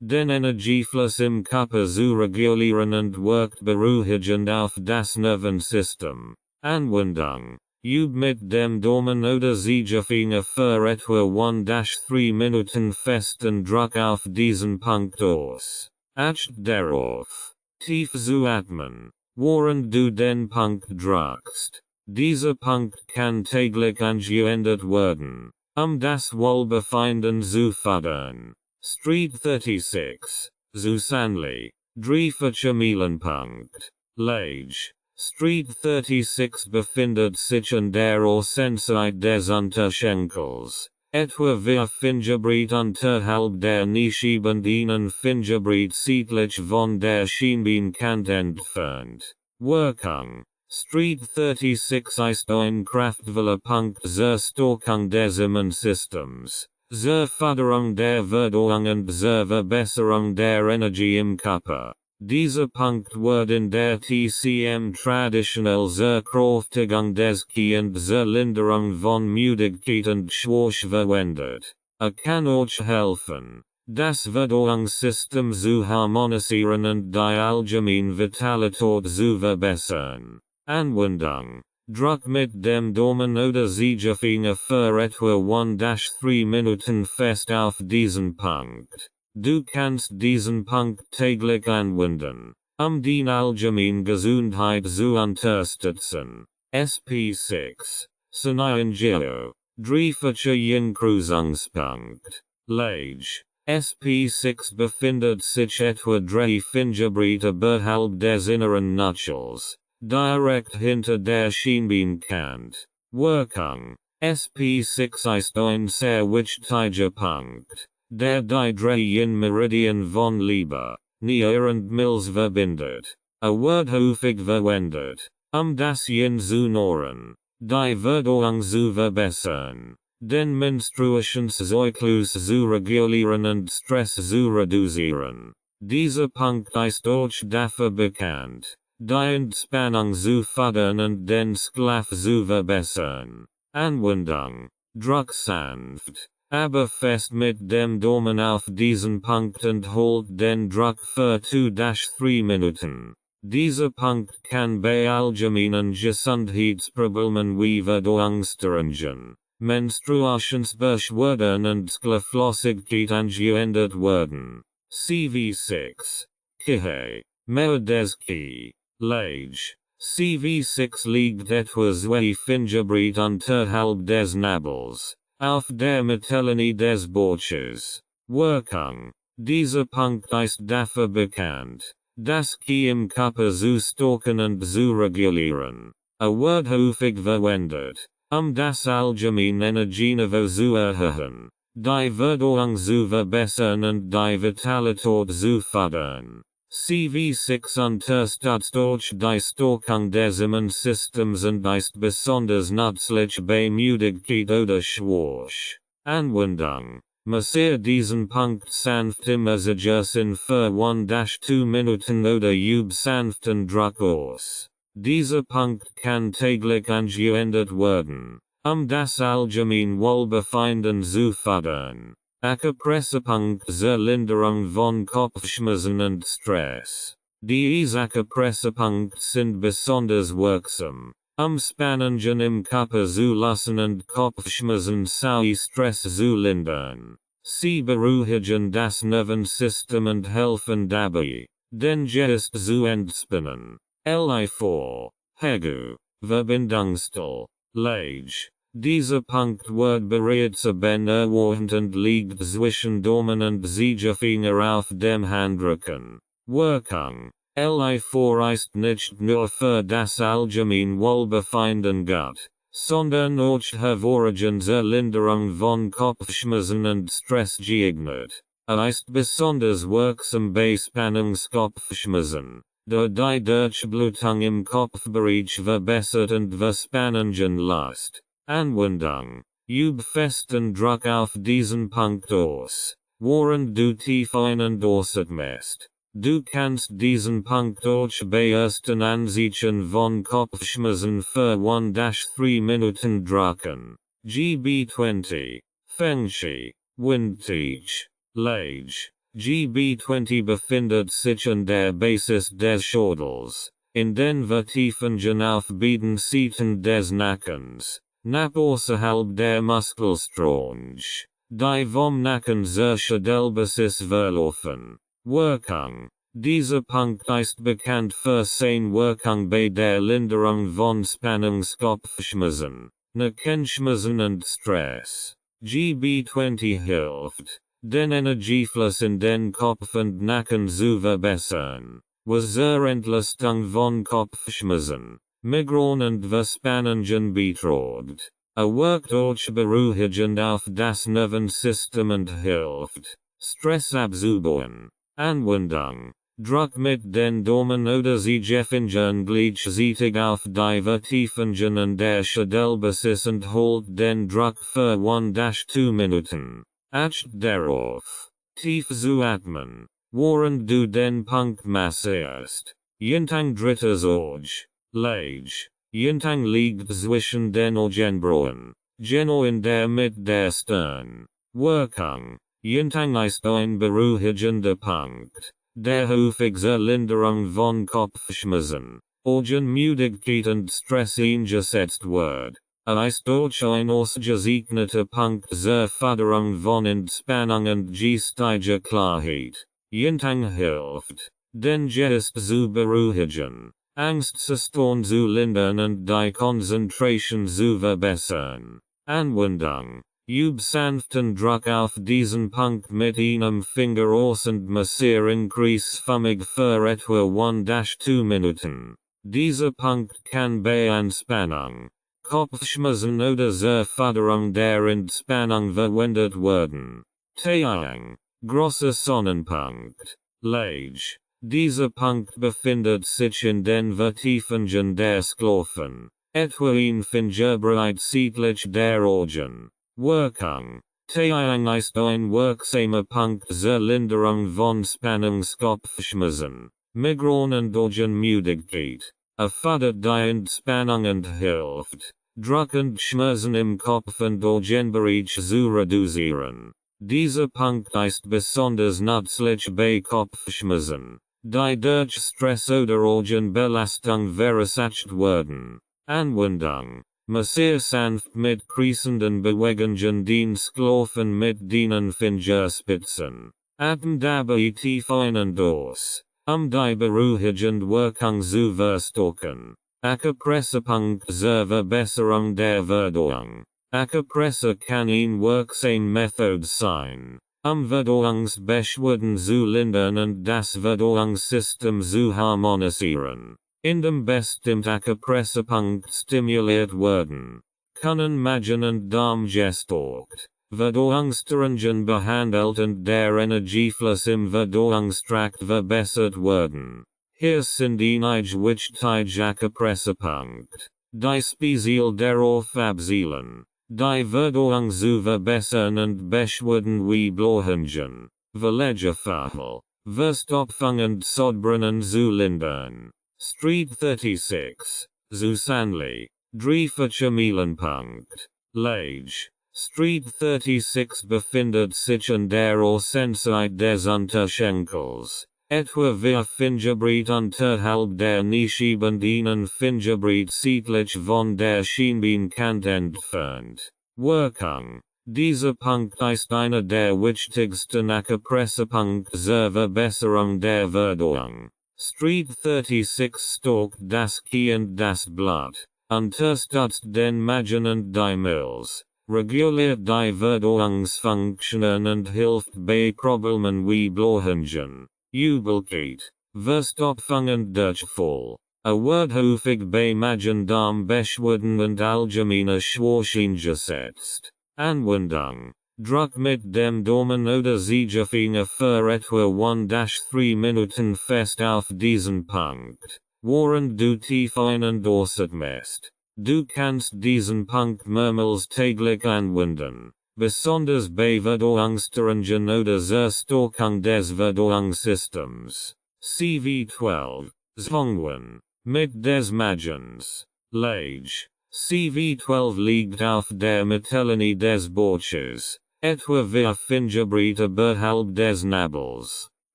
den Energiefluss im Körper zu regulieren und wirkt beruhigend auf das Nervensystem. Anwendung. mit dem Dormen oder Siegerfinger für etwa 1-3 Minuten fest und drück auf diesen Punkt aus. Acht darauf. Tief zu atmen. Während du den Punkt drückst. Dieser Punkt kann täglich angewendet werden, das Wohlbefinden zu fördern. Street 36. Susanli. Dreifacher Meilenpunkt. Lage. Street 36 befindet sich an der Außenseite des Unterschenkels. Etwa 4 Fingerbreit unterhalb der Nische und einen Fingerbreit südlich von der Schienbeinkant entfernt. Wirkung. Street 36 ist ein kraftvoller Punkt zur Stärkung des Immunsystems, zur Förderung der Verdauung und zur Verbesserung der Energie im Körper. Dieser Punkt wird in der TCM traditionell zur Kräftigung des Ki und zur Linderung von Müdigkeit und Schwäche verwendet. Kann euch helfen, das Verdauungssystem zu harmonisieren und die allgemeine Vitalität zu verbessern. Anwendung. Drück mit dem Daumen oder Zeigefinger für etwa 1-3 Minuten fest auf diesen Punkt. Du kannst diesen Punkt täglich anwenden, die allgemeine Gesundheit zu unterstützen. SP6. Scenario. Dreifacher Jinkreuzungspunkt. Lage. SP6 befindet sich etwa 3 Fingerbreit oberhalb des inneren Knöchels. Direkt hinter der Schienbeinkant. Wirkung. SP6 ist ein sehr wichtiger Punkt, der die 3 Meridian von Leber, Niere und Milz verbindet. Wird häufig verwendet, das Yin zu nähren, die Verdauung zu verbessern, den Menstruationszyklus zu regulieren und Stress zu reduzieren. Dieser Punkt ist auch dafür bekannt, die Entspannung zu fördern und den Schlaf zu verbessern. Anwendung. Drück sanft, aber fest mit dem Daumen auf diesen Punkt und holt den Druck für 2-3 Minuten. Dieser Punkt kann bei allgemeinen Gesundheitsproblemen wie Verdauungsstörungen, Menstruationsbeschwerden und Schlaflosigkeit angewendet werden. CV6. Kihe. Mehr des Ki. Lage. CV6 liegt etwa 2 Fingerbreit unterhalb des Nabels, auf der Mittellinie des Bauches. Wirkung. Dieser Punkt ist dafür bekannt, das Ki im Körper zu stärken und zu regulieren. Wird häufig verwendet, das allgemeine Energieniveau zu erhöhen, die Verdauung zu verbessern und die Vitalität zu fördern. CV6 unterstützt auch die Stärkung des Immunsystems und ist besonders nützlich bei Müdigkeit oder Schwäche. Anwendung. Massiere diesen Punkt sanft im Massagers für 1-2 Minuten oder üb sanften Druck aus. Dieser Punkt kann täglich angewendet werden, das allgemeine Wohlbefinden zu fördern. Akupressurpunkt zur Linderung von Kopfschmerzen und Stress. Diese Akupressurpunkte sind besonders wirksam, Spannungen im Körper zu lassen und Kopfschmerzen sowie Stress zu lindern. Sie beruhigen das Nervensystem und helfen dabei, den Geist zu entspannen. Li4. Hegu. Verbindungsstelle. Lage. Dieser Punkt wird bereits erwähnt und liegt zwischen Daumen und Zeigefinger auf dem Handrücken. Wirkung. Li4 ist nicht nur für das allgemeine Wohlbefinden gut, sondern auch hervorragend zur Linderung von Kopfschmerzen und Stress geeignet. Ist besonders wirksam bei Spannungskopfschmerzen, da die Durchblutung im Kopfbereich verbessert und Verspannungen lässt. Anwendung. Üb festen Druck auf diesen Punkt aus, während du tief ein- und ausatmest. Du kannst diesen Punkt auch bei ersten Anzeichen von Kopfschmerzen für 1-3 Minuten drücken. GB20. Fengshi. Windtage. Lage. GB20 befindet sich an der Basis des Schädels, in den Vertiefungen auf beiden Seiten des Nackens, nap außerhalb der Muskelstronch, die vom Nacken zur Schädelbasis verlaufen. Wirkung. Dieser Punkt ist bekannt für seine Wirkung bei der Linderung von Spannungskopfschmerzen, Nackenschmerzen und Stress. GB20 hilft, den Energiefluss in den Kopf und Nacken zu verbessern, was zur Entlastung von Kopfschmerzen, Migräne und Verspannungen beiträgt. Wirkt auch beruhigend auf das Nervensystem und hilft, Stress abzubauen. Anwendung. Druck mit den Daumen oder Zeigefingern gleichzeitig auf die Vertiefungen an der Schädelbasis und holt den Druck für 1-2 Minuten. Acht darauf, tief zu atmen, während du den Punkt massierst. Jentang drittes Auge, Lage. Jentang liegt zwischen den Augenbrauen, genau in der Mitte der Stirn. Wirkung. Jentang ist ein beruhigender Punkt, der häufig zur Linderung von Kopfschmerzen, Augenmüdigkeit und Stress eingesetzt wird. Ist auch ein ausgezeichneter Punkt zur Förderung von Entspannung und geistiger Klarheit. Jentang hilft, den Geist zu beruhigen, Angstzustand zu lindern und die Konzentration zu verbessern. Anwendung. Üb sanften Druck auf diesen Punkt mit einem Finger aus und massieren kreisförmig für etwa 1-2 Minuten. Dieser Punkt kann bei Anspannung, Kopfschmerzen oder zur Förderung der Entspannung verwendet werden. Taeyang. Großer Sonnenpunkt. Lage. Dieser Punkt befindet sich in den Vertiefungen der Sklofen, etwa ein Fingerbreit südlich der Augen. Wirkung. Taeyang ist ein wirksamer Punkt zur Linderung von Spannungskopfschmerzen, Migräne und Augenmüdigkeit. Fördert die Entspannung und hilft, Druck und Schmerzen im Kopf und Augenbereich zu reduzieren. Dieser Punkt ist besonders nützlich bei Kopfschmerzen, die durch Stress oder Augenbelastung verursacht werden. Anwendung. Massier sanft mit kreisenden Bewegungen den Sklofen mit den Fingerspitzen. Atme dabei tief ein und aus, die beruhigende Wirkung zu verstärken. Akupressurpunkt zur Verbesserung der Verdauung. Akupressur kann ein wirksame Methode sein, Verdauungsbeschwerden zu lindern und das Verdauungssystem zu harmonisieren. In dem bestimmt Akupressurpunkt stimuliert werden, können Magen und Darm gestärkt, Verdauungsstörungen behandelt und der Energiefluss im Verdauungstrakt verbessert werden. Hier sind einige wichtige Akupressurpunkte, die speziell darauf abzielen, die Verdauung zu verbessern und Beschwerden wie Blähungen, Verlegefahl, Verstopfung und Sodbrennen zu lindern. Street 36, Susanli, Drei-Verchemilenpunkt, Lage. Street 36 befindet sich an der Außenseite des Unterschenkels, etwa vier Fingerbreit unterhalb der Kniescheibe und einen Fingerbreit südlich von der Schienbeinkante entfernt. Wirkung. Dieser Punkt ist einer der wichtigsten Akupressurpunkte zur Verbesserung der Verdauung. Street 36 stärkt das Knie und das Blut, unterstützt den Magen und die Milz, reguliert die Verdauungsfunktionen und hilft bei Problemen wie Blähungen, Übelkeit, Verstopfung und Durchfall. Wird häufig bei Magen-Darm-Beschwerden und allgemeiner Schwäche eingesetzt. Anwendung. Druck mit dem Daumen oder Zeigefinger für etwa 1-3 Minuten fest auf diesen Punkt, während du tief ein- und ausatmest. Du kannst diesen Punkt mehrmals täglich anwenden, besonders bei Verdauungsstörungen oder zur Stärkung des Verdauungssystems. CV12. Zunge. Mit des Magens. Lage. CV12 liegt auf der Mittellinie des Bauches, etwa vier Fingerbreit oberhalb des Nabels.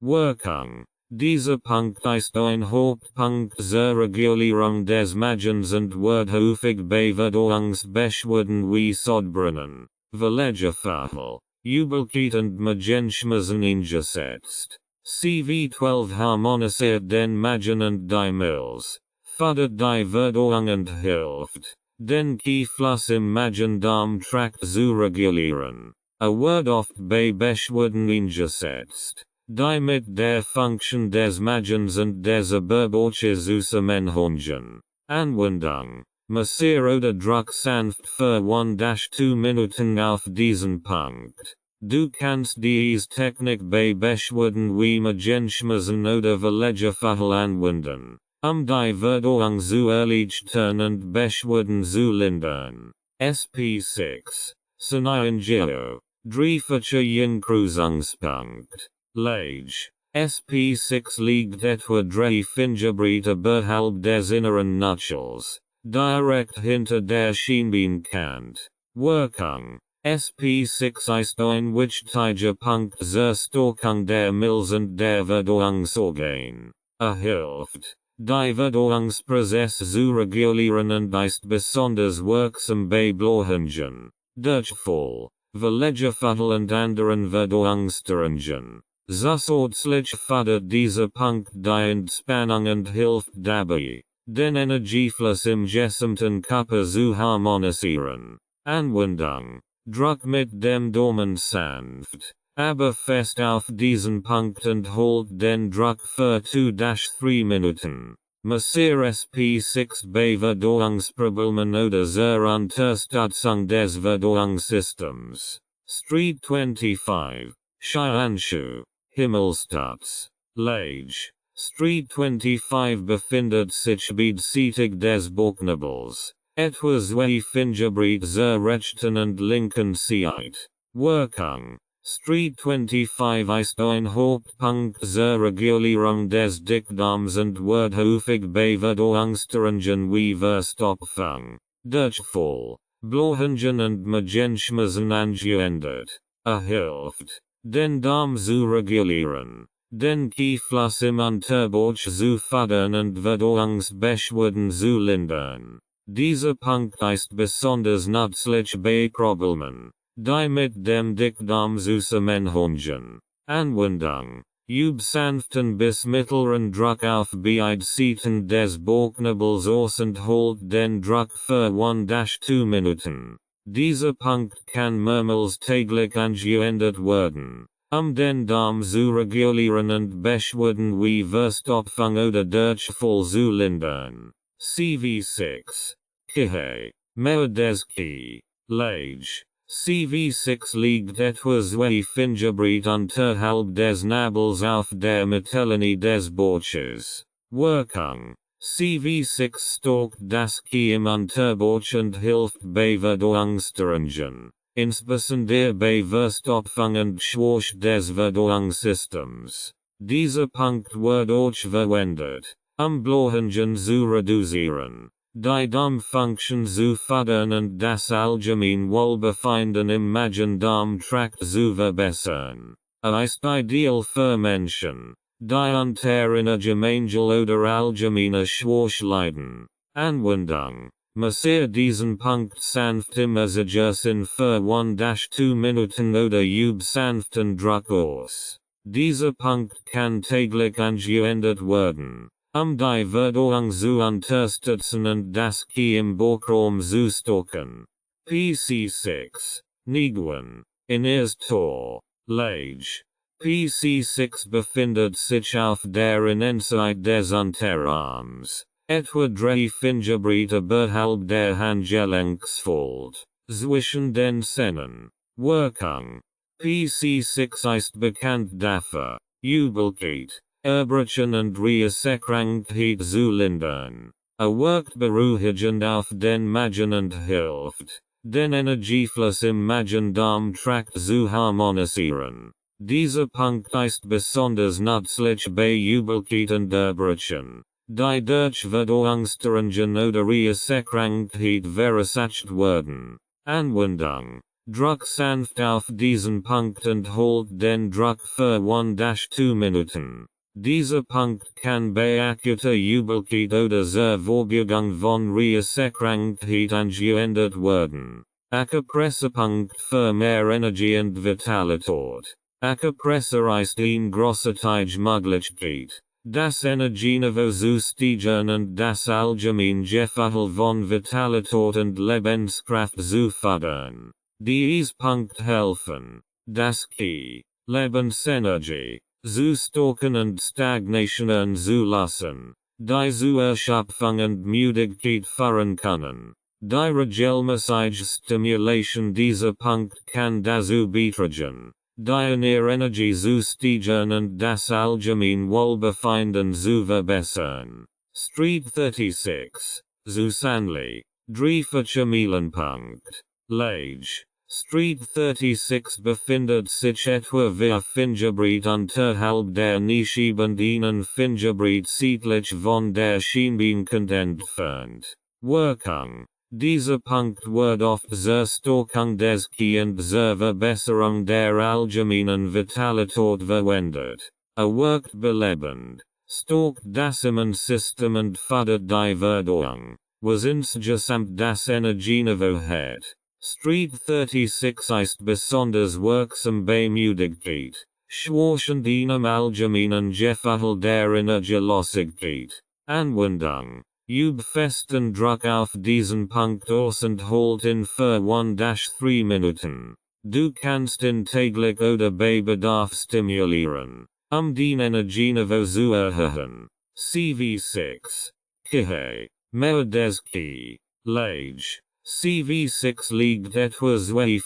Wirkung. Dieser Punkt ist ein Hauptpunkt zur Regulierung des Magens und wird häufig bei Verdauungsbeschwerden wie Sodbrennen, Verlegeverhal, Übelkeit und Magenschmerzen eingesetzt. CV 12 harmonisiert den Magen und die Milz, fördert die Verdauung und hilft, den Kiefluss im Magen-Darm-Trakt zu regulieren. Wird oft bei Beschwerden eingesetzt, die mit der Funktion des Magens und des Überbauches zusammenhängen. Anwendung: Massier oder Druck sanft für 1-2 Minuten auf diesen Punkt. Du kannst diese Technik bei Beschwerden wie Magenschmerzen oder Verlegeverhal anwenden, die Verdauung zu erleichtern und Beschwerden zu lindern. SP6. Szenariengeo. Dreifacher Jinkruisungspunkt. Lage. SP6 liegt etwa 3 Fingerbreit oberhalb des inneren Knöchels, direkt hinter der Schienbeinkant. Wirkung. SP6 ist ein wichtiger Punkt zur Stärkung der Milz und der Verdauungsorgane. Hilft, die Verdauungsprozesse zu regulieren und ist besonders wirksam bei Blähungen, Durchfall, Verlegeverhal und anderen Verdauungsstörungen. Zusätzlich fördert dieser Punkt die Entspannung und hilft dabei, den Energiefluss im gesamten Körper zu harmonisieren. Anwendung: Druck mit dem Daumen sanft, aber fest auf diesen Punkt und holt den Druck für 2-3 Minuten. Massier SP6 bei Verdauungsproblemen oder zur Unterstützung des Verdauungssystems. Street 25, Skianschuh, Himmelstutz, Lage. Street 25 befindet sich beidseitig des Bauchnabels, etwa 2 Fingerbreit zur rechten und linken Seite. Wirkung: Street 25 ist ein Hauptpunkt zur Regulierung des Dickdarms und wird häufig bei Verdauungsstörungen wie Verstopfung, Durchfall, Blähungen und Magenschmerzen angewendet. Hilft, den Darm zu regulieren, den Kiefluss im Unterbauch zu fördern und Verdauungsbeschwerden zu lindern. Dieser Punkt ist besonders nützlich bei Problemen, die mit dem Dickdarm zusammenhängen. Anwendung: Üb sanften bis mittleren Druck auf beide Seiten des Bauchnabels aus und holt den Druck für 1-2 Minuten. Dieser Punkt kann mehrmals täglich angewendet werden, den Darm zu regulieren und Beschwerden wie Verstopfung oder Durchfall zu lindern. CV6. Kihe. Mehr des Ki. Lage. CV6 liegt etwa 2 Fingerbreit unterhalb des Nabels auf der Mittellinie des Bauches. Wirkung: CV6 stärkt das Ki im Unterbauch und hilft bei Verdauungsstörungen, insbesondere bei Verstopfung und Schwäche des Verdauungssystems. Dieser Punkt wird auch verwendet, Blähungen zu reduzieren, die Darmfunktion zu fördern und das allgemeine Wohlbefinden im Magen-Darm-Trakt zu verbessern. Ist ideal für Menschen, die unter einer Gemeinschel oder allgemeiner Schwäche leiden. Anwendung: Massier diesen Punkt sanft im Asigersinn für 1-2 Minuten oder üb sanften Druck aus. Dieser Punkt kann täglich angewendet werden, die Verdauung zu unterstützen und das Ki im Bauchraum zu stärken. PC6. Niguin. Inneres Tor. Lage. PC6 befindet sich auf der Innenseite des Unterarms, etwa 3 Fingerbreit oberhalb der Handgelenksfalte, zwischen den Zähnen. Wirkung: PC6 ist bekannt dafür, Übelkeit, Erbrechen und Reizkrankheit zu lindern. Wirkt beruhigend auf den Magen und hilft, den Energiefluss im Magen-Darm-Trakt zu harmonisieren. Dieser Punkt ist besonders nützlich bei Übelkeit und Erbrechen, die durch Verdauungsstörungen oder Reizkrankheit verursacht werden. Anwendung: Druck sanft auf diesen Punkt und holt den Druck für 1-2 Minuten. Dieser Punkt kann bei akuter Übelkeit oder zur Vorbeugung von Reissekrankheit angewendet werden. Acupressurpunkt für mehr Energie und Vitalität. Acupressur ist eine großartige Möglichkeit, das Energieniveau zu steigern und das allgemeine Gefühl von Vitalität und Lebenskraft zu fördern. Diese Punkt helfen, das Key, Lebensenergie, zu stocken und Stagnationen zu lassen, die zu Erschöpfung und Müdigkeit führen können. Die regelmäßige Stimulation dieser Punkt kann dazu beitragen, die Energie zu steigern und das allgemeine Wohlbefinden zu verbessern. Street 36, Susanli, Drei-Verchemilenpunkt, Lage. Street 36 befindet sich etwa 4 unterhalb der Nische und 1 südlich von der Schienbeinkant entfernt. Wirkung. Dieser Punkt wird oft zur Stärkung des Ki und zur Verbesserung der allgemeinen Vitalität verwendet. Wirkt belebend, stärkt das Immunsystem und fördert die Verdauung, was insgesamt das Energieniveau hat. Street 36 ist besonders wirksam bei Müdigkeit, Schwach und einem allgemeinen Gefühl der Energielosigkeit. Anwendung. Üb festen Druck auf diesen Punkt aus und halt ihn für 1-3 Minuten. Du kannst ihn täglich oder bei Bedarf stimulieren, den Energieniveau zu erhöhen. CV6. Kihe. Mehr des Ki. Lage. CV6 liegt etwa 2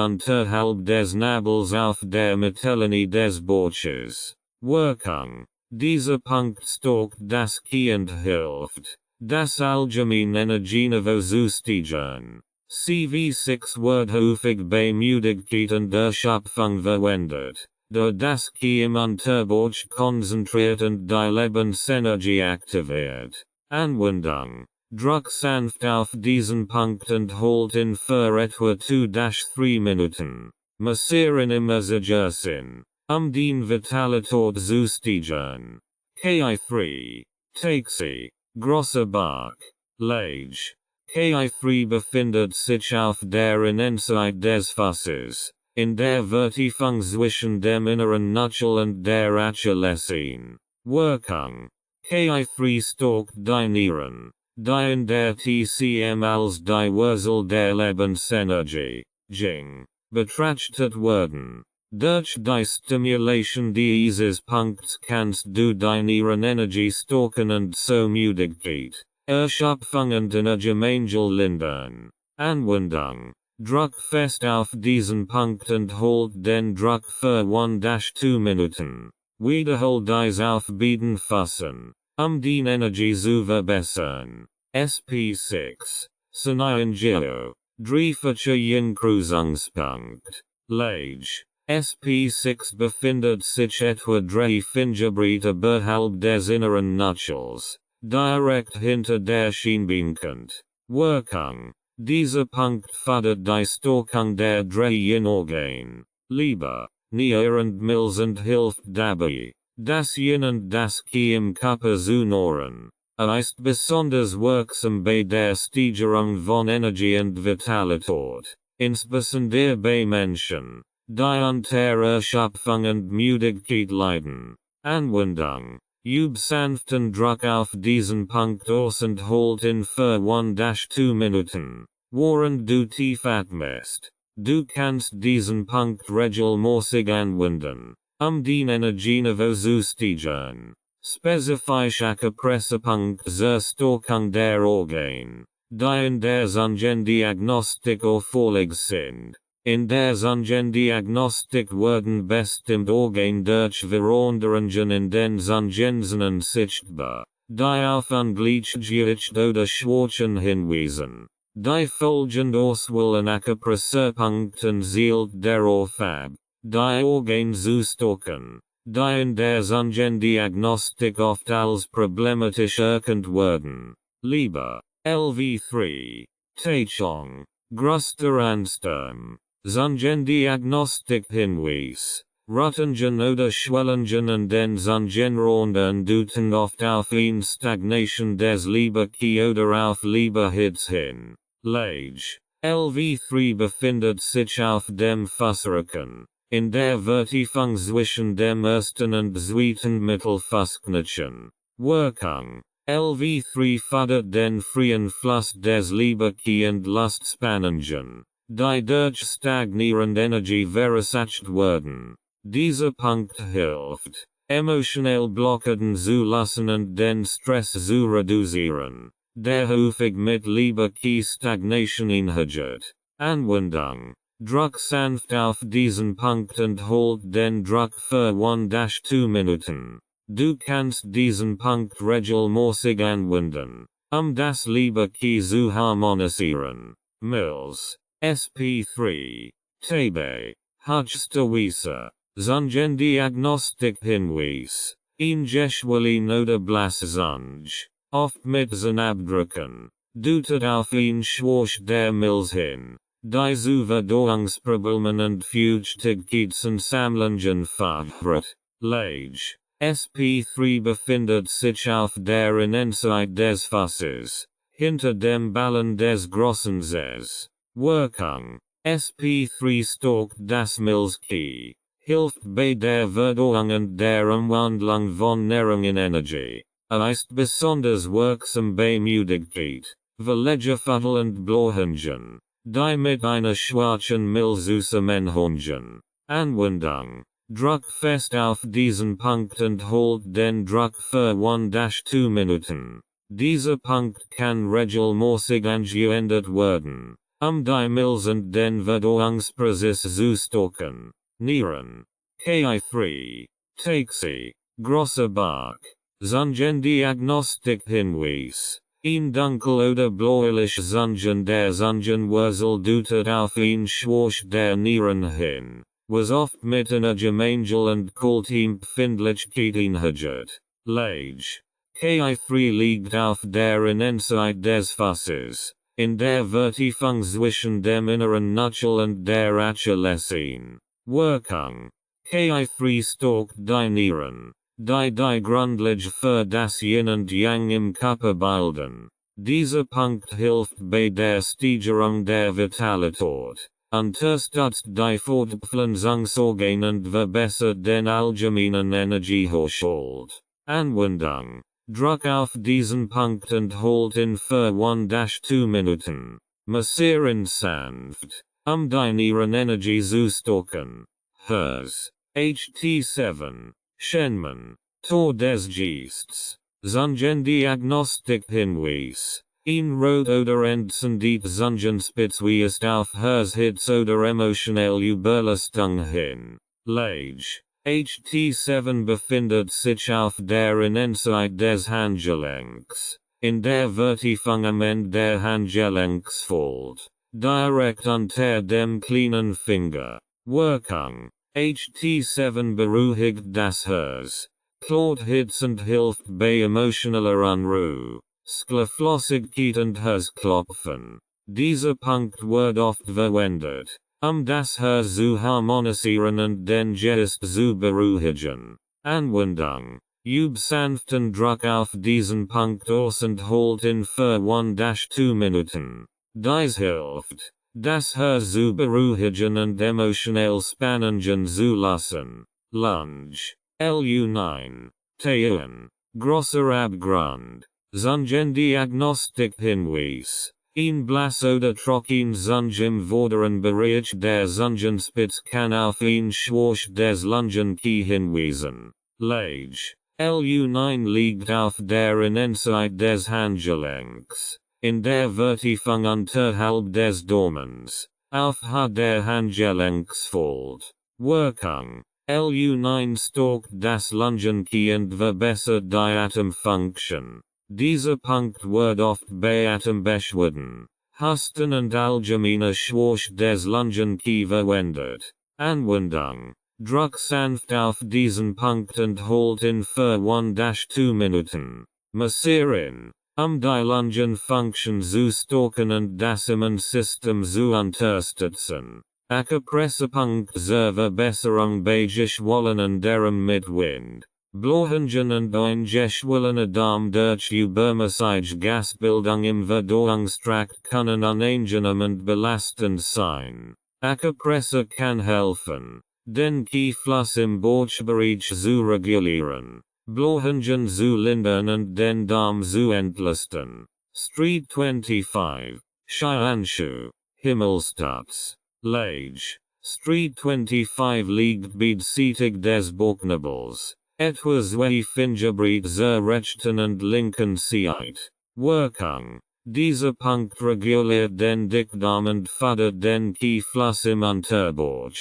unterhalb des Nabels auf der Mittellinie des Bauches. Wirkung. Dieser Punkt stärkt das Ki und hilft, das allgemeine Energieniveau zu steigern. CV6 wird häufig bei Müdigkeit und Erschöpfung verwendet, da das Ki im Unterbauch konzentriert und die Lebensenergie aktiviert. Anwendung. Druck sanft auf diesen Punkt und halt ihn für etwa 2-3 Minuten. Massieren im Sinn, den Vitalität zu steigern. KI3. Taxi. Großer Bach. Lage. KI3 befindet sich auf der Innenseite des Fußes, in der Vertiefung zwischen dem inneren Knöchel und der Achillessehne. Wirkung. KI3 stärkt die Nieren, die in der TCM als die Wurzel der Lebensenergie, Jing, betrachtet werden. Durch die Stimulation dieses Punkts kannst du die Nierenenergie stärken und so Müdigkeit, Erschöpfung und Energiemangel lindern. Anwendung. Druck fest auf diesen Punkt und halt den Druck für 1-2 Minuten. Wiederhol dies auf beiden Füßen, den Energie zu verbessern. SP6. Sanayangeo. Drei-Verchemilenpunkt. Lage. SP6 befindet sich etwa 3 Fingerbreit oberhalb des inneren Knöchels, direkt hinter der Schienbeinkant. Wirkung. Dieser Punkt fördert die Stärkung der 3 Organe, Leber, Niere und Milz und hilft dabei, das Yin und das Ki im Körper zu nähren. Ist besonders wirksam bei der Steigerung von Energie und Vitalität, insbesondere bei Menschen, die unter Erschöpfung und Müdigkeit leiden. Anwendung. Üb sanften Druck auf diesen Punkt aus und halt ihn für 1-2 Minuten, während du tief atmest. Du kannst diesen Punkt regelmäßig anwenden, den Energieniveau zu steigern. Spezifisch Acupressurpunkt zur Stärkung der Organe, die in der Zungendiagnostik auffällig sind. In der Zungendiagnostik werden bestimmt Organe durch Veränderungen in den Zungenzähnen sichtbar, die auf Ungleichgewicht oder Schwächen hinweisen. Die folgende Auswahl an Acupressurpunkten zielt darauf ab, die Organe zu stärken, die in der Zungendiagnostik oft als problematisch erkannt werden. Leber. LV3. Taichung. Größter Ansturm. Zungendiagnostik Hinweis. Rüttingen oder Schwellungen und den Zungenrändern deuten oft auf eine Stagnation des Leberkey oder auf Leberhits hin. Lage. LV3 befindet sich auf dem Fußrücken, in der Vertiefung zwischen dem ersten und zweiten Mittelfußknöchel. Wirkung. LV3 fördert den freien Fluss des Leberkey und Lustspannungen, die durch stagnierende Energie verursacht werden. Dieser Punkt hilft, emotionelle Blockaden zu lassen und den Stress zu reduzieren, der häufig mit Leberkey-Stagnation einhergeht. Anwendung. Druck sanft auf diesen Punkt und holt den Druck für 1-2 Minuten. Du kannst diesen Punkt regelmäßig anwenden, das Leberkey zu harmonisieren. Mills. SP3. TB. Hutchstewieser. Zungendiagnostik Hinweis. Geschwollen oder blass Zunge. Oft mit Abdrücken. Deutet auf Schwach der Milz hin. Die zu Verdauungsproblemen und Feuchtigkeitsansammlungen fördert. Lage. SP3 befindet sich auf der Innenseite des Fußes, hinter dem Ballen des großen Zehs. Wirkung. SP3 stärkt das Milzkey, hilft bei der Verdauung und der Umwandlung von Nahrung in Energie. Ist besonders wirksam bei Müdigkeit, Verlegefuddel und Blähungen, die mit einer schwachen Milz zusammenhängen. Anwendung. Druck fest auf diesen Punkt und holt den Druck für 1-2 Minuten. Dieser Punkt kann regelmäßig angewendet werden, die Milz und den Verdauungsprozess zu stärken. Nieren. KI3. Taxi. Großer Bach. Zungendiagnostik Hinweis. Dunkel oder bläulich Zungen der Zungenwurzel deutet auf Schwach der Nieren hin, was oft mit einer Gemengel und Kultempfindlichkeit einhergeht. Lage. KI3 liegt auf der Innenseite des Fußes, in der Vertiefung zwischen dem inneren Knöchel und der Achillessehne. Wirkung. KI3 stärkt die Nieren, die Grundlage für das Yin und Yang im Körper bilden. Dieser Punkt hilft bei der Steigerung der Vitalität, unterstützt die Fortpflanzungsorgane und verbessert den allgemeinen Energiehaushalt. Anwendung. Druck auf diesen Punkt und holt ihn für 1-2 Minuten. Massieren sanft, die Nierenenergie zu stärken. Hers. HT7. Schenman. Tor des Geistes. Zungendiagnostik Hinweis. Rot oder entzündet Zungenspitze ist auf Hits oder emotionelle Überlastung hin. Lage. HT7 befindet sich auf der Innenseite des Handgelenks, in der Vertiefung am Ende der Handgelenksfold, direkt unter dem kleinen Finger. Wirkung. HT7 beruhigt das Herz, klärt Hitze und hilft bei emotionaler Unruhe, Schlaflosigkeit und Herzklopfen. Dieser Punkt wird oft verwendet, das Herz zu harmonisieren und den Geist zu beruhigen. Anwendung. Üb sanften Druck auf diesen Punkt aus und holt ihn für 1-2 Minuten. Dies hilft, das Herz zu beruhigen und emotionell Spannungen zu lassen. Lunge. LU9. Tayen. Grosser Abgrund. Zungendiagnostik Hinweis. Blass oder trocken Zunge im vorderen Bereich der Zungenspitze kann auf Schwach des Lungenkey hinweisen. Lage. LU9 liegt auf der Innenseite des Handgelenks, in der Vertiefung unterhalb des Daumens, auf der Handgelenksfold. Wirkung. LU9 stärkt das Lungenkey und verbessert die Atemfunktion. Dieser Punkt wird oft bei Atembeschwerden, Husten und allgemeiner Schwach des Lungenkey verwendet. Anwendung. Druck sanft auf diesen Punkt und holt ihn für 1-2 Minuten. Massieren, die Lungenfunktion zu stärken und das Immunsystem zu unterstützen. Aka Pressepunkt Zerva Besserung bei Geschwollen derem Mitwind. Blorhungen und Eingeschwollene Darm durch Übermassage Gasbildung im Verdauungstrakt können unangenehm und belastend sein. Aka Presse kann helfen, den Kiefluss im Bauchbereich zu regulieren, Blorhungen zu lindern und den Darm zu entlasten. Street 25, Shianshu, Himmelstadt. Lage. Street 25 liegt beidseitig des Bauchnabels. Etwa zwei Fingerbreit zur rechten und linken Seite. Wirkung. Dieser Punkt reguliert den Dickdarm und fördert den Kiefluss im Unterbauch.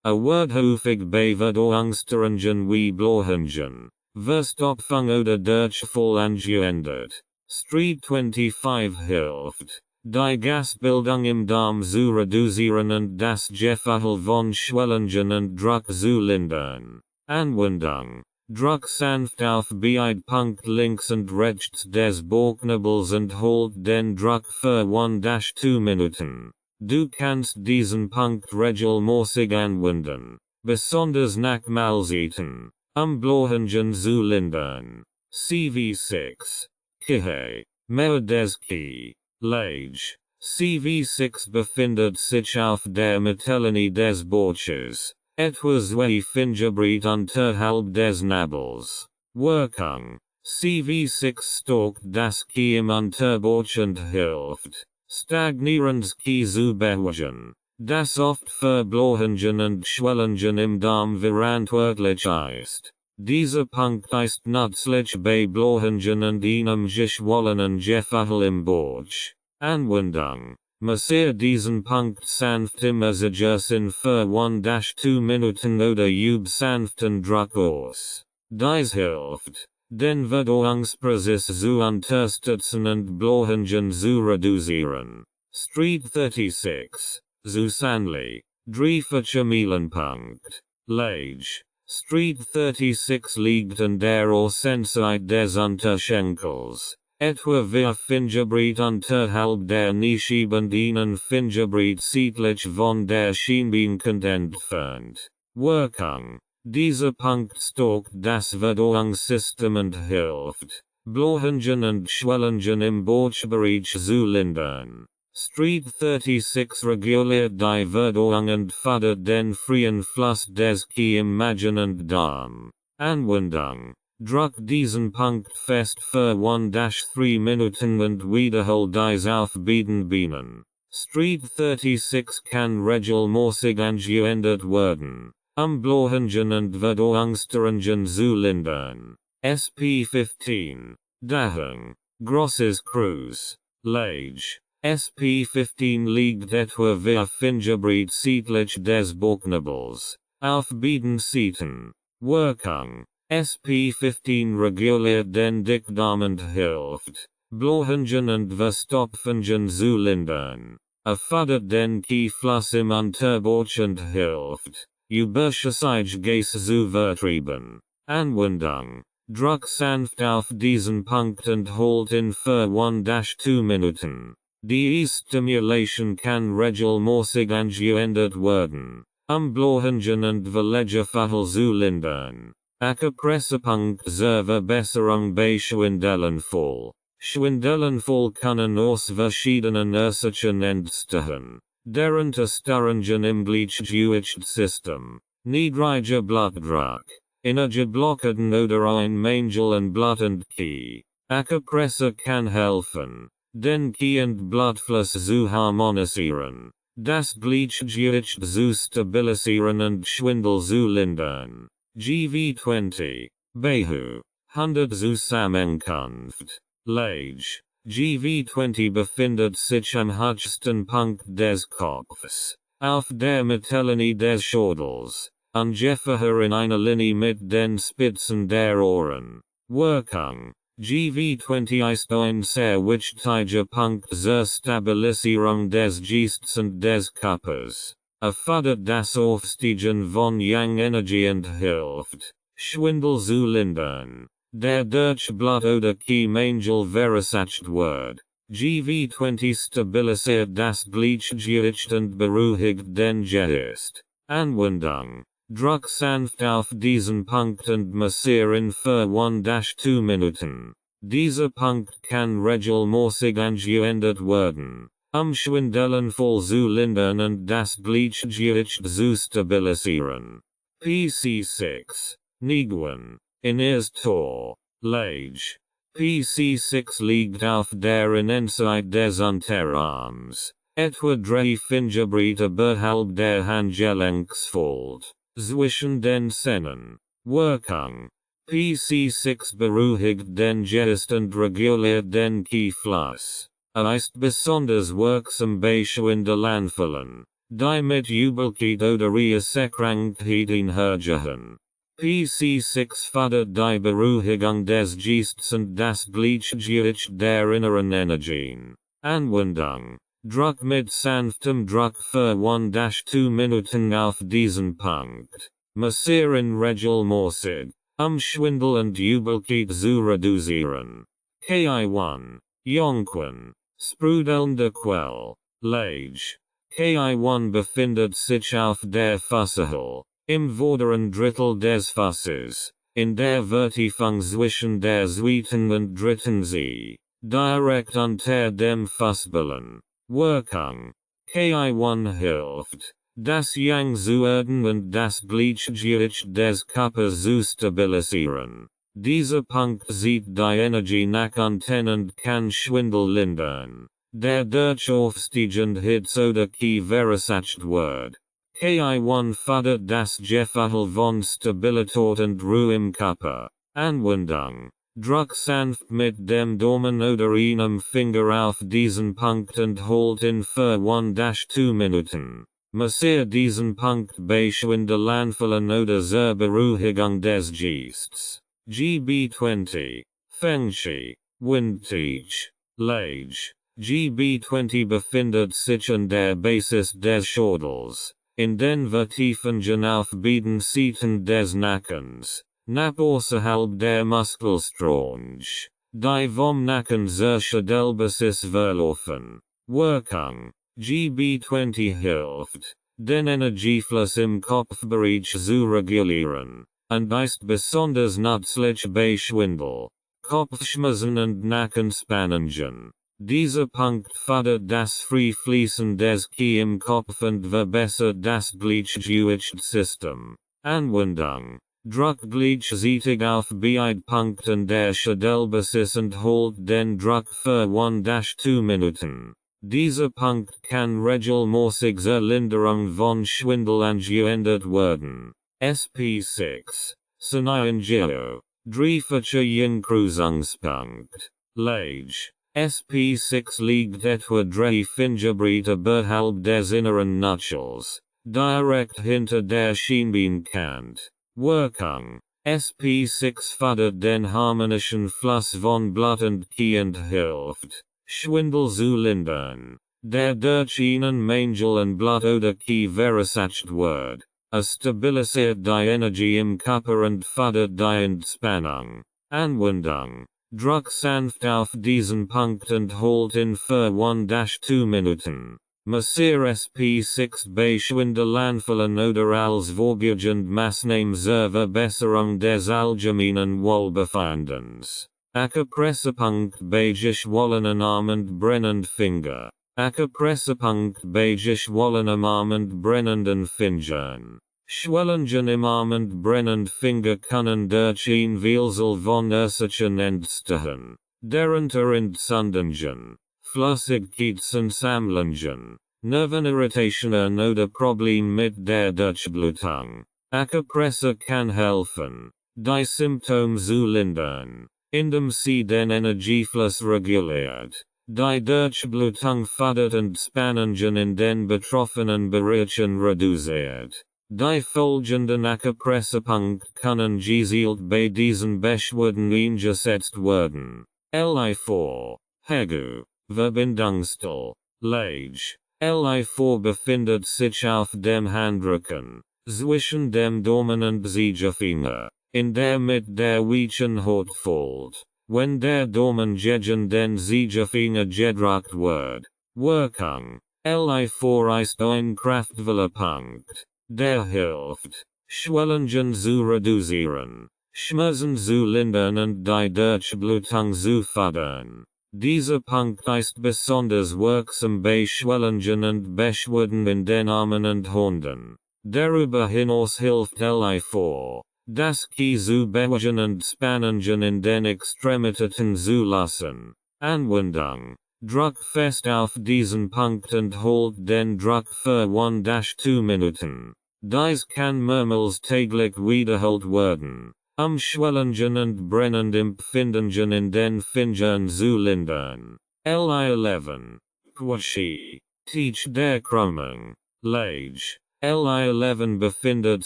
A wird häufig bei Verdauungsstörungen wie Blorhungen, Verstopfung oder Durchfall angewendet. Street 25 hilft, die Gasbildung im Darm zu reduzieren und das Gefühl von Schwellungen und Druck zu lindern. Anwendung. Druck sanft auf beide Punkt links und rechts des Bauchnabels und holt den Druck für 1-2 Minuten. Du kannst diesen Punkt regelmäßig anwenden, besonders nach Mahlzeiten, Blorhungen zu lindern. CV6. Kihe. Mehr des Ki. Lage. CV6 befindet sich auf der Mittellinie des Bauches, etwa zwei Fingerbreit unterhalb des Nabels. Wirkung. CV6 stärkt das Ki im Unterbauch und hilft, stagnierendes Ki zu beruhigen, das oft für Blorhungen und Schwellungen im Darm verantwortlich ist. Dieser Punkt ist nützlich bei Blorhungen und einem geschwollenen Gefühl im Bauch. Anwendung. Massiere diesen Punkt sanft im Massagersinn für 1-2 Minuten oder üb sanften Druck aus. Dies hilft, den Verdauungsprozess zu unterstützen und Blorhungen zu reduzieren. Street 36, Susanli, Dreifacher Meilenpunkt. Lage. Street 36 liegt an der Außenseite des Unterschenkels, etwa 4 Fingerbreit unterhalb der Nischib und einen Fingerbreit südlich von der Schienbeinkant entfernt. Wirkung. Dieser Punkt stärkt das Verdauungssystem und hilft, Blorhungen und Schwellungen im Bauchbereich zu lindern. Street 36 reguliert die Verdauung und fördert den freien Fluss des Ki im Magen und Darm. Anwendung. Druck diesen Punkt fest für 1-3 Minuten und wiederhol dies auf beiden Beinen. Street 36 kann regelmäßig angewendet werden, Blorhungen und Verdauungsstörungen zu lindern. SP15. Dahung. Grosses Kreuz. Lage. SP15 liegt etwa 4 Fingerbreit südlich des Bauchnabels, auf beiden Seiten. Wirkung. SP15 reguliert den Dickdarm und hilft, Blorhungen und Verstopfungen zu lindern. Fördert den Kiefluss im Unterbauch und hilft, Überschussige Gase zu vertreiben. Anwendung. Druck sanft auf diesen Punkt und holt ihn für 1-2 Minuten. Die Stimulation kann regelmäßig angewendet werden, Blorhungen und Verlegegefühl zu lindern. Aka Pressepunkt zur Verbesserung bei Schwindelanfall. Schwindelanfall können aus verschiedenen Ursachen entstehen, darunter Störungen im Gleichgewichtssystem, niedriger Blutdruck, innere Blockaden oder ein Mangel an Blut und Ki. Aka Presse kann helfen, den Ki und Blutfluss zu harmonisieren, das Gleichgewicht zu stabilisieren und Schwindel zu lindern. GV20, Behu, 100 Zusammenkunft. Lage. GV20 befindet sich am höchsten Punkt des Kopfes, auf der Mittellinie des Schädels, ungefähr in einer Linie mit den Spitzen der Ohren. Wirkung. GV20 ist ein sehr wichtiger Punkt zur Stabilisierung des Geistes und des Körpers. Fördert das Aufsteigen von Yang-Energie und hilft, Schwindel zu lindern, der durch Blut oder Ki Mangel verursacht wird. GV20 stabilisiert das Gleichgewicht und beruhigt den Geist. Anwendung. Druck sanft auf diesen Punkt und massieren für 1-2 Minuten. Dieser Punkt kann regelmäßig angewendet werden, Schwindelanfall zu lindern und das Gleichgewicht zu stabilisieren. PC6. Niguan. In Tor. Lage. PC6 liegt auf der Innenseite des Unterarms, etwa 3 Fingerbreit oberhalb der Handgelenksfalte, zwischen den Zähnen. Wirkung. PC6 beruhigt den Geist und reguliert den Kieferfluss. Ist besonders wirksam bei Schwindelanfällen, die mit Übelkeit oder Erkrankheit hergehen. PC6 fördert die Beruhigung des Geistes und das Gleichgewicht der inneren Energien. Anwendung. Druck mit sanftem Druck für 1-2 Minuten auf diesen Punkt. Massieren regelmäßig, Schwindel und Übelkeit zu reduzieren. KI1. Jonquen. Sprudelnde Quell. Lage. KI1 befindet sich auf der Fusshöhle, im vorderen Drittel des Fusses, in der Vertiefung zwischen der zweiten und dritten Zeh, direkt unter dem Fußballen. Wirkung. KI1 hilft, das Yang zu erden und das Gleichgewicht des Körpers zu stabilisieren. Dieser Punkt zieht die Energie nach unten und kann Schwindel lindern, der durch aufsteigende Hitze oder Kie verursacht wird. KI1 fördert das Gefühl von Stabilität und Ruhe im Körper. Anwendung. Druck sanft mit dem Daumen oder einem Finger auf diesen Punkt und hold ihn für 1-2 Minuten. Massier diesen Punkt bei Schwindelanfällen oder zur Beruhigung des Geistes. GB20. Fengshi. Windteach. Lage. GB20 befindet sich an der Basis des Schädels, in den Vertiefungen auf beiden Seiten des Nackens, knapp außerhalb der Muskelstrange, die vom Nacken zur Schädelbasis verlaufen. Wirkung. GB20 hilft, den Energiefluss im Kopfbereich zu regulieren, und ist besonders nützlich bei Schwindel, Kopfschmerzen und Nackenspannungen. Dieser Punkt fördert das Freefließen des Qi im Kopf und verbessert das Gleichgewichtssystem. Anwendung. Druck gleichzeitig auf beide Punkten der Schädelbasis und holt den Druck für 1-2 Minuten. Dieser Punkt kann regelmäßig zur Linderung von Schwindel angewendet werden. SP6. Sanayangeo. Dreifacher Jungkruzungspunkt. Lage. SP6 liegt etwa 3 Fingerbreit oberhalb des inneren Nutschels, direkt hinter der Schienbeinkant. Wirkung. SP6 fördert den harmonischen Fluss von Blut und Qi und hilft, Schwindel zu lindern, der durch einen Mangel an Blut oder Qi verursacht wird. Stabilisiert die Energie im Körper und fördert die Entspannung. Anwendung. Druck sanft auf diesen Punkt und hold ihn für 1-2 Minuten. Massier SP6 bei Schwindelanfällen oder als vorbeugend Maßnahme zur Verbesserung des allgemeinen Wohlbefindens. Akupressurpunkt bei geschwollenen Arm und brennend Finger. Akupressurpunkt bei geschwollenem Arm und brennenden Fingern. Schwellungen im Arm und brennend Finger können durch ein Wechsel von Ursachen entstehen, darunter Entzündungen, Flüssigkeitsansammlungen, Nervenirritationen oder Probleme mit der Durchblutung. Akupressur kann helfen, die Symptome zu lindern, indem sie den Energiefluss reguliert, die Durchblutung fördert und Spannungen in den betroffenen Bereichen reduziert. Die folgenden Akupressurpunkte können gezielt bei diesen Beschwerden eingesetzt werden. Li4. Hegu. Verbindungsstelle. Lage. Li4 befindet sich auf dem Handrücken, zwischen dem Daumen und Zeigefinger, in der mit der weichen Hautfalte, wenn der Dormen gegen den Siegerfinger gedruckt wird. Wirkung. Li4 ist ein kraftvoller Punkt, der hilft, Schwellungen zu reduzieren, Schmerzen zu lindern und die Durchblutung zu fördern. Dieser Punkt ist besonders wirksam bei Schwellungen und Beschwerden in den Armen und Händen. Darüber hinaus hilft Li4, das Knie zu bewegen und Spannungen in den Extremitäten zu lassen. Anwendung. Druck fest auf diesen Punkt und holt den Druck für 1-2 Minuten. Dies kann mehrmals täglich wiederholt werden, Schwellungen und brennend Empfindungen in den Fingern zu lindern. Li11. Quashi. Teach der Krümmung. Lage. Li11 befindet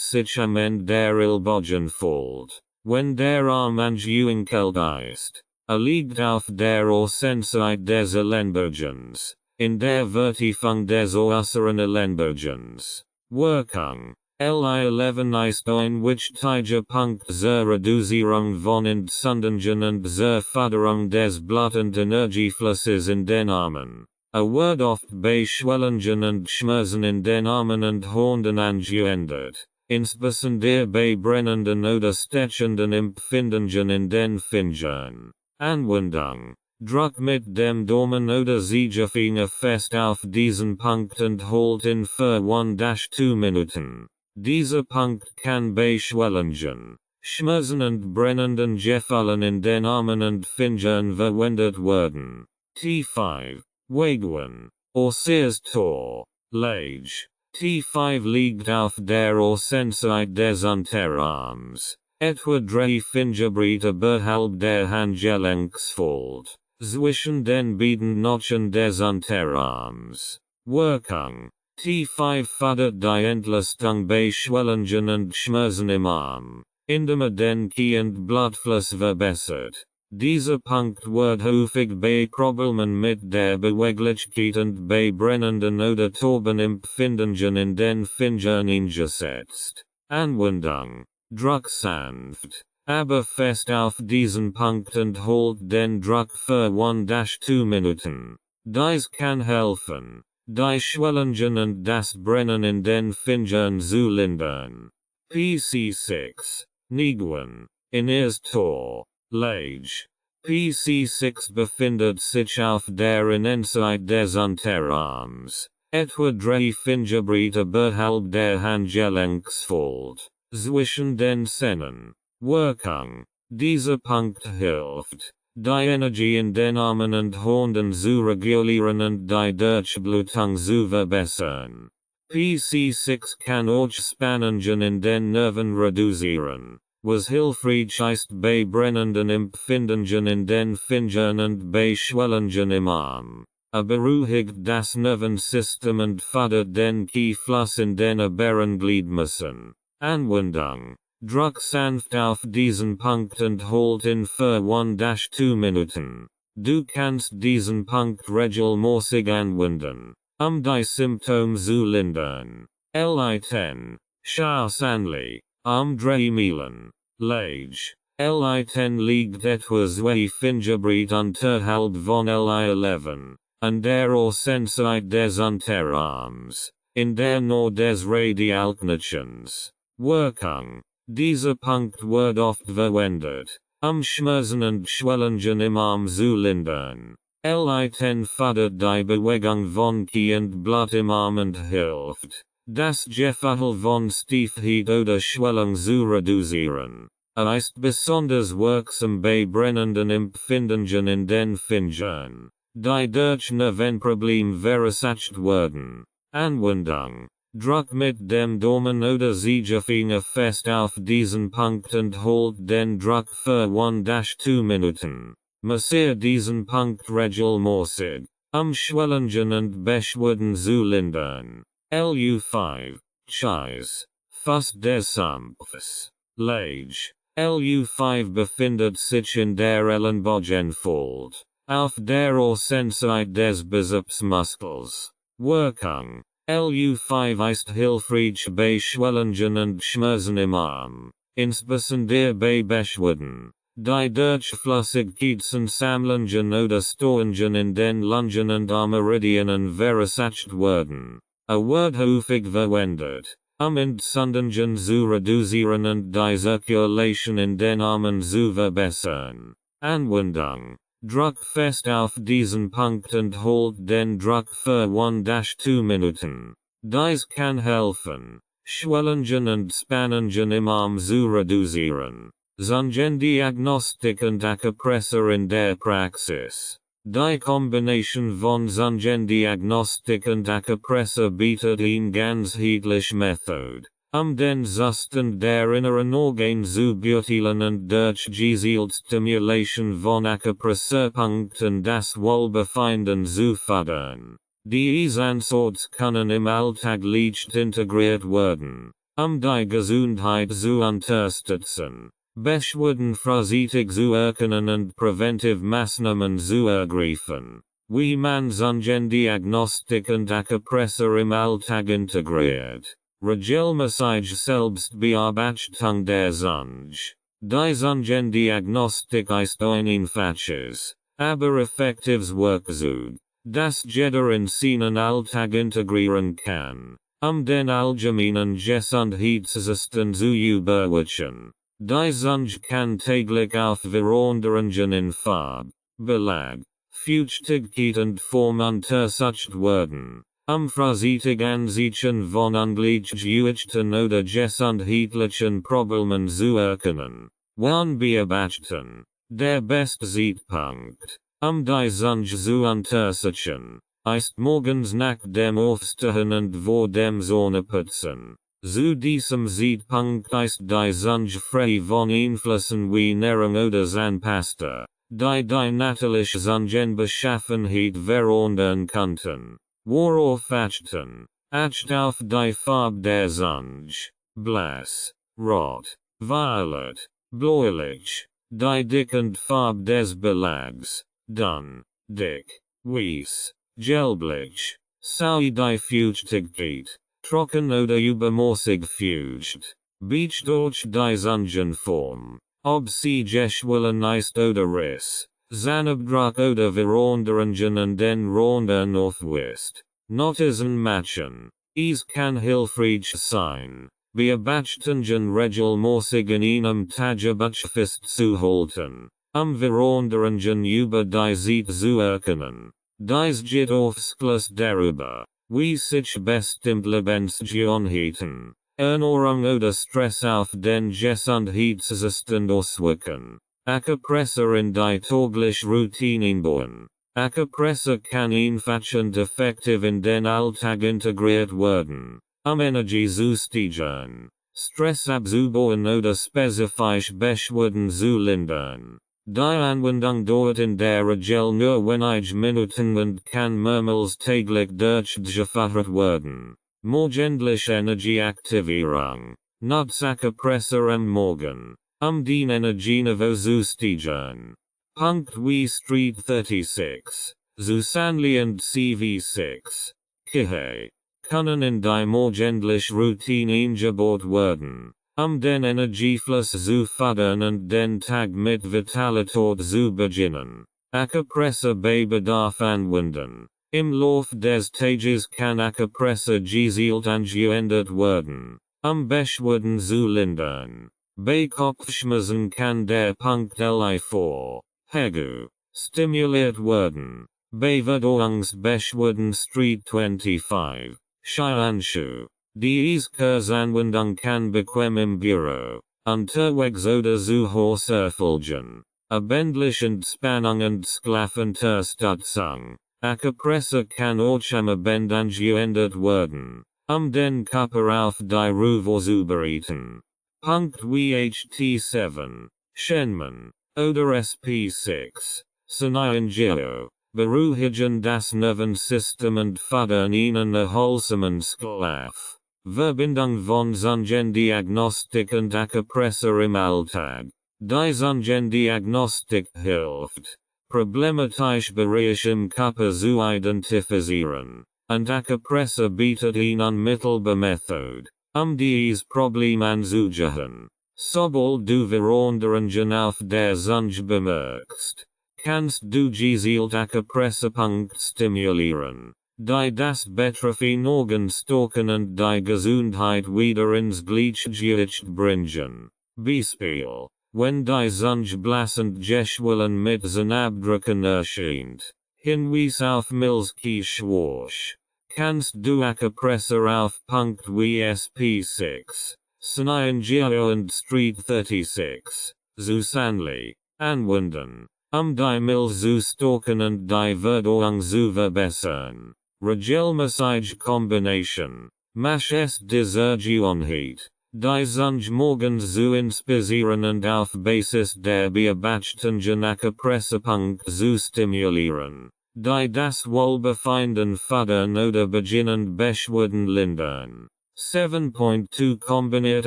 sich am Ende der Ellbogenfold. Wenn der Arm angewinkelt ist, liegt auf der Ohrseite des Ellenbogens, in der Vertiefung des äußeren Ellenbogens. Wirkung. Li11 ist ein wichtiger Punkt zur Reduzierung von Entzündungen und zur Förderung des Blut- und Energieflusses in den Armen. Wird oft bei Schwellungen und Schmerzen in den Armen und Händen angewendet, insbesondere bei brennenden oder stechenden Empfindungen in den Fingern. Anwendung. Druck mit dem Daumen oder Zeigefinger fest auf diesen Punkt und holt ihn für 1-2 Minuten. Dieser Punkt kann bei Schwellungen, Schmerzen und brennenden Gefallen in den Armen und Fingern verwendet werden. T5. Weguen. Orsers Tor. Lage. T5 liegt auf der Ohrseite des Unterarms. Etwa 3 Fingerbreite oberhalb der Handgelenksfold, zwischen den beiden Notchen des Unterarms. Wirkung. T5 fördert die Entlastung bei Schwellungen und Schmerzen im Arm, indem den Knie- und Blutfluss verbessert. Dieser Punkt wird häufig bei Problemen mit der Beweglichkeit und bei brennenden oder taube Empfindungen in den Fingern eingesetzt. Anwendung. Druck sanft, aber fest auf diesen Punkt und holt den Druck für 1-2 Minuten. Dies kann helfen, die Schwellungen und das Brennen in den Fingern zu lindern. PC6. Niguen. Inneres Tor. Lage. PC6 befindet sich auf der Innenseite des Unterarms, etwa 3 Fingerbreite oberhalb der Handgelenksfold, zwischen den Zähnen. Wirkung. Dieser Punkt hilft, die Energie in den Armen und Händen zu regulieren und die Durchblutung zu verbessern. PC6 kann auch Spannungen in den Nerven reduzieren, was hilfreich ist bei brennenden Empfindungen in den Fingern und bei Schwellungen im Arm. Beruhigt das Nervensystem und fördert den Kniefluss in den oberen Gliedmaßen. Anwendung. Druck sanft auf diesen Punkt und holt ihn für 1-2 Minuten. Du kannst diesen Punkt regelmäßig anwenden, die Symptome zu lindern. Li10. Schausanli. 3 Meilen. Lage. Li10 liegt etwa 2 Fingerbreite unterhalb von Li11, an der Ohrseite des Unterarms, in der Nähe des Radialknochens. Wirkung. Dieser Punkt wird oft verwendet, Schmerzen und Schwellungen im Arm zu lindern. Li10 fördert die Bewegung von Knie und Blut im Arm und hilft, das Gefühl von Stiefheit oder Schwellung zu reduzieren. Ist besonders wirksam bei brennenden Empfindungen in den Fingern, die durch Nervenprobleme verursacht werden. Anwendung. Druck mit dem Daumen oder Zeigefinger fest auf diesen Punkt und holt den Druck für 1-2 Minuten. Massiere diesen Punkt regelmäßig, Schwellungen und Beschwerden zu lindern. Lu5. Cheise. Fuß des Sumpfes. Lage. Lu5 befindet sich in der Ellenbogenfold, auf der Ohrseite des Bizepsmuskels. Wirkung. Lu5 ist hilfreich bei Schwellungen und Schmerzen im Arm, insbesondere bei Beschwerden, Die durch Flüssigkeiten samlingen oder storingen in den Lungen und Meridianen verursacht werden. A word häufig verwendet, Entzündungen zu reduzieren und die Zirkulation in den Armen zu verbessern. Anwendung. Druck fest auf diesen Punkt und holt den Druck für 1-2 Minuten. Dies kann helfen, Schwellungen und Spannungen im Arm zu reduzieren. Zungendiagnostik und Akupressur in der Praxis. Die Kombination von Zungendiagnostik und Akupressur bietet eine ganzheitliche Methode, den Zustand der inneren Organe zu beurteilen und durch gezielte Stimulation von Akupressurpunkten das Wohlbefinden zu fördern. Diese Ansätze können im Alltag leicht integriert werden, die Gesundheit zu unterstützen, Beschwerden frühzeitig zu erkennen und präventive Maßnahmen zu ergreifen. Wie man Zungendiagnostik und Akupressur im Alltag integriert. Regelmäßige Selbstbearbeitung der Zunge. Die Zungendiagnostik ist ein einfaches, aber effektives Werkzeug, das jeder in seinen Alltag integrieren kann, den allgemeinen Gesundheitszustand zu überwachen. Die Zunge kann täglich auf Veränderungen in Farbe, Belag, Feuchtigkeit und Form untersucht werden, frühzeitig Anzeichen von ungleichgewichten oder gesundheitlichen Problemen zu erkennen. Beobachten. Der beste Zeitpunkt, die Zunge zu untersuchen, ist morgens nach dem Aufstehen und vor dem Zähneputzen. Zu diesem Zeitpunkt ist die Zunge frei von Einflüssen wie Nahrung oder Zahnpasta, die natürliche Zungenbeschaffenheit verändern könnten. Worauf achten? Acht auf die Farbe der Zunge. Blass, rot, violet, bläulich. Die Dick und Farbe des Belags. Dünn, dick, weiß, gelblich. Sei die Feuchtigkeit. Trocken oder übermäßig feucht. Beach durch die Zungenform. Ob sie geschwollen ist oder riss. Zahnabdruck oder Veränderungen an den Rändern Northwest. Notizen machen. Es kann hilfreich sein, Beobachtungen regelmäßig in einem Tagebuch festzuhalten, Veränderungen über die Zeit zu erkennen. Dies geht aufschluss darüber, wie sich bestimmte Lebensgewohnheiten, Ernährung oder Stress auf den Gesundheitszustand auswirken. Akupressur in die tägliche Routine einbauen. Akupressur kann einfach und effektiv in den Alltag integriert werden, Energie zu steigern, Stress abzubauen oder spezifische Beschwerden zu lindern. Die Anwendung dauert in der Regel nur wenige Minuten und kann mehrmals täglich durchgeführt werden. Morgendliche Energieaktivierung. Nutz Akupressur am Morgen, den Energieniveau zu steigern. Punkt wie Street 36, Susanli und CV6, Kihe, können in die morgendliche Routine eingebaut werden, den Energiefluss zu fördern und den Tag mit Vitalität zu beginnen. Akupressur bei Bedarf anwenden. Im Lauf des Tages kann Akupressur gezielt angewendet werden, Beschwerden zu lindern. Bei Kopfschmerzen kann der Punkt Li4, Hegu, stimuliert werden. Bei Verdauungsbeschwerden Street 25, Shianshu. Die Kursanwendung kann bequem im Büro, unterwegs oder zu Hause erfolgen. Abendliche Entspannung und Schlafenunterstützung. Akupressur kann auch am Abend angewendet werden, den Körper auf die Ruhe vorzubereiten. Punkt WHT7, Shenman, oder SP6, Sanayangeo, beruhigen das Nervensystem und fördern einen erholsamen Schlaf. Verbindung von Zungendiagnostik und Akupressur im Alltag. Die Zungendiagnostik hilft, problematische Bereiche im Körper zu identifizieren, und Akupressur bietet eine unmittelbare Methode, dieses Problem anzugehen. Sobald du veranderingen auf der Zunge bemerkst, kannst du gezielt Acupressurpunkt stimulieren, die das Betroffen Organ stärken und die Gesundheit wieder ins Gleichgewicht bringen. Beispiel: wenn die Zunge blassend geschwollen mit Zahnabdrücken erscheint, Hinweis auf Milchschwash, kannst du Acupressur auf Punkt WSP6, Sniengeo und Street 36, Zusanli, anwenden, die Milch zu stärken und die Verdauung zu verbessern. Regelmäßige Kombination, mach es dieser Gewohnheit, die Zunge morgens zu inspirieren und auf Basis der beobachteten Acupressurpunkte zu stimulieren, die das Wohlbefinden fördern oder beginnend Beschwerden lindern. 7.2 Kombiniert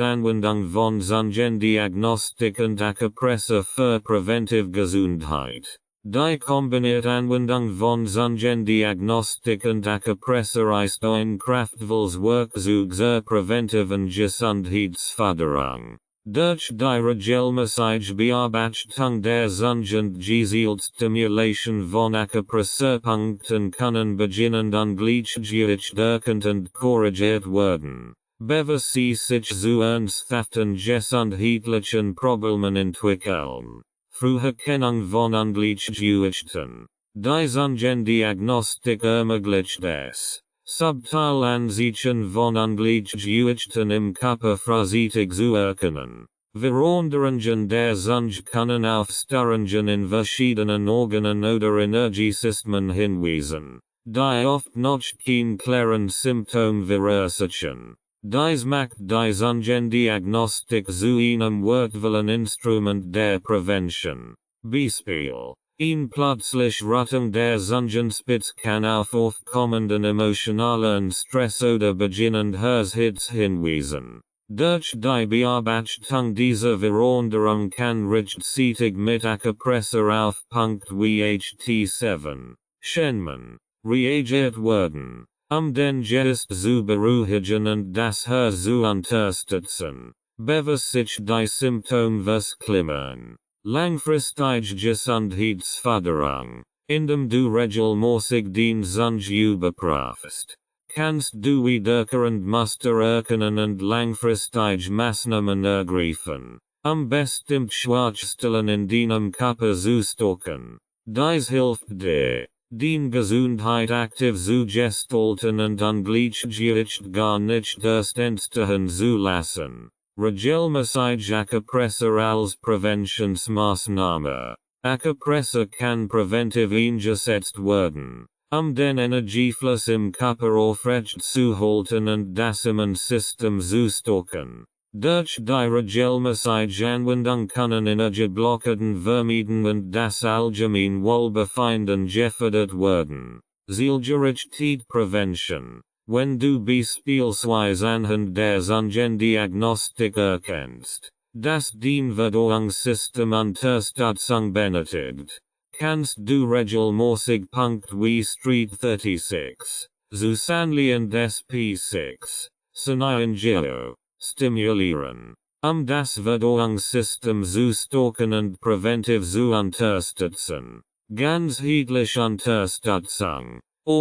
Anwendung von Zungendiagnostik und Acupressur für Preventive Gesundheit. Die kombinierte Anwendung von Zungendiagnostik und Acupressur ist ein kraftvolles Werkzeug zur präventiven Gesundheitsförderung. Durch die regelmäßige Beobachtung der Zunge und gezielte Stimulation von Acupressurpunkten können beginnend Ungleichgewicht erkannt und korrigiert werden, bevor sie sich zu ernsthaften gesundheitlichen Problemen entwickeln. Früherkennung von Ungleichgewichten. Die Zungendiagnostik ermöglicht es, subtil Anzeichen von Ungleichgewichten im Körper frühzeitig zu erkennen. Veränderungen der Zunge können auf Störungen in verschiedenen Organen oder Energiesystemen hinweisen, die oft noch kein klaren Symptom verursachen. Dies macht die Zungendiagnostik zu einem wertvollen Instrument der Prävention. Beispiel: plötzlich Rötung der Zungenspitze kann auf aufkommenden emotionalen Stress oder beginnend Herzhitz hinweisen. Durch die Beobachtung dieser Veränderung kann rechtzeitig mit Acupressur auf Punkt WHT7, Schenman, reagiert werden, den Geist zu beruhigen und das Herz zu unterstützen, bevor sich die Symptome verschlimmern. Langfristige Gesundheitsförderung. Indem du regelmäßig die Zunge überprüfst, kannst du wiederkehrend Muster erkennen und langfristige Maßnahmen ergreifen, bestimmt Schwachstellen in deinem Körper zu stärken. Dies hilft dir, die Gesundheit aktiv zu gestalten und Ungleichgewicht gar nicht erst entstehen zu lassen. Regelmäßige Acupressur als Präventionsmaßnahme. Acupressur kann präventiv eingesetzt werden, den Energiefluss im Körper aufrecht zu halten und das Immunsystem zu stärken. Durch die regelmäßige Anwendung können Energieblockaden vermieden und das allgemein Wohlbefinden gefördert werden. Zielgerichtete Prävention. Wenn du beispielsweise anhand der Zungendiagnostik erkennst, dass dein Verdauungssystem Unterstützung benötigt, kannst du regelmäßig Punkt wie Street 36, Zusanli und SP6, Sniengeo, stimulieren, das Verdauungssystem zu stärken und präventiv zu unterstützen. Ganzheitliche Unterstützung.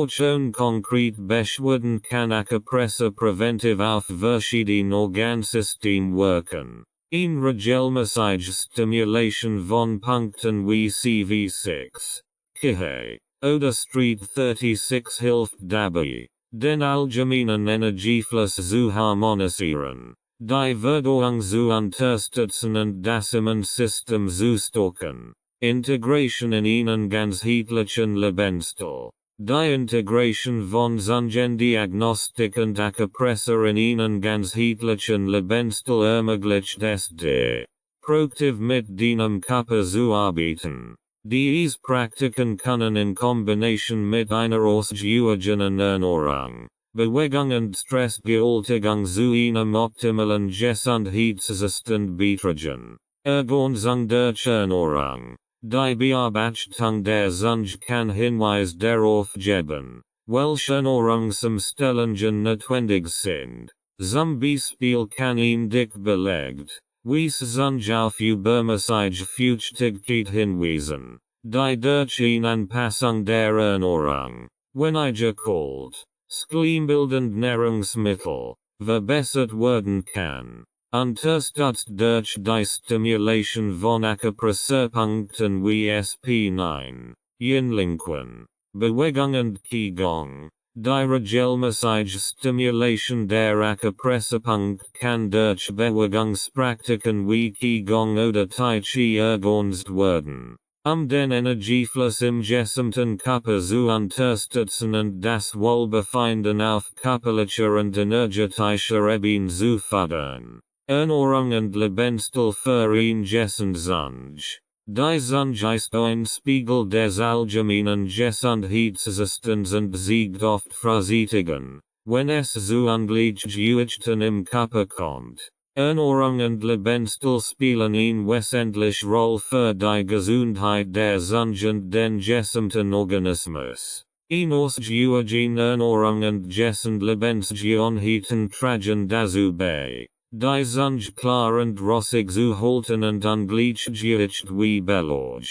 Schon konkret Beschwerden kann Acupressur präventiv auf verschiedene Organsystem wirken. Regelmäßige Stimulation von Punkten wie CV6, Kihe, oder Street 36 hilft dabei, den allgemeinen Energiefluss zu harmonisieren, die Verdauung zu unterstützen und das Immunsystem zu stärken. Integration in einen ganzheitlichen Lebensstil. Die Integration von Zungendiagnostik und Acupressur in einen ganzheitlichen Lebensstil ermöglicht es dir, proaktiv mit deinem Körper zu arbeiten. Diese Praktiken können in Kombination mit einer ausgewogenen Ernährung, Bewegung und Stressbewältigung zu einem optimalen Gesundheitszustand beitragen. Ergänzung der Ernährung. Die Beobachtung der Zunge kann Hinweis darauf geben, welche Ernährungsumstellungen notwendig sind. Zum Beispiel kann dick belegt, Wies zunge auf Übermessage fuchtig hinweisen. Die Durchin Anpassung der Ernährung. Wenn called. Schleimbildend Nahrungsmittel. Verbessert werden kann. Unterstützt durch die Stimulation von Acupressurpunkten wie SP9. Yinlinquen. Bewegung und Qigong. Die regelmäßige Stimulation der Acupressurpunkt kann durch Bewegungspraktiken wie Qigong oder Tai Chi ergänzt werden. Den Energiefluss im gesamten Körper zu unterstützen und das Wohlbefinden auf körperlicher und energetischer Ebene zu fördern. Ernährung und Lebensstil für ihn Gesundheit. Die Zunge ist ein Spiegel des allgemeinen Gesundheitszustands und siegt oft Vorsichtigen, wenn es zu Ungleichgewichten im Körper kommt. Ernährung und Lebensstil spielen eine wesentliche Rolle für die Gesundheit der Zunge und den gesamten Organismus. Ausgewogen Ernährung und gesunde Lebensgewohnheiten tragen dazu bei, die Zunge klar und rosig zu halten und ungleichgewicht wie Belag,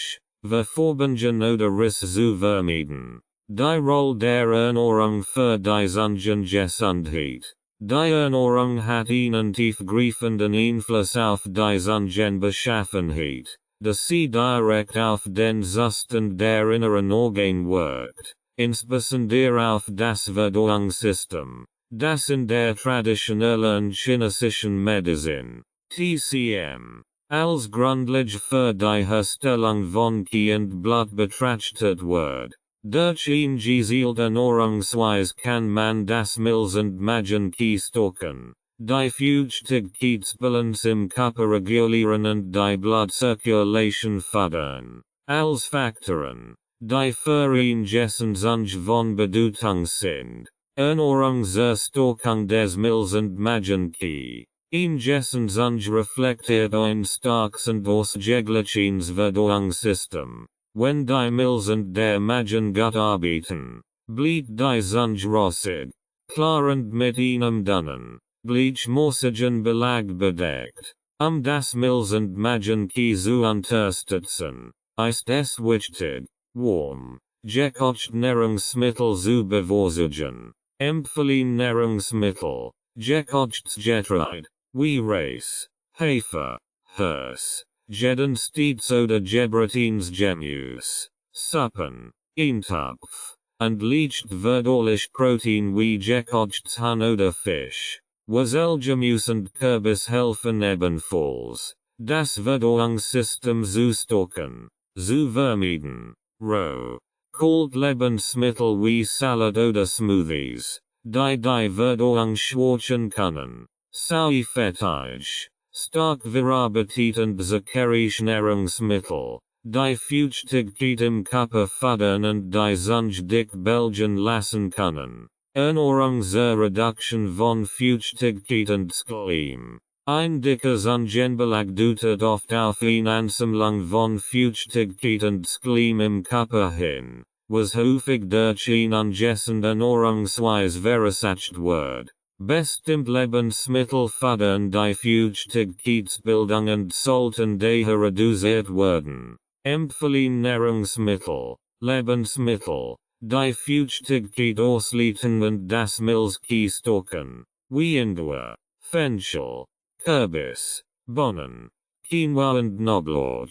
Verformungen oder Risse zu vermeiden. Die Rolle der Ernährung für die Zungengesundheit. Die Ernährung hat einen tiefgreifenden Einfluss auf die Zungenbeschaffenheit, da sie direkt auf den Zustand der inneren Organe wirkt, insbesondere auf das Verdauungssystem, das in der traditionellen chinesischen Medizin, TCM, als Grundlage für die Herstellung von Qi und Blut betrachtet wird. Durch ein gezielt Ernährungsweise kann man das Milz und Magen Qi stocken, die Feuchtigkeitsbalance im Körper regulieren und die Blutzirkulation fördern. Als Faktoren, die für ein gesunde Zunge von Bedeutung sind. Ernährung zur Stockung des Milz und Magen Qi. Ein gesunde Zunge reflektiert ein starkes und ausgeglichenes Verdauungssystem. Wenn die Milz und der Magen gut arbeiten, bleibt die Zunge rosig, klar und mit einem dünnen, gleichmäßigen Belag bedeckt. Das Milz und Magen Qi zu unterstützen, ist es wichtig, warm, gekochte Nahrungsmittel zu bevorzugen. Empfehlen Nahrungsmittel, gekochtes Getreide, wie Reis, Hafer, Hirse. Jedenstes oder Gebratins Gemüse, Suppen, Eintopf, und leicht verdaulich Protein wie gekochtes Huhn oder Fisch. Wurzelgemüse und Kürbis helfen ebenfalls, das Verdauungssystem zu stocken, zu vermeiden. Roh, kalt Lebensmittel wie Salad oder Smoothies, die Verdauung schwächen können. Sauerfettig. Stark verarbeitet und zuckerische Nahrungsmittel, die Feuchtigkeit im Körper fördern und die Zunge dick belgen lassen können. Ernährung zur Reduktion von Feuchtigkeit und Schleim. Ein dicker Zungenbelag deutet oft auf eine Ansammlung von Feuchtigkeit und Schleim im Körper hin, was häufig durch eine ungesunde Ernährungsweise verursacht wird. Bestimmt Lebensmittel fördern die Feuchtigkeitsbildung und sollten daher reduziert werden. Empfehlen Nahrungsmittel, Lebensmittel, die Feuchtigkeit ausleiten und das Milz Qi stocken, wie Ingwer, Fenchel, Kürbis, Bohnen, Quinoa und Knoblauch.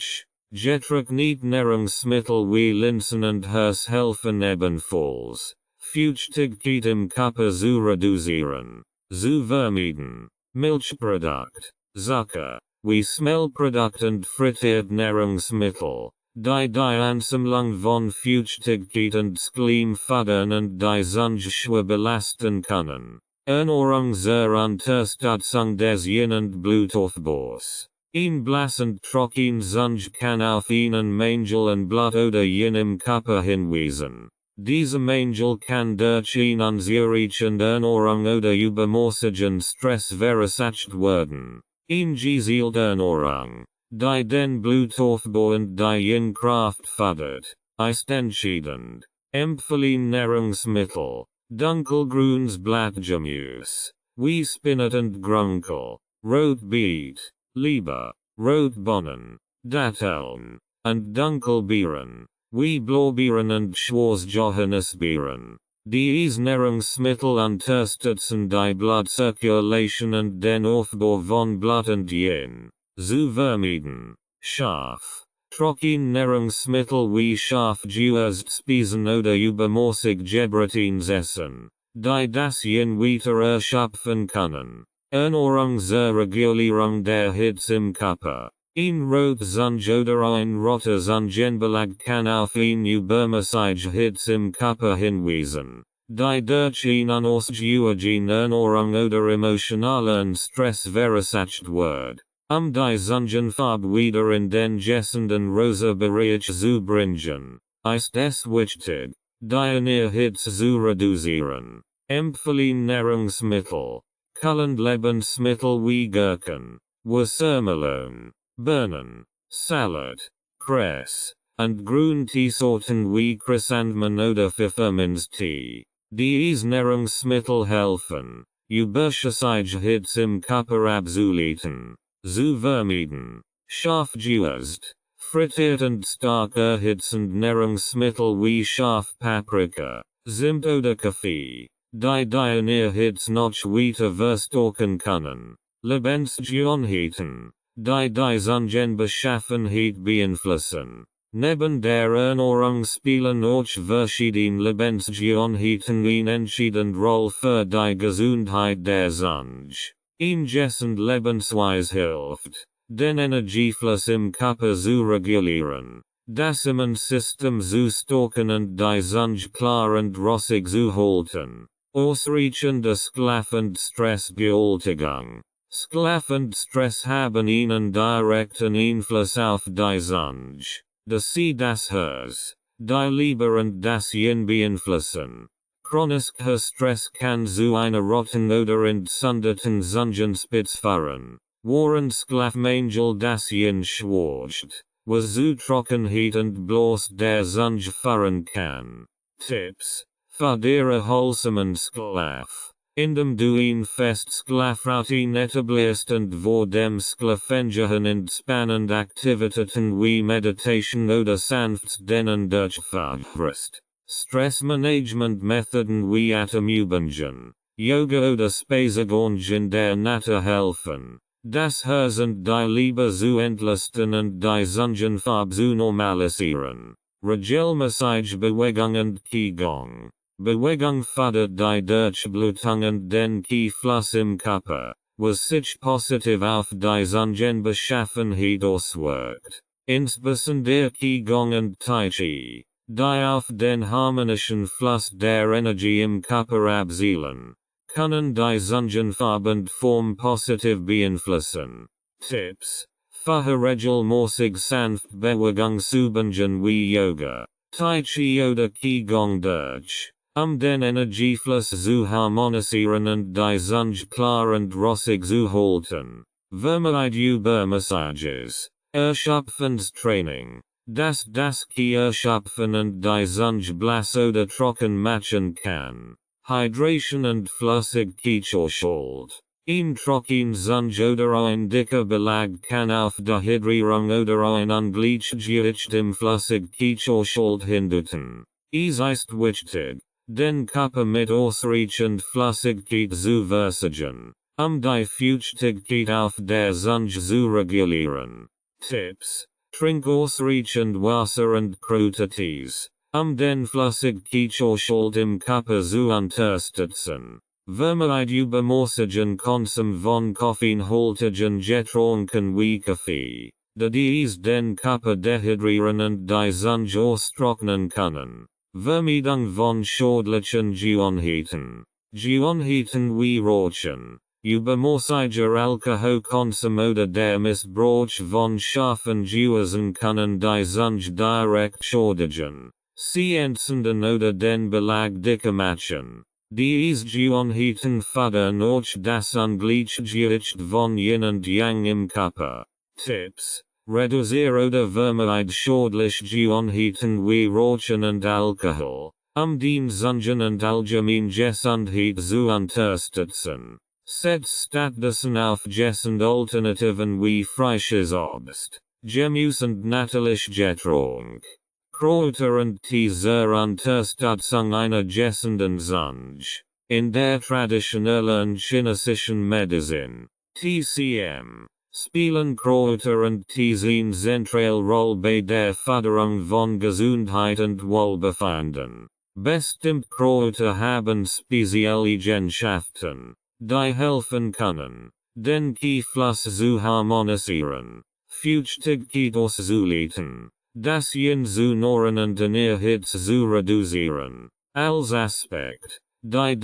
Getrocknete Nahrungsmittel wie Linsen und Hirse helfen ebenfalls. Feuchtigkeit im Körper zu reduzieren, zu vermeiden. Milchprodukt, Zucker, wie Smellprodukt und frittiert Nahrungsmittel, die Ansammlung von Feuchtigkeit und Schleim fördern und die Zunge schwer belasten können. Ernährung zur Unterstützung des Yin- und Blutaufbaus. Ein blass und trocken Zunge kann auf einen Mangel an Blut oder Yin im Körper hinweisen. Dieser Mangel kann durch eine unzureichende Ernährung oder übermäßigen Stress verursacht werden. Eine gezielte Ernährung, die den Blutaufbau und die Yin-Kraft fördert, ist entscheidend. Empfehlen Nahrungsmittel, dunkelgrünes Blattgemüse, wie Spinat und Grünkohl, Rotbeet, lieber, Rotbohnen, Datteln, und Dunkelbeeren, wie Blaubeeren und Schwarzjohannisbeeren. Dies Nahrungsmittel unterstützen die Blood-Circulation und den Aufbau von Blut und Yin. Zu vermeiden. Scharf. Trocken Nahrungsmittel wie scharf Speisen oder übermäßig Gebratenes essen, die das Yin weiter erschöpfen können. Ernährung zur Regulierung der Hitze im Körper. Ein Rotzunge oder ein roter Zungenbelag kann auf eine übermäßige Hitze im Körper hinweisen, die durch eine unausgewogene Ernährung oder emotionalen Stress verursacht wird. Die Zungenfarbe wieder in den gesunden rosa Bereich zu bringen, ist es wichtig, die Hitze zu reduzieren. Empfehlen Nahrungsmittel. Kühlend Lebensmittel wie Gurken, Wassermelone, Birnen, Salat, Kress, und Grünteesorten wie Chrysanthemum oder Pfefferminztee. Diese Nahrungsmittel helfen, überschüssige Hitze im Körper abzuleiten. Zu vermeiden. Scharfgewicht. Frittiert und stark erhitzend Nahrungsmittel wie Scharfpaprika, Zimt oder Kaffee, die Hitze noch weiter verstärken können. Lebensgewohnheiten, die Zungenbeschaffenheit beeinflussen. Neben der Ernährung spielen auch verschiedene Lebensgewohnheiten eine entscheidende Rolle für die Gesundheit der Zunge. Ein gesund Lebensweise hilft, den Energiefluss im Körper zu regulieren, das Immunsystem zu stärken und die Zunge klar und rosig zu halten. Ausreichende Schlaf und Stressbewältigung. Schlaf und Stress haben einen direkten Einfluss auf die Zunge. Sie das Herz, die Leber und das Yin beeinflussen. Chronischer Stress kann zu einer roten oder entzündeten Zungenspitze führen, während Schlafmangel das Yin schwächt, was zu Trockenheit und bloß der Zunge führen kann. Tipps für den erholsamen Schlaf. Indem du ein fest Schlafroutine etablierst und vor dem Schlafengehen entspannend Aktivitäten wie Meditation oder sanftes Dehnen durchführst. Stressmanagement-Methoden wie Atemübungen, Yoga oder Spaziergang in der Natur helfen, das Herz und die Leber zu entlasten und die Zungenfarbe zu normalisieren. Regelmäßige Bewegung und Qigong. Bewegung fördert die Durchblutung und den Qi-Fluss im Körper, was sich positiv auf die Zungenbeschaffenheit auswirkt. Insbesondere Qigong und Tai Chi, die auf den harmonischen Fluss der Energie im Körper abzielen, können die Zungenfarbe und Form positiv beeinflussen. Tipps für regelmäßig sanft Bewegungsübungen wie Yoga, Tai Chi oder Qigong durch. Den Energiefluss zu harmonisieren und die Zunge klar und rosig zu halten. Vermeid Übermassages. Erschöpfungstraining. Das Qi erschöpfen und die Zunge blass oder trocken machen kann. Hydration und flüssig Qi-Schalt. Ein trocken Zunge oder ein dicker Belag kann auf Dehydrierung oder ein Ungleichgewicht im flüssig Qi-Schalt hindern. Es ist wichtig, den Körper mit ausreichend Flüssigkeit zu versorgen, die Feuchtigkeit auf der Zunge zu regulieren. Tipps: Trink ausreichend Wasser und Kräutertees, den Flüssigkeitshaushalt im Körper zu unterstützen. Vermeid übermäßigen Konsum von koffeinhaltigen Getränken wie Kaffee, da dies den Körper dehydrieren und die Zunge austrocknen können. Vermeidung von schädlichen Gewohnheiten. Gewohnheiten wie Rauchen, übermäßiger Alkoholkonsum oder der Missbrauch von scharfen Gewürzen können die Zunge direkt schädigen. Sie entzünden oder den Belag dicker machen. Diese Gewohnheiten fördern auch das Ungleichgewicht von Yin und Yang im Körper. Tipps: Reduziere oder vermeide schädliche Gewohnheiten wie Rauchen und Alkohol, den Zungen und allgemein Gesundheit zu unterstützen. Setzt stattdessen auf Gessen Alternativen wie frisches Obst, Gemüse und natürliche Getränk. Kräuter und Tee zur Unterstützung einer gessenden Zunge. In der traditionellen chinesischen Medizin, TCM, spielen Kräuter und Tees eine zentrale Rolle bei der Förderung von Gesundheit und Wohlbefinden. Bestimmte Kräuter haben spezielle Eigenschaften, die helfen können, den Kieferfluss zu harmonisieren, Feuchtigkeit auszuleiten, das Yin zu nähren und den Hitze zu reduzieren. Als Aspekt, die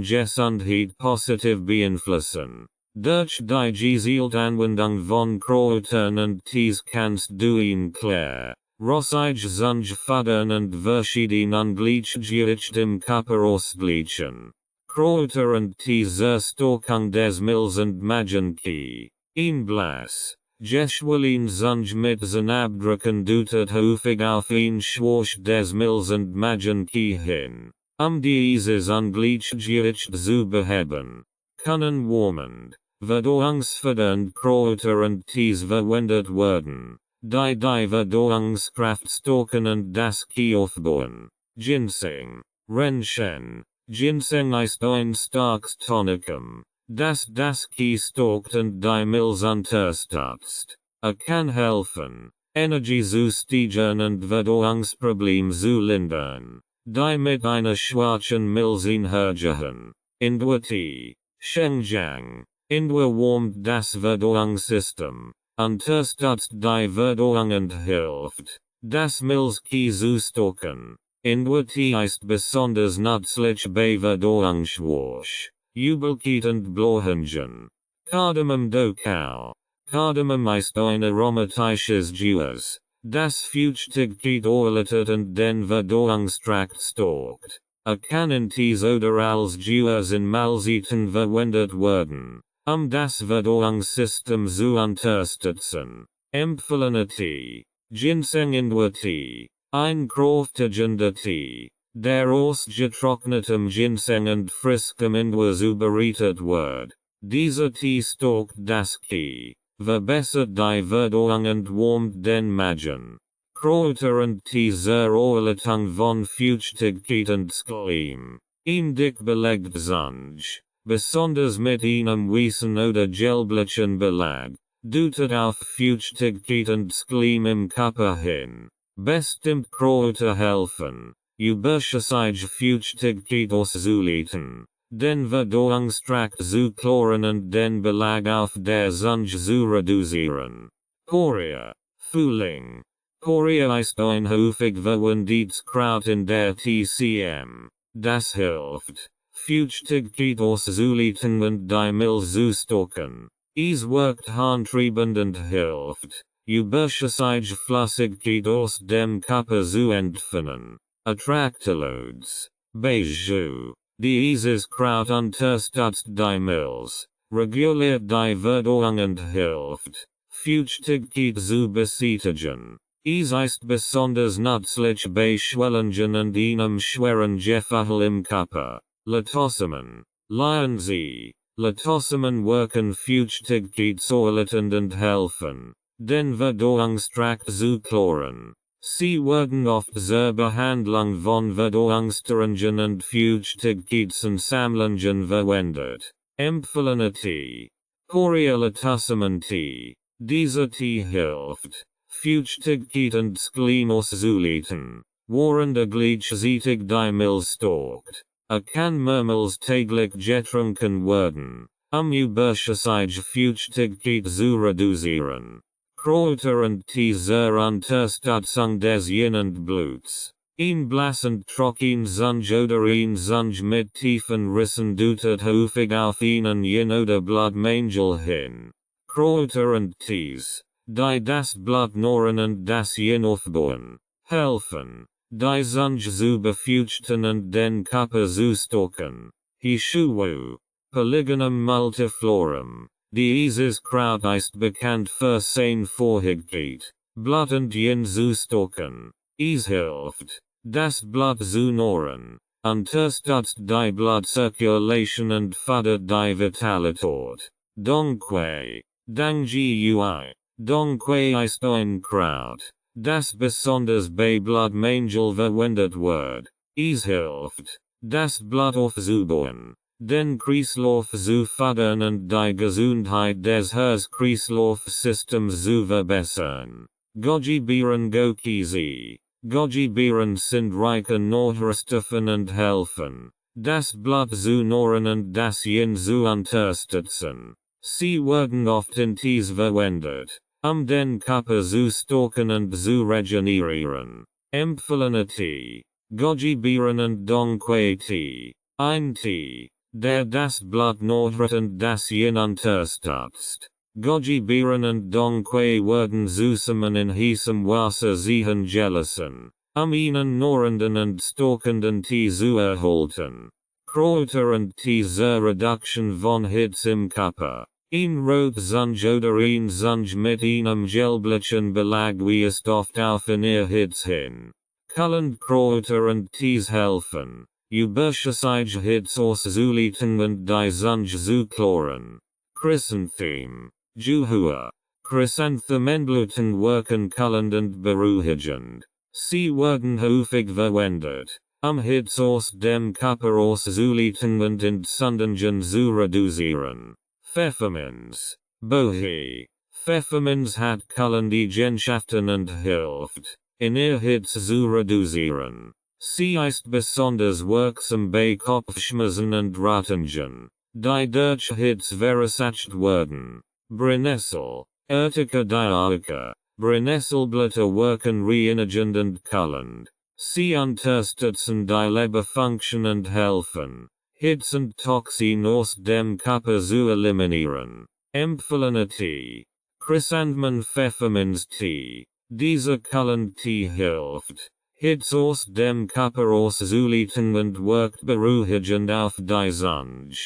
Gesundheit positiv beeinflussen. Durch die gezielte Anwendung von Kräutern und Tees kannst du eine klare, ruhige Zunge fördern und verschiedene Ungleichgewichte im Körper ausgleichen. Kräuter und Tees zur Stärkung des Milz und Magenki. Ein Blass, geschwollen Zunge mit den Abdrücken deutet häufig auf ein Schwach des Milz und Magenki hin. Dieses Ungleichgewicht zu beheben, können warmend, verdauungsfördernd Kräuter und Tees verwendet werden, die Verdauungskraft stärken und das Qi aufbauen. Ginseng, Ren-Shen. Ginseng ist ein starkes Tonikum, das Qi stärkt und die Milz unterstützt. Kann helfen, Energie zu steigern und Verdauungsprobleme zu lindern, die mit einer schwachen Milz einhergehen. Indua-Tee, Shengjiang. Indua warmt das Verdauungssystem, unterstützt die Verdauung und hilft, das Milz-Qi zu stärken. Indua-Tee ist besonders nützlich bei Verdauungsschwach, Übelkeit und Blähungen. Kardamom Dokau. Kardamom ist ein aromatisches Gewürz, das Feuchtigkeit erleichtert und den Verdauungstrakt stärkt. Kann in Tees oder als Gewürz in Mahlzeiten verwendet werden, das Verdauungssystem zu unterstützen. Empfohlene Tee. Ginseng Indua-Tee. Ein kräftigender Tee, der aus getrocknetem Ginseng und frischem Indua zubereitet wird. Dieser Tee stärkt das Qi, verbessert die Verdauung und wärmt den Magen. Kräuter und Tee zur Erleichterung von Feuchtigkeit und Schleim. Ein dick belegt Zunge, besonders mit einem weißen oder gelblichen Belag, deutet auf Feuchtigkeit und Schleim im Körper hin. Bestimmt Kräuter helfen, überschüssige Feuchtigkeit auszuleiten, den Verdauungstrakt zu klären und den Belag auf der Zunge zu reduzieren. Korea, Frühling. Korea ist ein häufig verwendetes Kraut in der TCM, das hilft, Feuchtigkeit auszuleiten und die Milz zu stärken. Es wirkt harntreibend und hilft, überschüssige Flüssigkeit aus dem Körper zu entfernen. Attractaloids. Beiju. Dieses Kraut unterstützt die Milz, reguliert die Verdauung und hilft, Feuchtigkeit zu beseitigen. Es ist besonders nützlich bei Schwellungen und einem schweren Gefühl im Körper. Latosamen. Lernen Sie. Latosamen wirken Feuchtigkeit zu erleichtern und helfen, den Verdauungstrakt zu klären. Sie werden oft zur Behandlung von Verdauungsstörungen und Feuchtigkeitsansammlungen verwendet. Empfohlene Tee. Korea Latosamen Tee. Dieser Tee hilft, Feuchtigkeit und Schleim auszuleiten, während gleichzeitig die Milz stärkt. Kann mehrmals täglich getrunken werden, überschüssige Feuchtigkeit zu reduzieren. Kräuter und Tee zur Unterstützung des Yin und Bluts. Ein blassend trocken Zunge oder ein Zunge mit tiefen Rissen deutet häufig auf einen Yin oder Blutmangel hin. Kräuter und Tees, die das Blut nähren und das Yin aufbauen, helfen, die Zunge zu befeuchten und den Körper zu stärken. Hishuwu. Polygonum multiflorum. Dieses Kraut ist bekannt für seine Fähigkeit, Blut und Yin zu stärken. Es hilft, das Blut zu nähren, unterstützt die Blood-Circulation und fördert die Vitalität. Donque. Dang Gui. Donque ist ein Kraut, das besonders bei Blutmangel verwendet wird. Es hilft, das Blut aufzubauen, den Kreislauf zu fördern und die Gesundheit des Herz-Kreislauf-Systems zu verbessern. Gojibiren Gokizi. Gojibiren sind reich an Nährstoffen und helfen, das Blut zu nähren und das Yin zu unterstützen. Sie werden oft in Tees verwendet, den Körper zu stärken und zu regenerieren. Empfohlene Tee. Gojibiren und Donque Tee. Ein Tee, der das Blut nährt und das Yin unterstützt. Gojibiren und Donque werden zusammen in heißem Wasser siehen gelassen, ihnen nährenden und stärkenden Tee zu erhalten. Kräuter und Tee zur Reduktion von Hitze im Körper. Ein Rotzunge oder ein Zunge mit einem gelblichen Belag weist oft auf eine Hitze hin. Kühlend Kräuter und Tees helfen, überschüssige Hitze auszuleiten und die Zunge zu klären. Chrysanthemum. Juhua. Chrysanthemenblüten wirken kühlend und beruhigend. Sie werden häufig verwendet, Hitze aus dem Körper auszuleiten und Entzündungen zu reduzieren. Pfefferminz. Bohi. Pfefferminz hat kühlende Eigenschaften und hilft, in Hitze zu reduzieren. Sie ist besonders wirksam bei Kopfschmerzen und Rötungen, die durch Hitze verursacht werden. Brennnessel. Urtica dioica. Brennnesselblätter wirken reinigend und kühlend. Sie unterstützen die Leberfunktion und helfen, Hitze und Toxin aus dem Körper zu eliminieren. Empfohlene Tee. Chrysanthemum Pfefferminz Tee. Dieser kühlende Tee hilft, Hitze aus dem Körper auszuleiten und wirkt beruhigend auf die Zunge.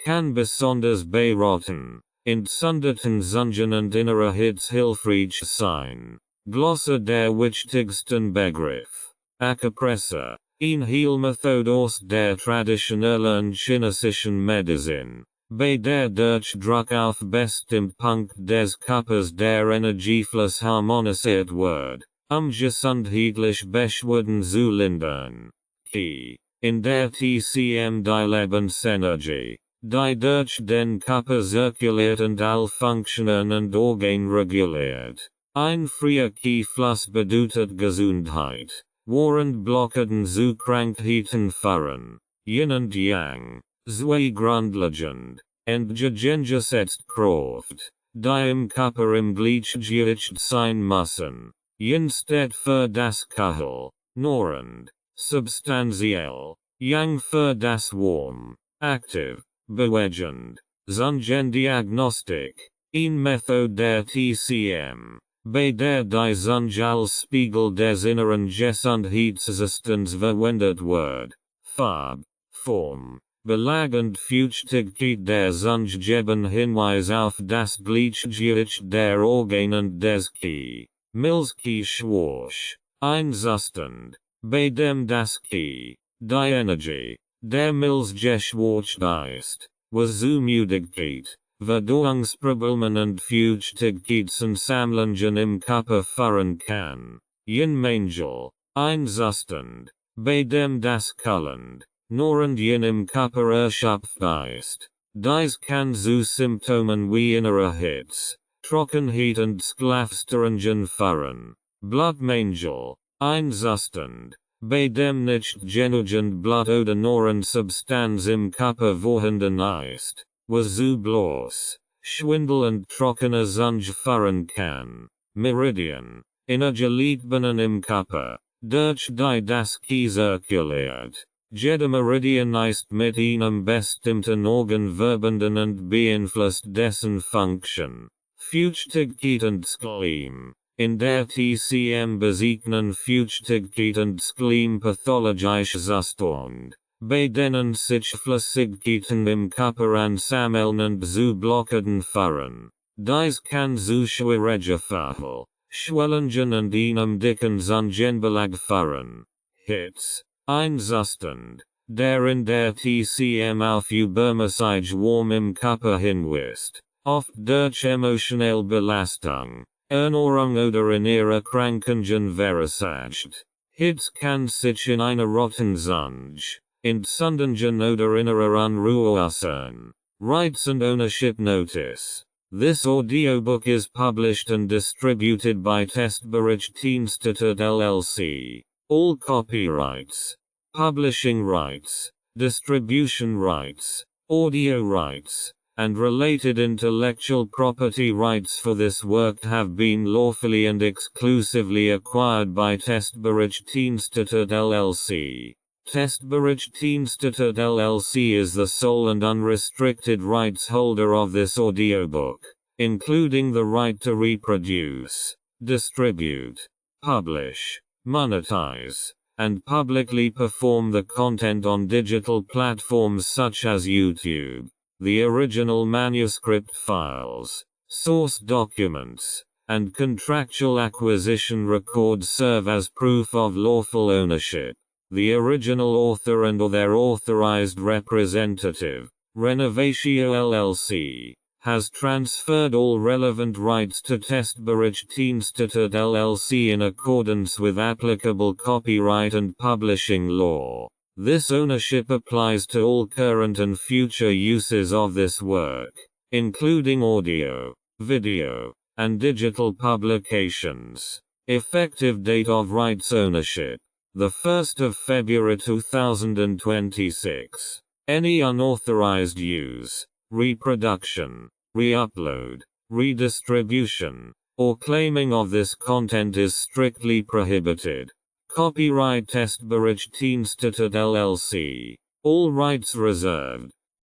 Kann besonders bei roten, entzündeten Zungen und innerer Hitze hilfreich sein. Glosse der wichtigsten Begriff. Acupressur. Ein Heilmethode aus der traditionellen chinesischen Medizin, bei der durch Druck auf bestimmt Punkt des Körpers der Energiefluss harmonisiert wird, gesundheitliche Beschwerden zu lindern. Key. In der TCM die Lebensenergie, die durch den Körper zirkuliert und all Funktionen und Organe reguliert. Ein freier Key-Fluss bedeutet Gesundheit. Während Blockaden zu Krankheiten führen. Yin und Yang. Zwei grundlegend. Entgegengesetzt Kraft, die im Körper im Gleichgewicht sein müssen. Yin steht für das Kahl, nährend, substanziell. Yang für das warm, aktiv, bewegend. Zungendiagnostik. Ein Methode der TCM. Bei der die Zunge als Spiegel des inneren Gesundheitssystems verwendet wird. Farbe, Form, Belag und Feuchtigkeit der Zunge geben Hinweis auf das Gleichgewicht der Organe und des Ki. Milzki schwasch, einzustend, bei dem das Ki, die Energie, der Milz geschwacht ist, was zu Müdigkeit, Verdauungsproblemen und Feuchtigkeitsansammlungen im Körper führen kann. Yin Mangel, einzustend, bei dem das kühlend, nährend Yin im Körper erschöpft ist. Dies kann zu Symptomen wie innerer Hitze, Trockenheit und Schlafstörungen führen. Blutmangel, einzustend, bei dem nicht genügend Blut oder Nährensubstanz im Körper vorhanden ist, was zu bloß, Schwindel und trockener Zunge führen kann. Meridian, Energieleitbahnen im Körper, durch die das Ki zirkuliert. Jeder Meridian ist mit einem bestimmten Organ verbunden und beeinflusst dessen Funktion. Feuchtigkeit und Skleim. In der TCM bezeichnen Feuchtigkeit und Skleim pathologische Zustände, bei denen sich Flüssigkeiten im Körper ansammeln und zu Blockaden führen. Dies kann zu Schwierigkeiten, Schwellungen und einem dicken Zungenbelag führen. Hitze. Einzustand, der in der TCM auf Übermessage warm im Körper hinweist, oft durch emotionelle Belastung, Ernährung oder innere Krankungen verursacht. Hits kann sich in einer roten Zunge, Entzündungen oder innerer Unruhe äußern. Rights and ownership notice. This audiobook is published and distributed by Testberichtdienste LLC. All copyrights, publishing rights, distribution rights, audio rights, and related intellectual property rights for this work have been lawfully and exclusively acquired by Testberichtdienste LLC. Testberichtdienste LLC is the sole and unrestricted rights holder of this audiobook, including the right to reproduce, distribute, publish, monetize, and publicly perform the content on digital platforms such as YouTube. The original manuscript files, source documents, and contractual acquisition records serve as proof of lawful ownership. The original author and/or their authorized representative, Renovatio LLC, has transferred all relevant rights to Testberichtdienste LLC in accordance with applicable copyright and publishing law. This ownership applies to all current and future uses of this work, including audio, video, and digital publications. Effective date of rights ownership: the 1st of February 2026. Any unauthorized use, reproduction, re-upload, redistribution, or claiming of this content is strictly prohibited. Copyright Testberichtdienste LLC. All rights reserved.